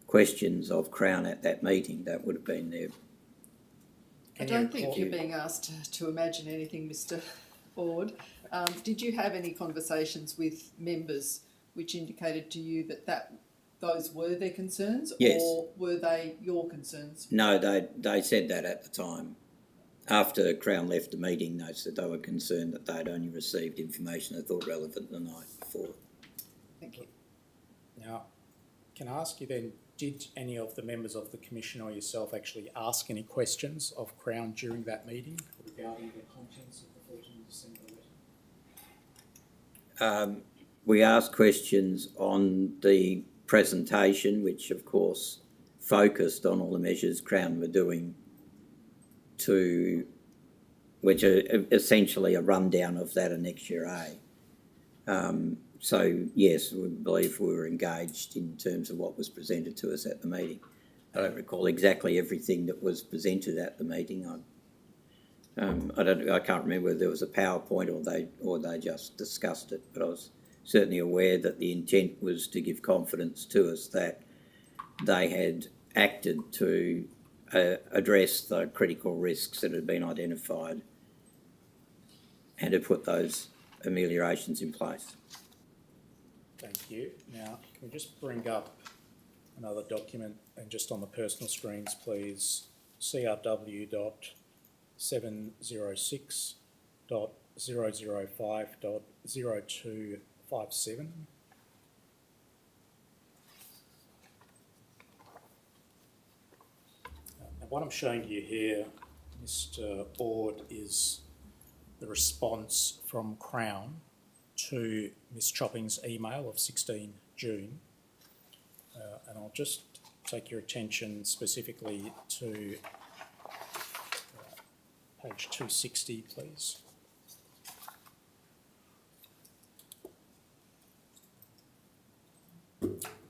Speaker 3: questions of Crown at that meeting. That would have been their...
Speaker 1: I don't think you're being asked to imagine anything, Mr. Ord. Did you have any conversations with members which indicated to you that those were their concerns?
Speaker 3: Yes.
Speaker 1: Or were they your concerns?
Speaker 3: No, they said that at the time. After Crown left the meeting, they said they were concerned that they'd only received information they thought relevant the night before.
Speaker 1: Thank you.
Speaker 5: Now, can I ask you then, did any of the members of the Commission or yourself actually ask any questions of Crown during that meeting regarding the contents of the 14 December letter?
Speaker 3: We asked questions on the presentation, which of course focused on all the measures Crown were doing which are essentially a rundown of that annexure A. So yes, we believe we were engaged in terms of what was presented to us at the meeting. I don't recall exactly everything that was presented at the meeting. I can't remember whether there was a PowerPoint or they just discussed it, but I was certainly aware that the intent was to give confidence to us that they had acted to address the critical risks that had been identified and to put those ameliorations in place.
Speaker 5: Thank you. Now, can we just bring up another document and just on the personal screens, please, CRW.706.005.0257. Now, what I'm showing you here, Mr. Ord, is the response from Crown to Ms Chopping's email of 16 June. And I'll just take your attention specifically to page 260, please.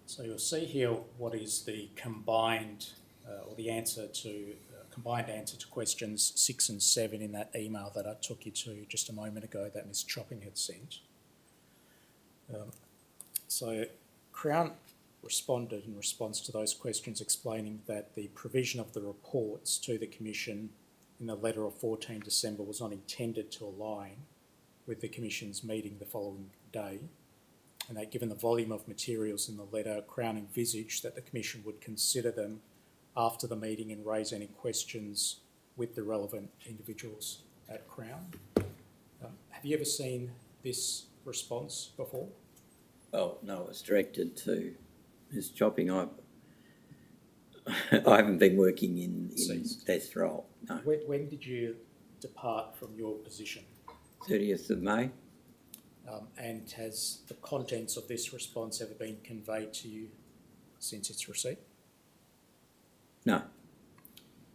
Speaker 5: So you'll see here what is the combined, or the answer to, combined answer to questions 6 and 7 in that email that I took you to just a moment ago that Ms Chopping had sent. So Crown responded in response to those questions, explaining that the provision of the reports to the Commission in the letter of 14 December was not intended to align with the Commission's meeting the following day, and that given the volume of materials in the letter, Crown envisaged that the Commission would consider them after the meeting and raise any questions with the relevant individuals at Crown. Have you ever seen this response before?
Speaker 3: Oh, no, it was directed to Ms Chopping. I haven't been working in this role, no.
Speaker 5: When did you depart from your position?
Speaker 3: 30th of May.
Speaker 5: And has the contents of this response ever been conveyed to you since its receipt?
Speaker 3: No.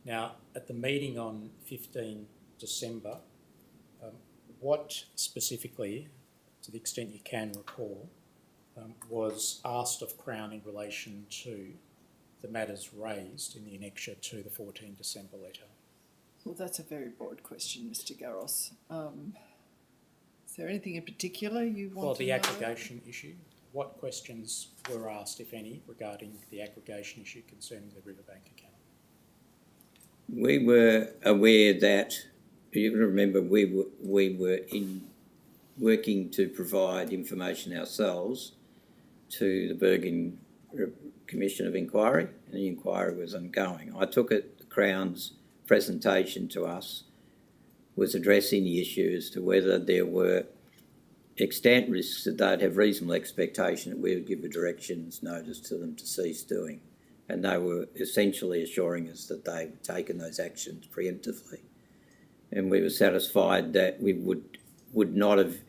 Speaker 5: Now, at the meeting on 15 December, what specifically, to the extent you can recall, was asked of Crown in relation to the matters raised in the annexure to the 14 December letter?
Speaker 1: Well, that's a very broad question, Mr. Garros. Is there anything in particular you want to know?
Speaker 5: Well, the aggregation issue. What questions were asked, if any, regarding the aggregation issue concerning the Riverbank account?
Speaker 3: We were aware that, you remember, we were working to provide information ourselves to the Bergen Commission of Inquiry, and the inquiry was ongoing. I took it, the Crown's presentation to us was addressing the issue as to whether there were extant risks that they'd have reasonable expectation that we would give a directions notice to them to cease doing. And they were essentially assuring us that they had taken those actions preemptively. And we were satisfied that we would not have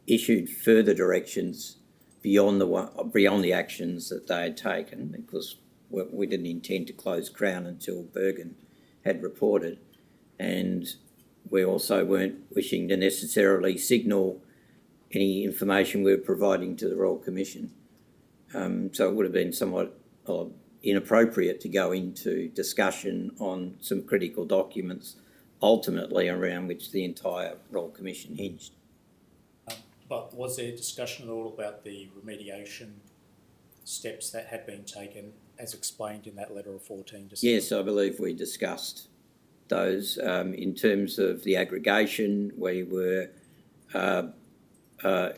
Speaker 3: issued further directions beyond the actions that they had taken, because we didn't intend to close Crown until Bergen had reported. And we also weren't wishing to necessarily signal any information we were providing to the Royal Commission. So it would have been somewhat inappropriate to go into discussion on some critical documents, ultimately around which the entire Royal Commission hinged.
Speaker 5: But was there discussion at all about the remediation steps that had been taken as explained in that letter of 14 December?
Speaker 3: Yes, I believe we discussed those. In terms of the aggregation, we were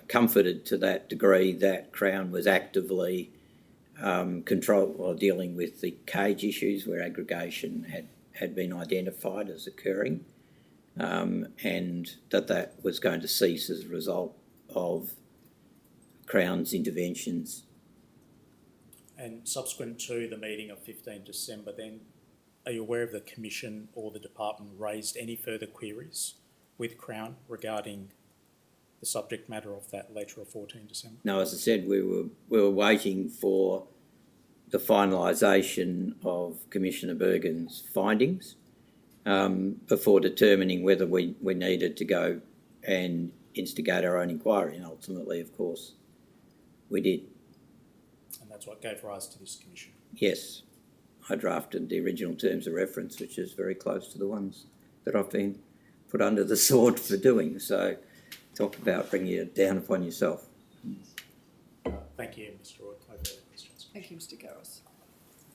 Speaker 3: comforted to that degree that Crown was actively dealing with the cage issues where aggregation had been identified as occurring, and that was going to cease as a result of Crown's interventions.
Speaker 5: And subsequent to the meeting of 15 December then, are you aware of the Commission or the Department raised any further queries with Crown regarding the subject matter of that letter of 14 December?
Speaker 3: No, as I said, we were waiting for the finalisation of Commissioner Bergen's findings before determining whether we needed to go and instigate our own inquiry, and ultimately, of course, we did.
Speaker 5: And that's what gave rise to this commission?
Speaker 3: Yes. I drafted the original terms of reference, which is very close to the ones that I've been put under the sword for doing. So talk about bringing it down upon yourself.
Speaker 5: Thank you, Mr. Roy. No further questions.
Speaker 1: Thank you, Mr. Garros.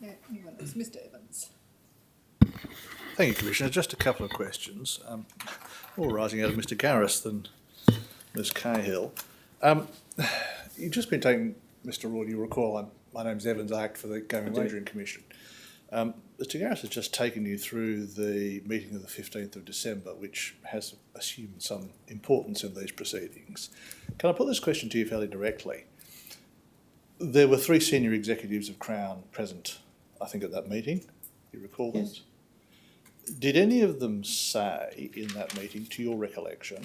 Speaker 1: Yeah, anyone else? Mr. Evans.
Speaker 7: Thank you, Commissioner. Just a couple of questions, more arising out of Mr Garris than Ms Cahill. You've just been taking, Mr Ord, you recall, my name's Evans, I act for the Gaming Laundering Commission. Mr Garris has just taken you through the meeting of the 15th of December, which has assumed some importance in these proceedings. Can I put this question to you fairly directly? There were 3 senior executives of Crown present, I think, at that meeting. You recall
Speaker 3: Yes.
Speaker 7: that? Did any of them say in that meeting, to your recollection,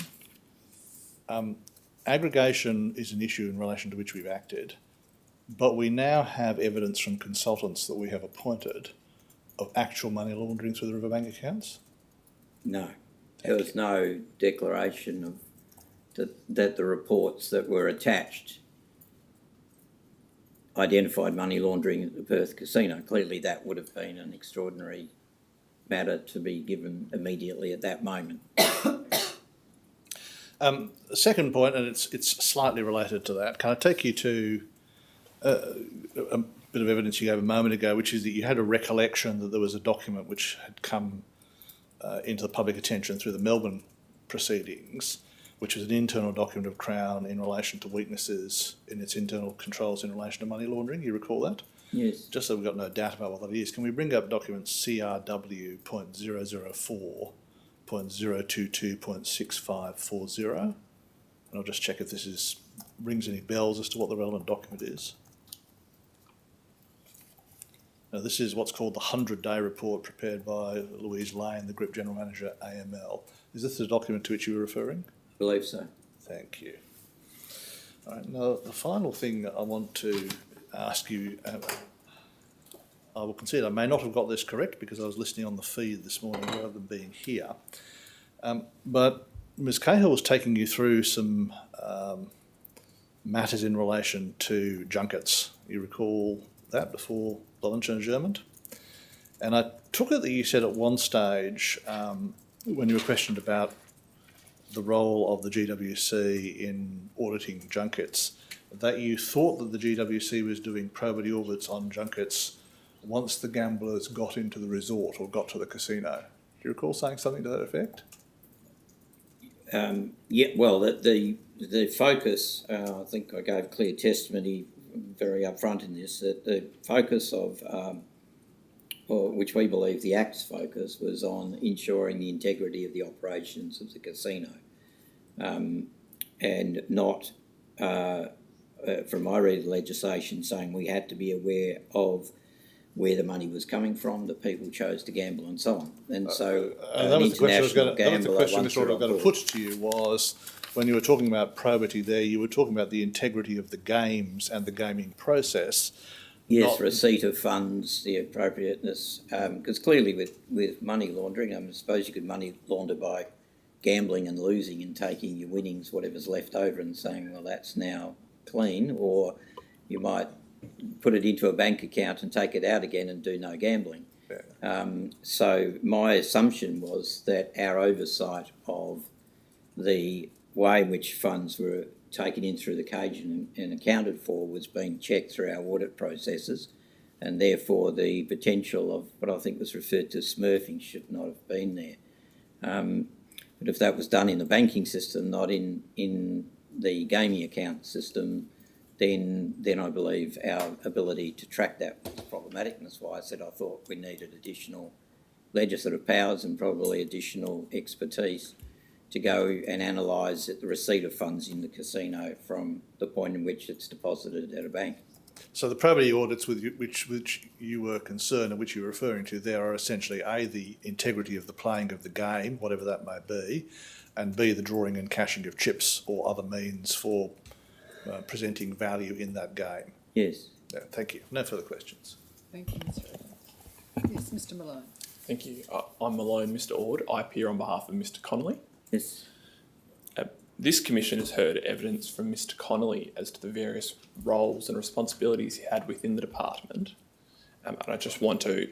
Speaker 7: aggregation is an issue in relation to which we've acted, but we now have evidence from consultants that we have appointed of actual money laundering through the Riverbank accounts?
Speaker 3: No, there was no declaration of that the reports that were attached identified money laundering at the Perth casino. Clearly that would have been an extraordinary matter to be given immediately at that moment.
Speaker 7: The second point, and it's slightly related to that, can I take you to a bit of evidence you gave a moment ago, which is that you had a recollection that there was a document which had come into the public attention through the Melbourne proceedings, which was an internal document of Crown in relation to weaknesses in its internal controls in relation to money laundering. You recall that?
Speaker 3: Yes.
Speaker 7: Just so we've got no doubt about what that is, can we bring up document CRW.004.022.6540? And I'll just check if this rings any bells as to what the relevant document is. Now, this is what's called the 100-day report prepared by Louise Lane, the Group General Manager, AML. Is this the document to which you were referring?
Speaker 3: I believe so.
Speaker 7: Thank you. All right, now, the final thing I want to ask you, I will concede I may not have got this correct because I was listening on the feed this morning rather than being here. But Ms Cahill was taking you through some matters in relation to junkets. You recall that before the lunch and adjournment? And I took it that you said at one stage, when you were questioned about the role of the GWC in auditing junkets, that you thought that the GWC was doing probity audits on junkets once the gamblers got into the resort or got to the casino. Do you recall saying something to that effect?
Speaker 3: Yeah, well, the focus, I think I gave clear testimony very upfront in this, that the focus of, or which we believe the Act's focus, was on ensuring the integrity of the operations of the casino, and not, from my read of the legislation, saying we had to be aware of where the money was coming from, that people chose to gamble and so on. And so
Speaker 7: that was the question I was going to put to you, was when you were talking about probity there, you were talking about the integrity of the games and the gaming process.
Speaker 3: Yes, receipt of funds, the appropriateness, because clearly with money laundering, I suppose you could money launder by gambling and losing and taking your winnings, whatever's left over, and saying, well, that's now clean, or you might put it into a bank account and take it out again and do no gambling.
Speaker 7: Yeah.
Speaker 3: So my assumption was that our oversight of the way in which funds were taken in through the cage and accounted for was being checked through our audit processes, and therefore the potential of what I think was referred to as smurfing should not have been there. But if that was done in the banking system, not in the gaming account system, then I believe our ability to track that was problematic, and that's why I said I thought we needed additional legislative powers and probably additional expertise to go and analyse the receipt of funds in the casino from the point in which it's deposited at a bank.
Speaker 7: So the probity audits with which you were concerned and which you were referring to there are essentially A, the integrity of the playing of the game, whatever that may be, and B, the drawing and cashing of chips or other means for presenting value in that game.
Speaker 3: Yes.
Speaker 7: Yeah, thank you. No further questions.
Speaker 1: Thank you, Mr Evans. Yes, Mr Malone.
Speaker 4: Thank you. I'm Malone, Mr Ord. I appear on behalf of Mr Connolly.
Speaker 3: Yes.
Speaker 4: This commission has heard evidence from Mr Connolly as to the various roles and responsibilities he had within the department. And I just want to,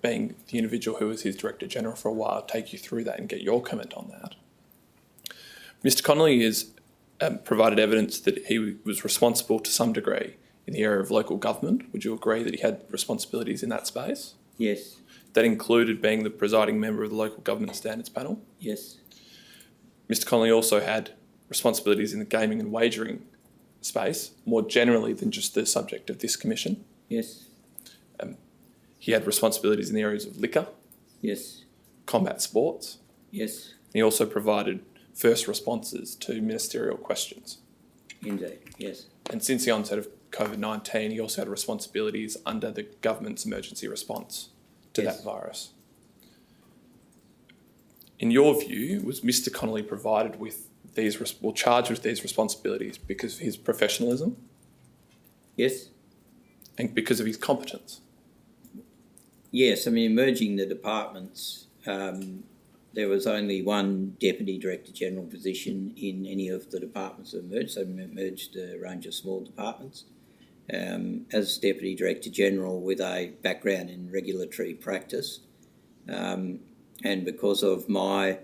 Speaker 4: being the individual who was his Director General for a while, take you through that and get your comment on that. Mr Connolly has provided evidence that he was responsible to some degree in the area of local government. Would you agree that he had responsibilities in that space?
Speaker 3: Yes.
Speaker 4: That included being the presiding member of the Local Government Standards Panel.
Speaker 3: Yes.
Speaker 4: Mr. Connolly also had responsibilities in the gaming and wagering space, more generally than just the subject of this commission.
Speaker 3: Yes.
Speaker 4: He had responsibilities in the areas of liquor,
Speaker 3: Yes.
Speaker 4: combat sports.
Speaker 3: Yes.
Speaker 4: He also provided first responses to ministerial questions.
Speaker 3: Indeed. Yes.
Speaker 4: And since the onset of COVID-19, he also had responsibilities under the government's emergency response to
Speaker 3: Yes.
Speaker 4: that virus. In your view, was Mr. Connolly provided with these, charged with these responsibilities because of his professionalism
Speaker 3: Yes.
Speaker 4: and because of his competence?
Speaker 3: Yes. I mean, merging the departments, there was only one Deputy Director General position in any of the departments that merged, so we merged a range of small departments. As Deputy Director General with a background in regulatory practice, and because of my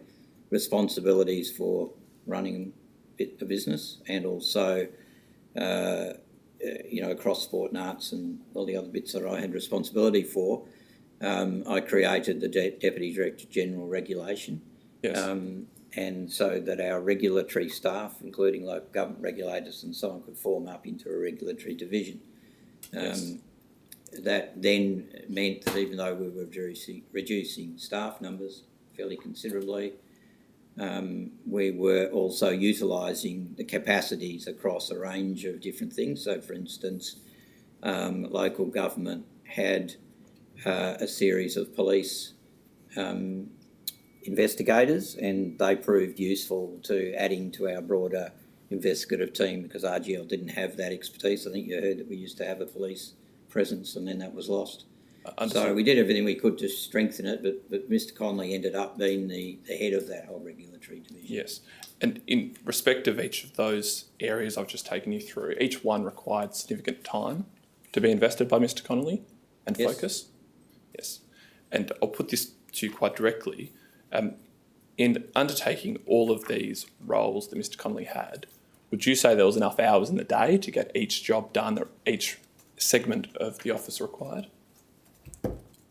Speaker 3: responsibilities for running a business and also, across sport and arts and all the other bits that I had responsibility for, I created the Deputy Director General regulation.
Speaker 4: Yes.
Speaker 3: And so that our regulatory staff, including local government regulators and so on, could form up into a regulatory division.
Speaker 4: Yes.
Speaker 3: That then meant that even though we were reducing staff numbers fairly considerably, we were also utilising the capacities across a range of different things. So, for instance, local government had a series of police investigators, and they proved useful to adding to our broader investigative team because RGL didn't have that expertise. I think you heard that we used to have a police presence and then that was lost. So we did everything we could to strengthen it, but Mr. Connolly ended up being the head of that whole regulatory division.
Speaker 4: Yes. And in respect of each of those areas I've just taken you through, each one required significant time to be invested by Mr. Connolly and
Speaker 3: Yes.
Speaker 4: focus. Yes. And I'll put this to you quite directly. In undertaking all of these roles that Mr. Connolly had, would you say there was enough hours in the day to get each job done that each segment of the office required?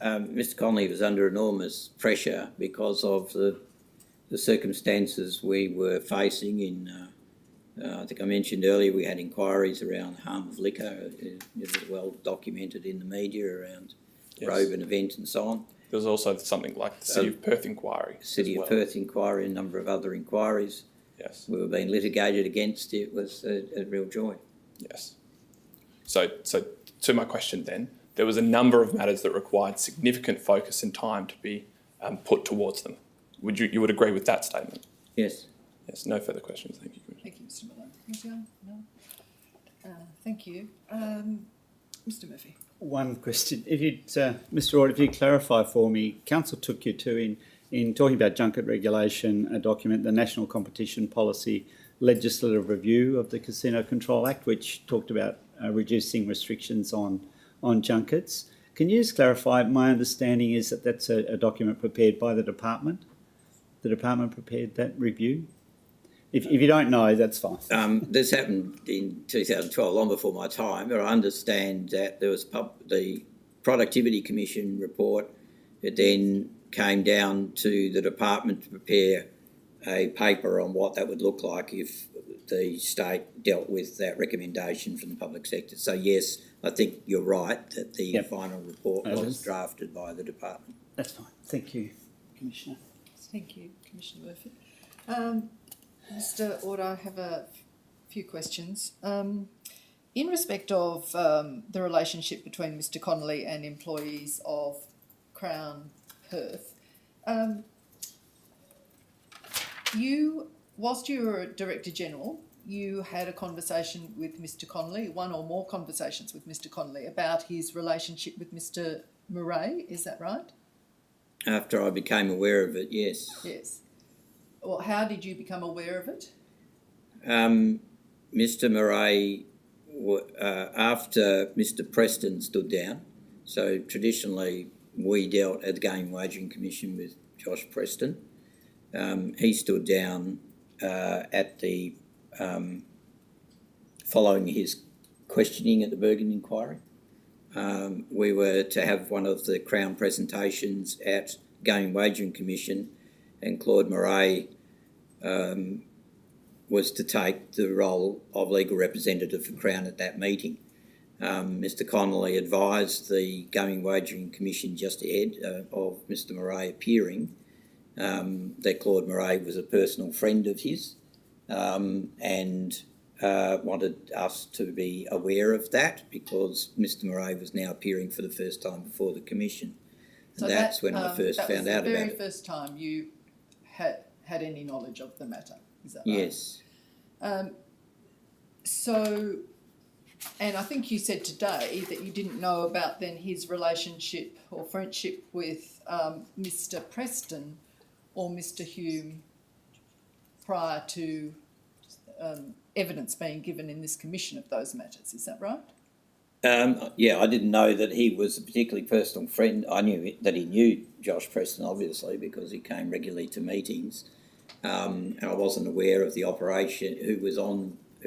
Speaker 3: Mr. Connolly was under enormous pressure because of the circumstances we were facing in, I think I mentioned earlier, we had inquiries around the harm of liquor. It was well documented in the media around
Speaker 4: Yes.
Speaker 3: Roban event and so on.
Speaker 4: There was also something like the City of Perth inquiry.
Speaker 3: City
Speaker 4: as
Speaker 3: of
Speaker 4: well.
Speaker 3: Perth inquiry, a number of other inquiries.
Speaker 4: Yes.
Speaker 3: We were being litigated against. It was a real joy.
Speaker 4: Yes. So to my question then, there was a number of matters that required significant focus and time to be put towards them. You would agree with that statement?
Speaker 3: Yes.
Speaker 4: Yes. No further questions. Thank you, Commissioner.
Speaker 1: Thank you, Mr. Miller. Ms. Young? No? Thank you. Mr. Murphy?
Speaker 8: One question. If you'd, Mr. Ord, if you clarify for me, Council took you to in talking about junket regulation, a document, the National Competition Policy Legislative Review of the Casino Control Act, which talked about reducing restrictions on junkets. Can you just clarify? My understanding is that that's a document prepared by the department. The department prepared that review. If you don't know, that's fine.
Speaker 3: This happened in 2012, long before my time, but I understand that there was the Productivity Commission report. It then came down to the department to prepare a paper on what that would look like if the state dealt with that recommendation from the public sector. So yes, I think you're right that the final report was drafted by the department.
Speaker 8: That's fine. Thank you, Commissioner.
Speaker 1: Thank you, Commissioner Murphy. Mr. Ord, I have a few questions. In respect of the relationship between Mr. Connolly and employees of Crown Perth, whilst you were Director General, you had a conversation with Mr. Connolly, one or more conversations with Mr. Connolly about his relationship with Mr. Murray, is that right?
Speaker 3: After I became aware of it, yes.
Speaker 1: Yes. Well, how did you become aware of it?
Speaker 3: Mr. Murray, after Mr. Preston stood down, so traditionally we dealt at the Game and Wagering Commission with Josh Preston. He stood down at the following his questioning at the Bergen inquiry. we were to have one of the Crown presentations at Gaming Wagering Commission, and Claude Murray was to take the role of legal representative for Crown at that meeting. Mr Connolly advised the Gaming Wagering Commission just ahead of Mr Murray appearing that Claude Murray was a personal friend of his and wanted us to be aware of that because Mr Murray was now appearing for the first time before the Commission. And that's when I first found out about it.
Speaker 1: That was the very first time you had any knowledge of the matter, is that right?
Speaker 3: Yes.
Speaker 1: So, and I think you said today that you didn't know about then his relationship or friendship with Mr Preston or Mr Hume prior to evidence being given in this commission of those matters, is that right?
Speaker 3: Yeah, I didn't know that he was a particularly personal friend. I knew that he knew Josh Preston, obviously, because he came regularly to meetings. And I wasn't aware of the operation, who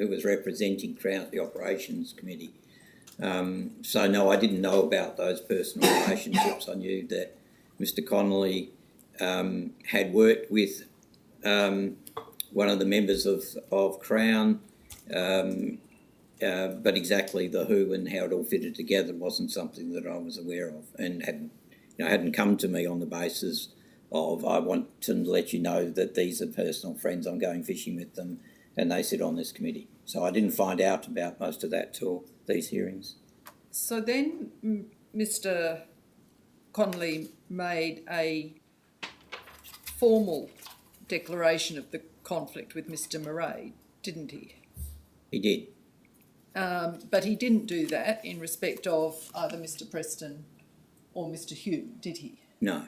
Speaker 3: was representing Crown at the operations committee. So no, I didn't know about those personal relationships. I knew that Mr Connolly had worked with one of the members of Crown, but exactly the who and how it all fitted together wasn't something that I was aware of, and hadn't come to me on the basis of I want to let you know that these are personal friends, I'm going fishing with them, and they sit on this committee. So I didn't find out about most of that till these hearings.
Speaker 1: So then Mr Connolly made a formal declaration of the conflict with Mr Murray, didn't he?
Speaker 3: He did.
Speaker 1: But he didn't do that in respect of either Mr Preston or Mr Hume, did he?
Speaker 3: No.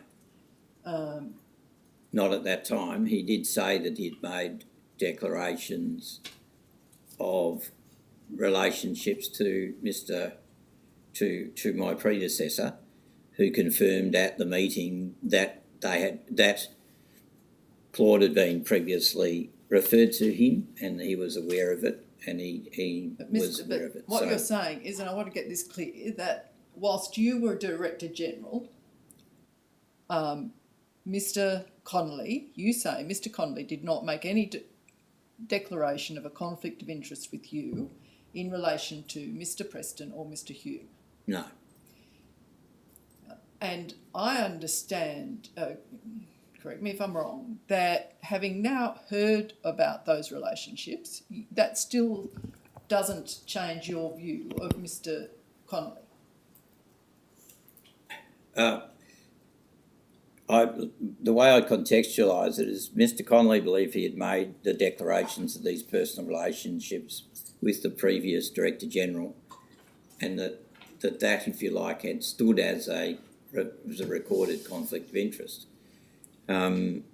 Speaker 3: Not at that time. He did say that he'd made declarations of relationships to my predecessor, who confirmed at the meeting that Claude had been previously referred to him and he was aware of it, and he was aware of it.
Speaker 1: What you're saying is, and I want to get this clear, that whilst you were Director General, Mr Connolly, you say Mr Connolly did not make any declaration of a conflict of interest with you in relation to Mr Preston or Mr Hume.
Speaker 3: No.
Speaker 1: And I understand, correct me if I'm wrong, that having now heard about those relationships, that still doesn't change your view of Mr Connolly.
Speaker 3: The way I contextualise it is Mr Connolly believed he had made the declarations of these personal relationships with the previous Director General, and that, if you like, had stood as a recorded conflict of interest. And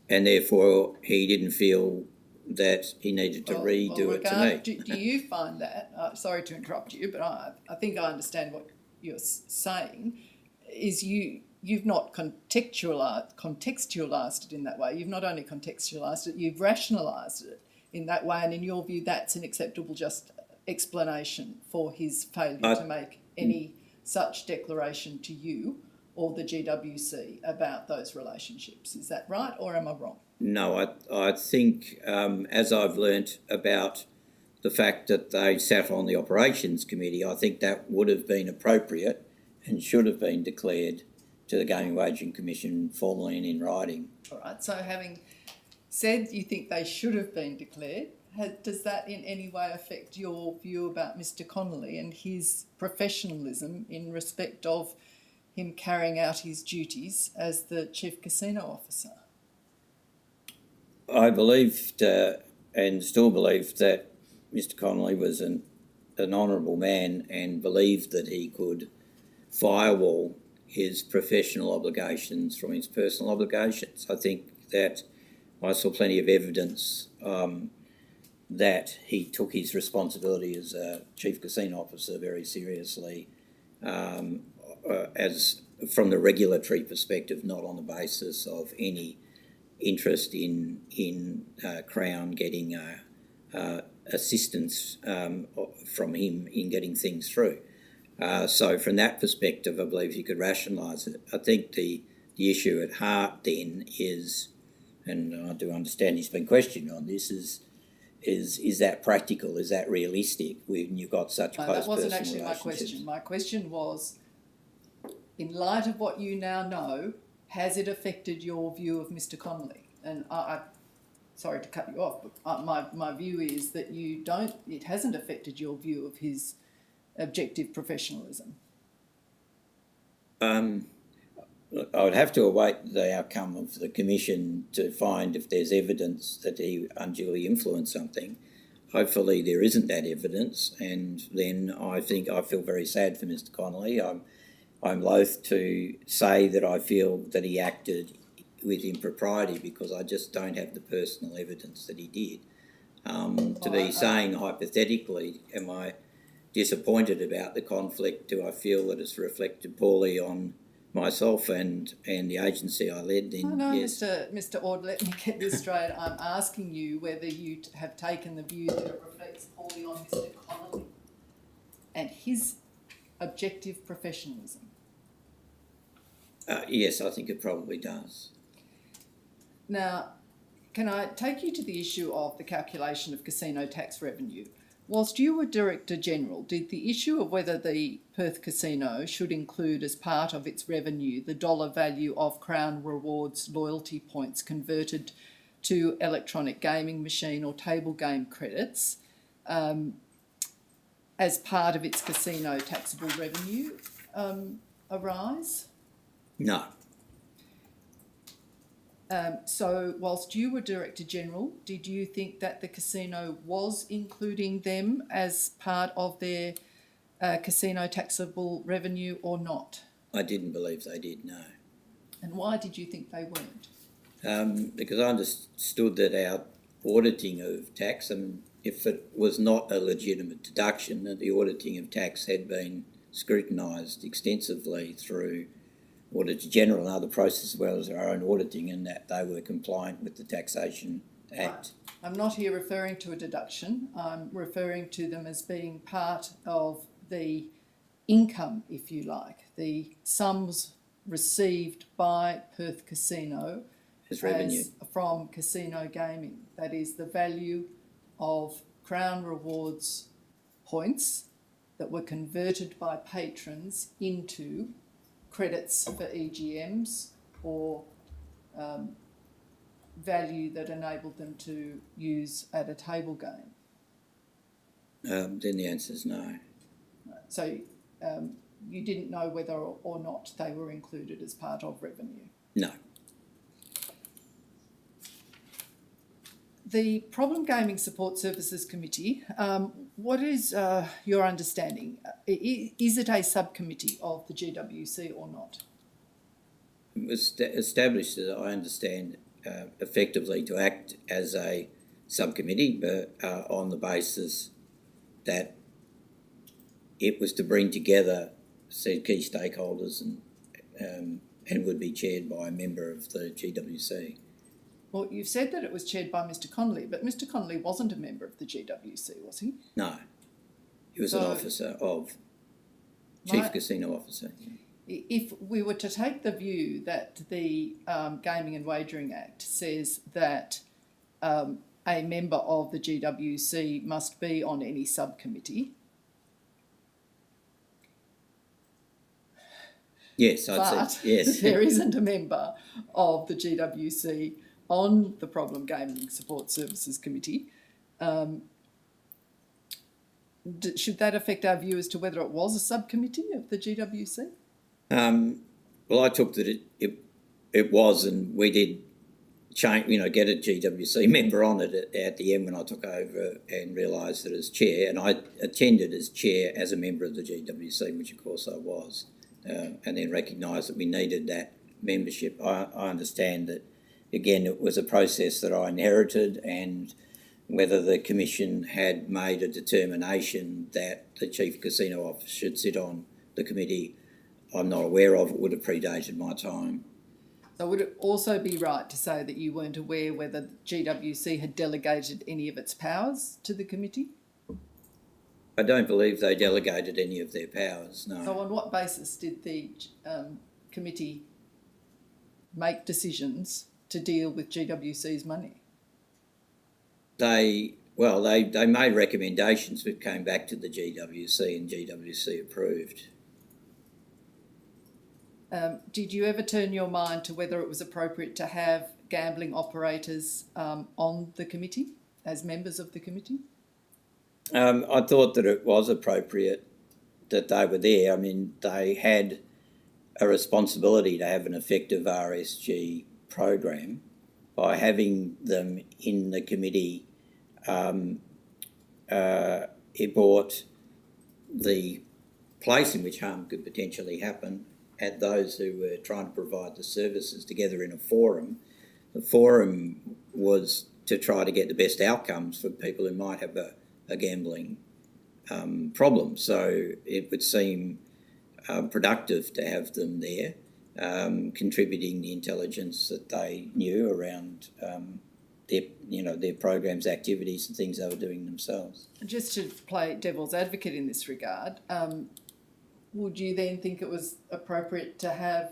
Speaker 3: therefore he didn't feel that he needed to redo it to me.
Speaker 1: Do you find that, sorry to interrupt you, but I think I understand what you're saying, is you've not contextualised it in that way. You've not only contextualised it, you've rationalised it in that way, and in your view that's an acceptable just explanation for his failure to make any such declaration to you or the GWC about those relationships. Is that right, or am I wrong?
Speaker 3: No, I think as I've learnt about the fact that they sat on the operations committee, I think that would have been appropriate and should have been declared to the Gaming Wagering Commission formally and in writing.
Speaker 1: All right, so having said you think they should have been declared, does that in any way affect your view about Mr Connolly and his professionalism in respect of him carrying out his duties as the Chief Casino Officer?
Speaker 3: I believed and still believe that Mr Connolly was an honourable man and believed that he could firewall his professional obligations from his personal obligations. I think that I saw plenty of evidence that he took his responsibility as a Chief Casino Officer very seriously, as from the regulatory perspective, not on the basis of any interest in Crown getting assistance from him in getting things through. So from that perspective, I believe you could rationalise it. I think the issue at heart then is, and I do understand he's been questioned on this, is that practical? Is that realistic when you've got such
Speaker 1: No,
Speaker 3: close
Speaker 1: that wasn't
Speaker 3: personal
Speaker 1: actually my
Speaker 3: relationships?
Speaker 1: question. My question was, in light of what you now know, has it affected your view of Mr. Connolly? And I sorry to cut you off, but my view is that it hasn't affected your view of his objective professionalism.
Speaker 3: Look, I would have to await the outcome of the commission to find if there's evidence that he unduly influenced something. Hopefully there isn't that evidence, and then I think I feel very sad for Mr. Connolly. I'm loath to say that I feel that he acted with impropriety because I just don't have the personal evidence that he did. To be saying hypothetically, am I disappointed about the conflict? Do I feel that it's reflected poorly on myself and the agency I led? Then
Speaker 1: No,
Speaker 3: yes.
Speaker 1: Mr. Ord, let me get this straight. I'm asking you whether you have taken the view that it reflects poorly on Mr. Connolly and his objective professionalism.
Speaker 3: Yes, I think it probably does.
Speaker 1: Now, can I take you to the issue of the calculation of casino tax revenue? Whilst you were Director General, did the issue of whether the Perth Casino should include as part of its revenue the dollar value of Crown Rewards loyalty points converted to electronic gaming machine or table game credits as part of its casino taxable revenue arise?
Speaker 3: No.
Speaker 1: So whilst you were Director General, did you think that the casino was including them as part of their casino taxable revenue or not?
Speaker 3: I didn't believe they did, no.
Speaker 1: And why did you think they weren't?
Speaker 3: Because I understood that our auditing of tax, and if it was not a legitimate deduction, that the auditing of tax had been scrutinised extensively through Auditor General and other processes as well as our own auditing, and that they were compliant with the Taxation Act.
Speaker 1: I'm not here referring to a deduction. I'm referring to them as being part of the income, if you like, the sums received by Perth Casino
Speaker 3: As revenue.
Speaker 1: from casino gaming. That is the value of Crown Rewards points that were converted by patrons into credits for EGMs or value that enabled them to use at a table game.
Speaker 3: Then the answer is no.
Speaker 1: So you didn't know whether or not they were included as part of revenue.
Speaker 3: No.
Speaker 1: The Problem Gaming Support Services Committee, what is your understanding? Is it a subcommittee of the GWC or not?
Speaker 3: It was established, as I understand, effectively to act as a subcommittee, but on the basis that it was to bring together said key stakeholders and would be chaired by a member of the GWC.
Speaker 1: Well, you've said that it was chaired by Mr. Connolly, but Mr. Connolly wasn't a member of the GWC, was he?
Speaker 3: No. He was an officer of, Chief Casino Officer.
Speaker 1: If we were to take the view that the Gaming and Wagering Act says that a member of the GWC must be on any subcommittee.
Speaker 3: Yes, I'd say yes.
Speaker 1: There isn't a member of the GWC on the Problem Gaming Support Services Committee. Should that affect our view as to whether it was a subcommittee of the GWC?
Speaker 3: Well, I took that it was, and we did change, get a GWC member on it at the end when I took over and realised that as chair, and I attended as chair as a member of the GWC, which of course I was, and then recognised that we needed that membership. I understand that, again, it was a process that I inherited, and whether the Commission had made a determination that the Chief Casino Officer should sit on the committee, I'm not aware of. It would have predated my time.
Speaker 1: So would it also be right to say that you weren't aware whether GWC had delegated any of its powers to the committee?
Speaker 3: I don't believe they delegated any of their powers, no.
Speaker 1: So on what basis did the committee make decisions to deal with GWC's money?
Speaker 3: They made recommendations which came back to the GWC and GWC approved.
Speaker 1: Did you ever turn your mind to whether it was appropriate to have gambling operators on the committee, as members of the committee?
Speaker 3: I thought that it was appropriate that they were there. I mean, they had a responsibility to have an effective RSG program. By having them in the committee, it brought the place in which harm could potentially happen at those who were trying to provide the services together in a forum. The forum was to try to get the best outcomes for people who might have a gambling problem. So it would seem productive to have them there, contributing the intelligence that they knew around their programs, activities and things they were doing themselves.
Speaker 1: Just to play devil's advocate in this regard, would you then think it was appropriate to have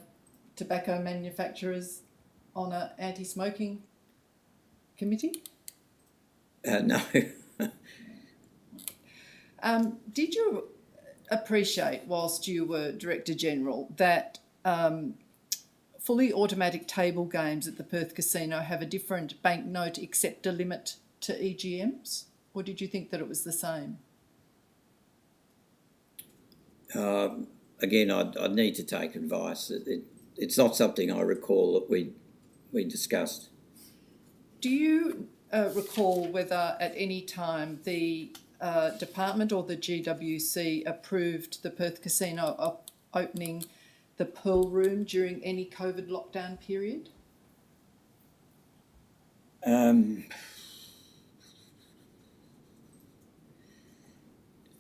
Speaker 1: tobacco manufacturers on an anti-smoking committee?
Speaker 3: No.
Speaker 1: Did you appreciate, whilst you were Director General, that fully automatic table games at the Perth Casino have a different banknote acceptor limit to EGMs? Or did you think that it was the same?
Speaker 3: Again, I'd need to take advice. It's not something I recall that we discussed.
Speaker 1: Do you recall whether at any time the department or the GWC approved the Perth Casino opening the pool room during any COVID lockdown period?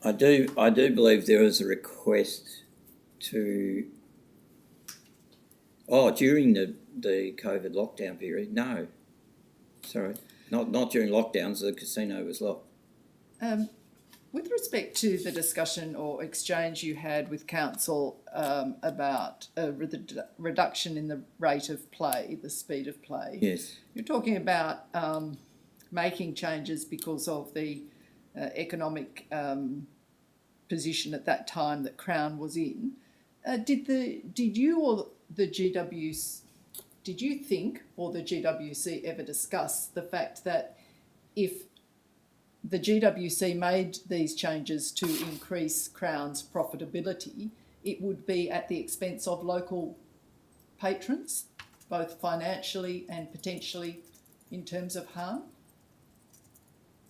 Speaker 3: I do believe there was a request to... during the COVID lockdown period? No. Sorry. Not during lockdowns, the casino was locked.
Speaker 1: With respect to the discussion or exchange you had with council about a reduction in the rate of play, the speed of play.
Speaker 3: Yes.
Speaker 1: You're talking about making changes because of the economic position at that time that Crown was in. Did you or the GWC, did you think or the GWC ever discuss the fact that if the GWC made these changes to increase Crown's profitability, it would be at the expense of local patrons, both financially and potentially in terms of harm?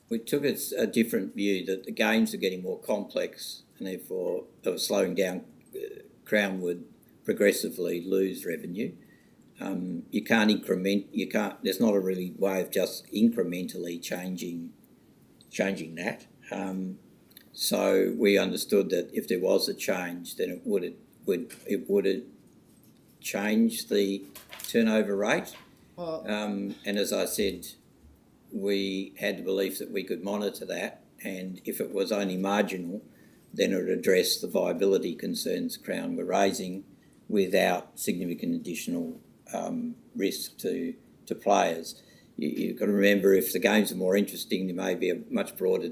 Speaker 3: We took a different view that the games are getting more complex and therefore they were slowing down. Crown would progressively lose revenue. There's not a really way of just incrementally changing that. So we understood that if there was a change, then it would change the turnover rate.
Speaker 1: Well,
Speaker 3: And as I said, we had the belief that we could monitor that, and if it was only marginal, then it would address the viability concerns Crown were raising without significant additional risk to players. You've got to remember, if the games are more interesting, there may be a much broader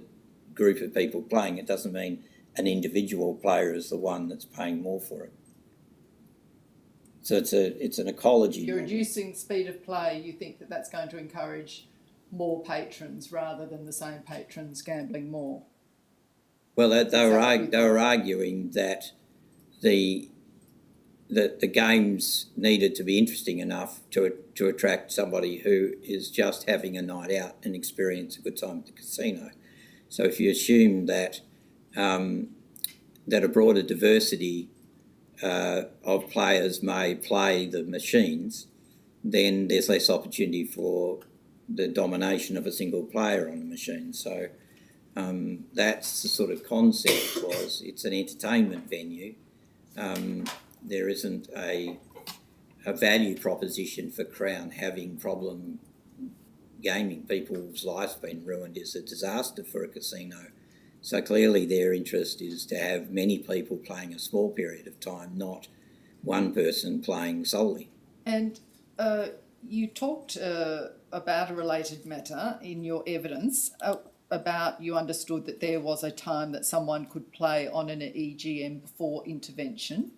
Speaker 3: group of people playing. It doesn't mean an individual player is the one that's paying more for it. So it's an ecology.
Speaker 1: you're reducing speed of play. You think that that's going to encourage more patrons rather than the same patrons gambling more?
Speaker 3: Well, they were arguing that the games needed to be interesting enough to attract somebody who is just having a night out and experience a good time at the casino. So if you assume that that a broader diversity of players may play the machines, then there's less opportunity for the domination of a single player on the machine. So that's the sort of concept. Was it's an entertainment venue. There isn't a value proposition for Crown having problem gaming. People's lives been ruined. It's a disaster for a casino So clearly their interest is to have many people playing a small period of time, not one person playing solely.
Speaker 1: And you talked about a related matter in your evidence about you understood that there was a time that someone could play on an EGM before intervention.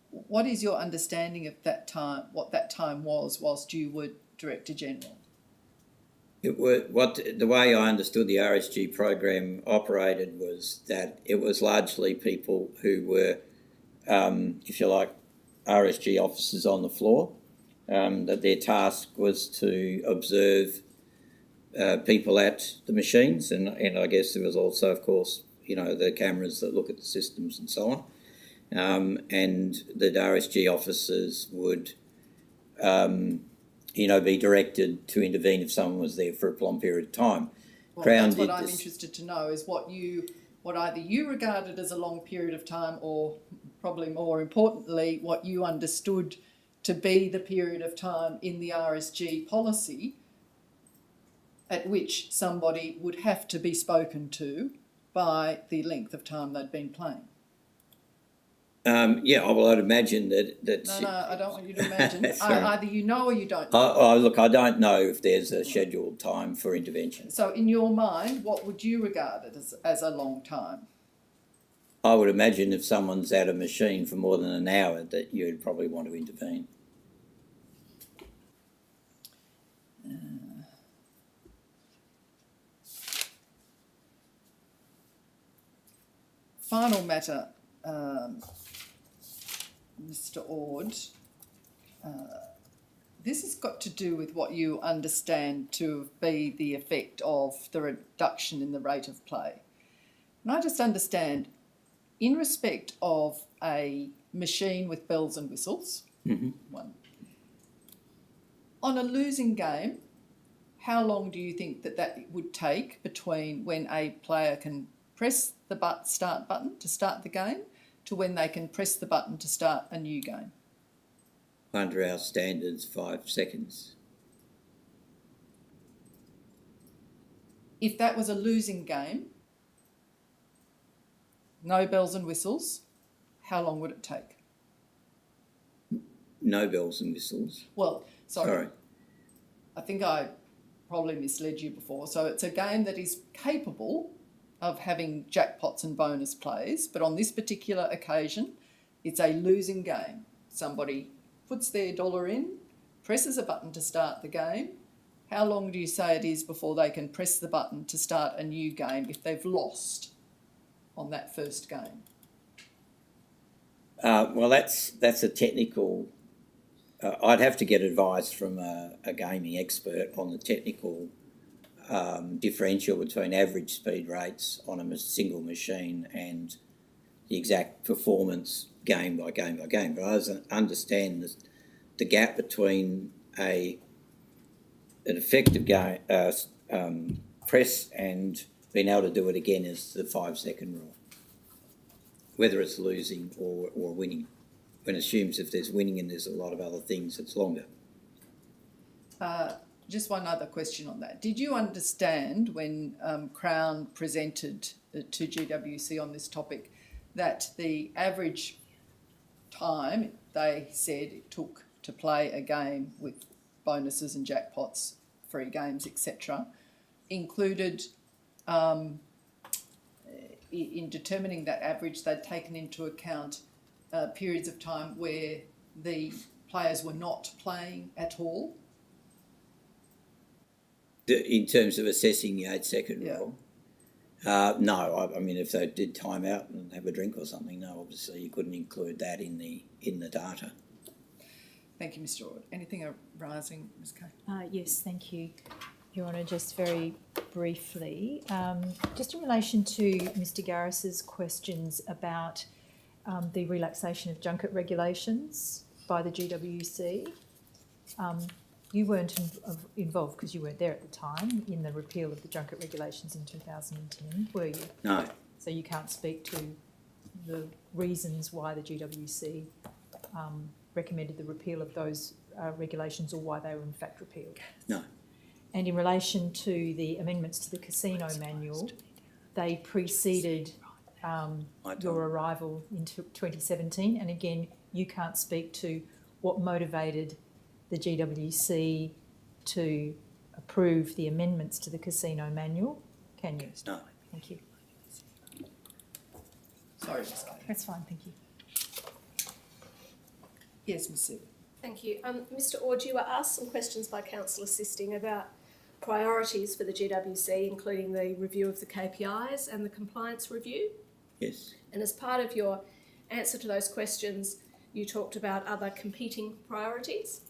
Speaker 1: What is your understanding of that time, what that time was whilst you were Director General?
Speaker 3: The way I understood the RSG program operated was that it was largely people who were, if you like, RSG officers on the floor, that their task was to observe people at the machines, and I guess there was also, of course, the cameras that look at the systems and so on, and the RSG officers would be directed to intervene if someone was there for a long period of time.
Speaker 1: Well, that's what I'm interested to know, is what either you regarded as a long period of time, or probably more importantly, what you understood to be the period of time in the RSG policy at which somebody would have to be spoken to by the length of time they'd been playing.
Speaker 3: I'd imagine that.
Speaker 1: No, I don't want you to imagine. Either you know or you don't.
Speaker 3: Look, I don't know if there's a scheduled time for intervention.
Speaker 1: So in your mind, what would you regard it as a long time?
Speaker 3: I would imagine if someone's at a machine for more than an hour that you'd probably want to intervene.
Speaker 1: Final matter, Mr. Ord. This has got to do with what you understand to be the effect of the reduction in the rate of play. And I just understand, in respect of a machine with bells and whistles, one, on a losing game, how long do you think that would take between when a player can press the start button to start the game to when they can press the button to start a new game?
Speaker 3: Under our standards, 5 seconds.
Speaker 1: If that was a losing game, no bells and whistles, how long would it take?
Speaker 3: No bells and whistles.
Speaker 1: Well, sorry. I think I probably misled you before. So it's a game that is capable of having jackpots and bonus plays, but on this particular occasion, it's a losing game. Somebody puts their dollar in, presses a button to start the game. How long do you say it is before they can press the button to start a new game if they've lost on that first game?
Speaker 3: Well, that's a technical. I'd have to get advice from a gaming expert on the technical differential between average speed rates on a single machine and the exact performance game by game by game. But I understand the gap between an effective game, press and being able to do it again is the 5 second rule, whether it's losing or winning. When it assumes if there's winning and there's a lot of other things, it's longer.
Speaker 1: Just one other question on that. Did you understand when Crown presented to GWC on this topic that the average time they said it took to play a game with bonuses and jackpots, free games, etc., included, in determining that average, they'd taken into account periods of time where the players were not playing at all?
Speaker 3: In terms of assessing the 8 second rule? No, I mean, if they did time out and have a drink or something, no, obviously you couldn't include that in the data.
Speaker 1: Thank you, Mr. Ord. Anything arising, Ms. Kay?
Speaker 2: Yes, thank you, Your Honour. Just very briefly, just in relation to Mr. Garris's questions about the relaxation of junket regulations by the GWC. You weren't involved because you weren't there at the time in the repeal of the junket regulations in 2010, were you?
Speaker 3: No.
Speaker 2: So you can't speak to the reasons why the GWC recommended the repeal of those regulations or why they were in fact repealed?
Speaker 3: No.
Speaker 2: And in relation to the amendments to the casino manual, they preceded
Speaker 3: My time.
Speaker 2: your arrival in 2017. And again, you can't speak to what motivated the GWC to approve the amendments to the casino manual, can you?
Speaker 3: No.
Speaker 2: Thank you.
Speaker 1: Sorry, Ms. Cahill.
Speaker 2: That's fine, thank you.
Speaker 1: Yes, Ms. Seaver.
Speaker 6: Thank you. Mr Ord, you were asked some questions by Councillor Sisting about priorities for the GWC, including the review of the KPIs and the compliance review.
Speaker 3: Yes.
Speaker 6: And as part of your answer to those questions, you talked about other competing priorities.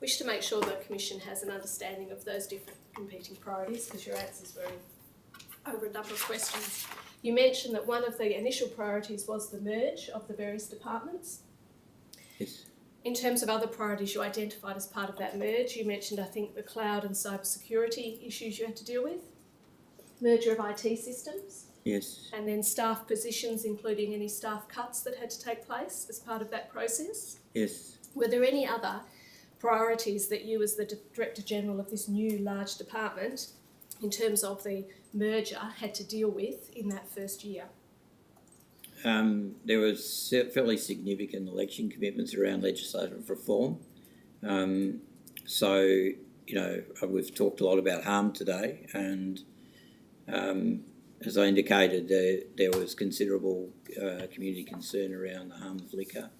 Speaker 6: Wish to make sure the Commission has an understanding of those different competing priorities, because your answers were over a number of questions. You mentioned that one of the initial priorities was the merge of the various departments.
Speaker 3: Yes.
Speaker 6: In terms of other priorities you identified as part of that merge, you mentioned, I think, the cloud and cyber security issues you had to deal with, merger of IT systems,
Speaker 3: Yes.
Speaker 6: and then staff positions, including any staff cuts that had to take place as part of that process.
Speaker 3: Yes.
Speaker 6: Were there any other priorities that you, as the Director General of this new large department, in terms of the merger, had to deal with in that first year?
Speaker 3: There was fairly significant election commitments around legislative reform. So, you know, we've talked a lot about harm today, and as I indicated, there was considerable community concern around the harm of liquor.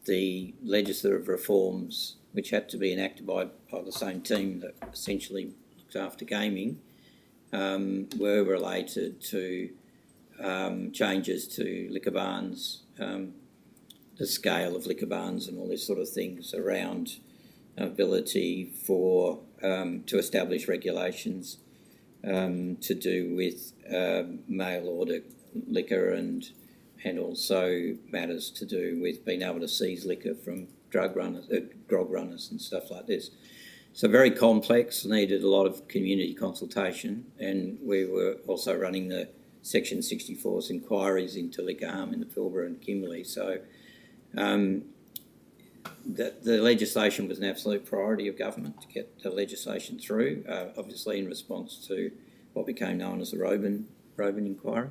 Speaker 3: The legislative reforms, which had to be enacted by the same team that essentially looks after gaming, were related to changes to liquor bans, the scale of liquor bans and all these sort of things around ability for to establish regulations to do with mail order liquor and also matters to do with being able to seize liquor from grog runners and stuff like this. So very complex, needed a lot of community consultation, and we were also running the Section 64's inquiries into liquor harm in the Pilbara and Kimberley. So the legislation was an absolute priority of government to get the legislation through, obviously in response to what became known as the Robin inquiry.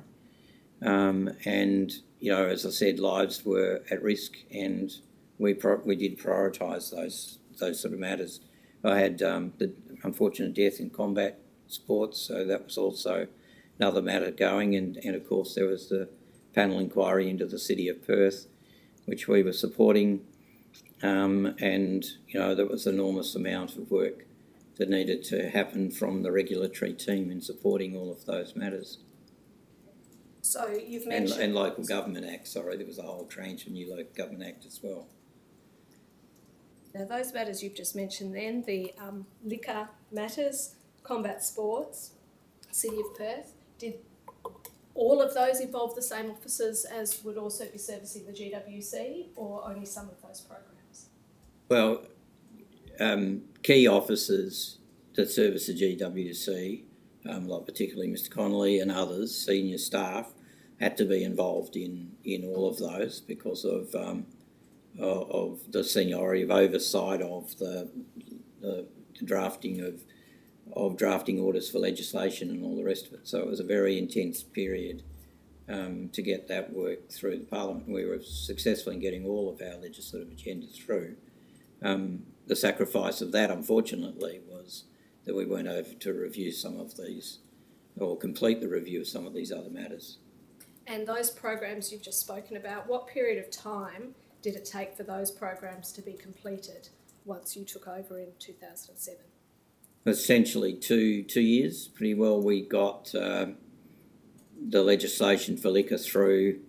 Speaker 3: And, you know, as I said, lives were at risk, and we did prioritise those sort of matters. I had the unfortunate death in combat sports, so that was also another matter going, and of course there was the panel inquiry into the city of Perth, which we were supporting, and, you know, there was an enormous amount of work that needed to happen from the regulatory team in supporting all of those matters.
Speaker 6: So you've mentioned...
Speaker 3: And Local Government Act, sorry, there was a whole tranche of new Local Government Act as well.
Speaker 6: Now, those matters you've just mentioned then, the liquor matters, combat sports, City of Perth, did all of those involve the same officers as would also be servicing the GWC, or only some of those programs?
Speaker 3: Well, key officers that service the GWC, like particularly Mr Connolly and others, senior staff, had to be involved in all of those because of the seniority of oversight of the drafting of drafting orders for legislation and all the rest of it. So it was a very intense period to get that work through the Parliament. We were successful in getting all of our legislative agenda through. The sacrifice of that, unfortunately, was that we weren't able to review some of these, or complete the review of some of these other matters.
Speaker 6: And those programs you've just spoken about, what period of time did it take for those programs to be completed once you took over in 2007?
Speaker 3: Essentially 2 years, pretty well. We got the legislation for liquor through,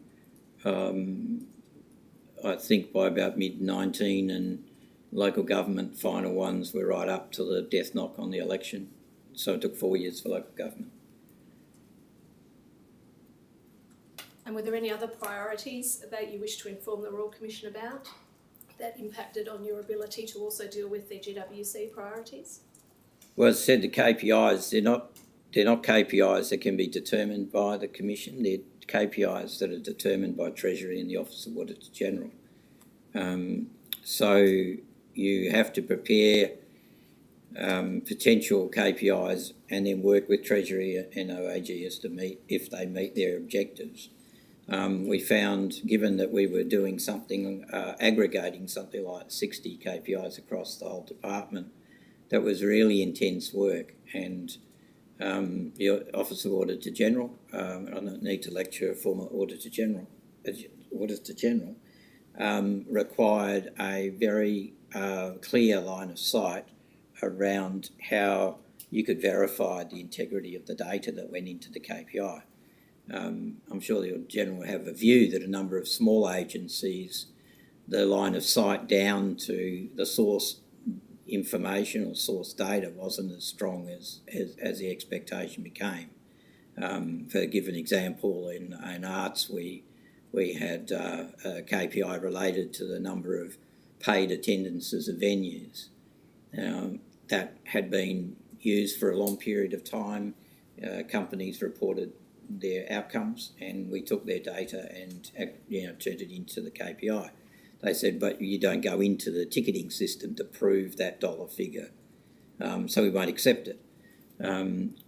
Speaker 3: I think, by about mid-19, and local government final ones were right up to the death knock on the election. So it took 4 years for local government.
Speaker 6: And were there any other priorities that you wish to inform the Royal Commission about that impacted on your ability to also deal with the GWC priorities?
Speaker 3: Well, as I said, the KPIs, they're not KPIs that can be determined by the Commission. They're KPIs that are determined by Treasury and the Office of Auditor General. So you have to prepare potential KPIs and then work with Treasury and OAGS to meet, if they meet their objectives. We found, given that we were doing something, aggregating something like 60 KPIs across the whole department, that was really intense work. And the Office of Auditor General, I don't need to lecture a former Auditor General, required a very clear line of sight around how you could verify the integrity of the data that went into the KPI. I'm sure the Auditor General will have a view that a number of small agencies, the line of sight down to the source information or source data wasn't as strong as the expectation became. For give an example, in arts we had a KPI related to the number of paid attendances of venues. That had been used for a long period of time. Companies reported their outcomes, and we took their data and turned it into the KPI. They said, but you don't go into the ticketing system to prove that dollar figure, so we won't accept it.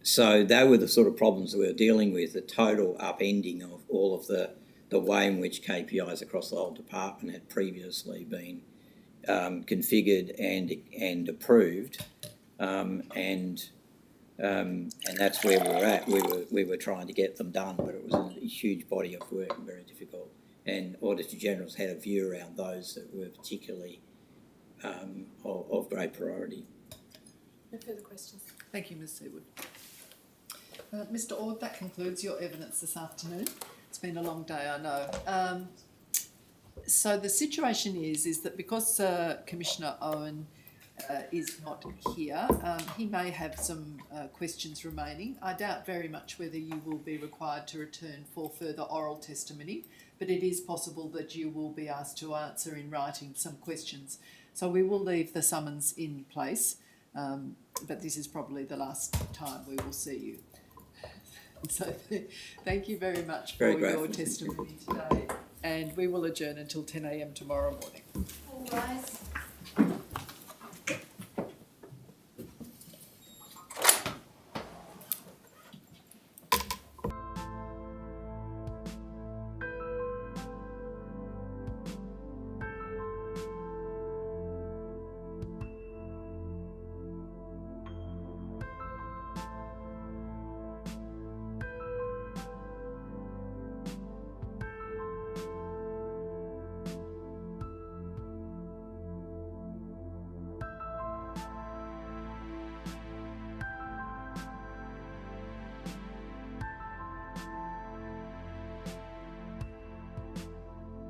Speaker 3: So they were the sort of problems that we were dealing with, the total upending of all of the way in which KPIs across the whole department had previously been configured and approved, and that's where we were at. We were trying to get them done, but it was a huge body of work and very difficult. And Auditor General's had a view around those that were particularly of great priority.
Speaker 6: No further questions.
Speaker 1: Thank you, Ms Seawood. Mr Ord, that concludes your evidence this afternoon. It's been a long day, I know. So the situation is that because Commissioner Owen is not here, he may have some questions remaining. I doubt very much whether you will be required to return for further oral testimony, but it is possible that you will be asked to answer in writing some questions. So we will leave the summons in place, but this is probably the last time we will see you. So thank you very much for your testimony today, and we will adjourn until 10 a.m. tomorrow morning.
Speaker 9: All rise.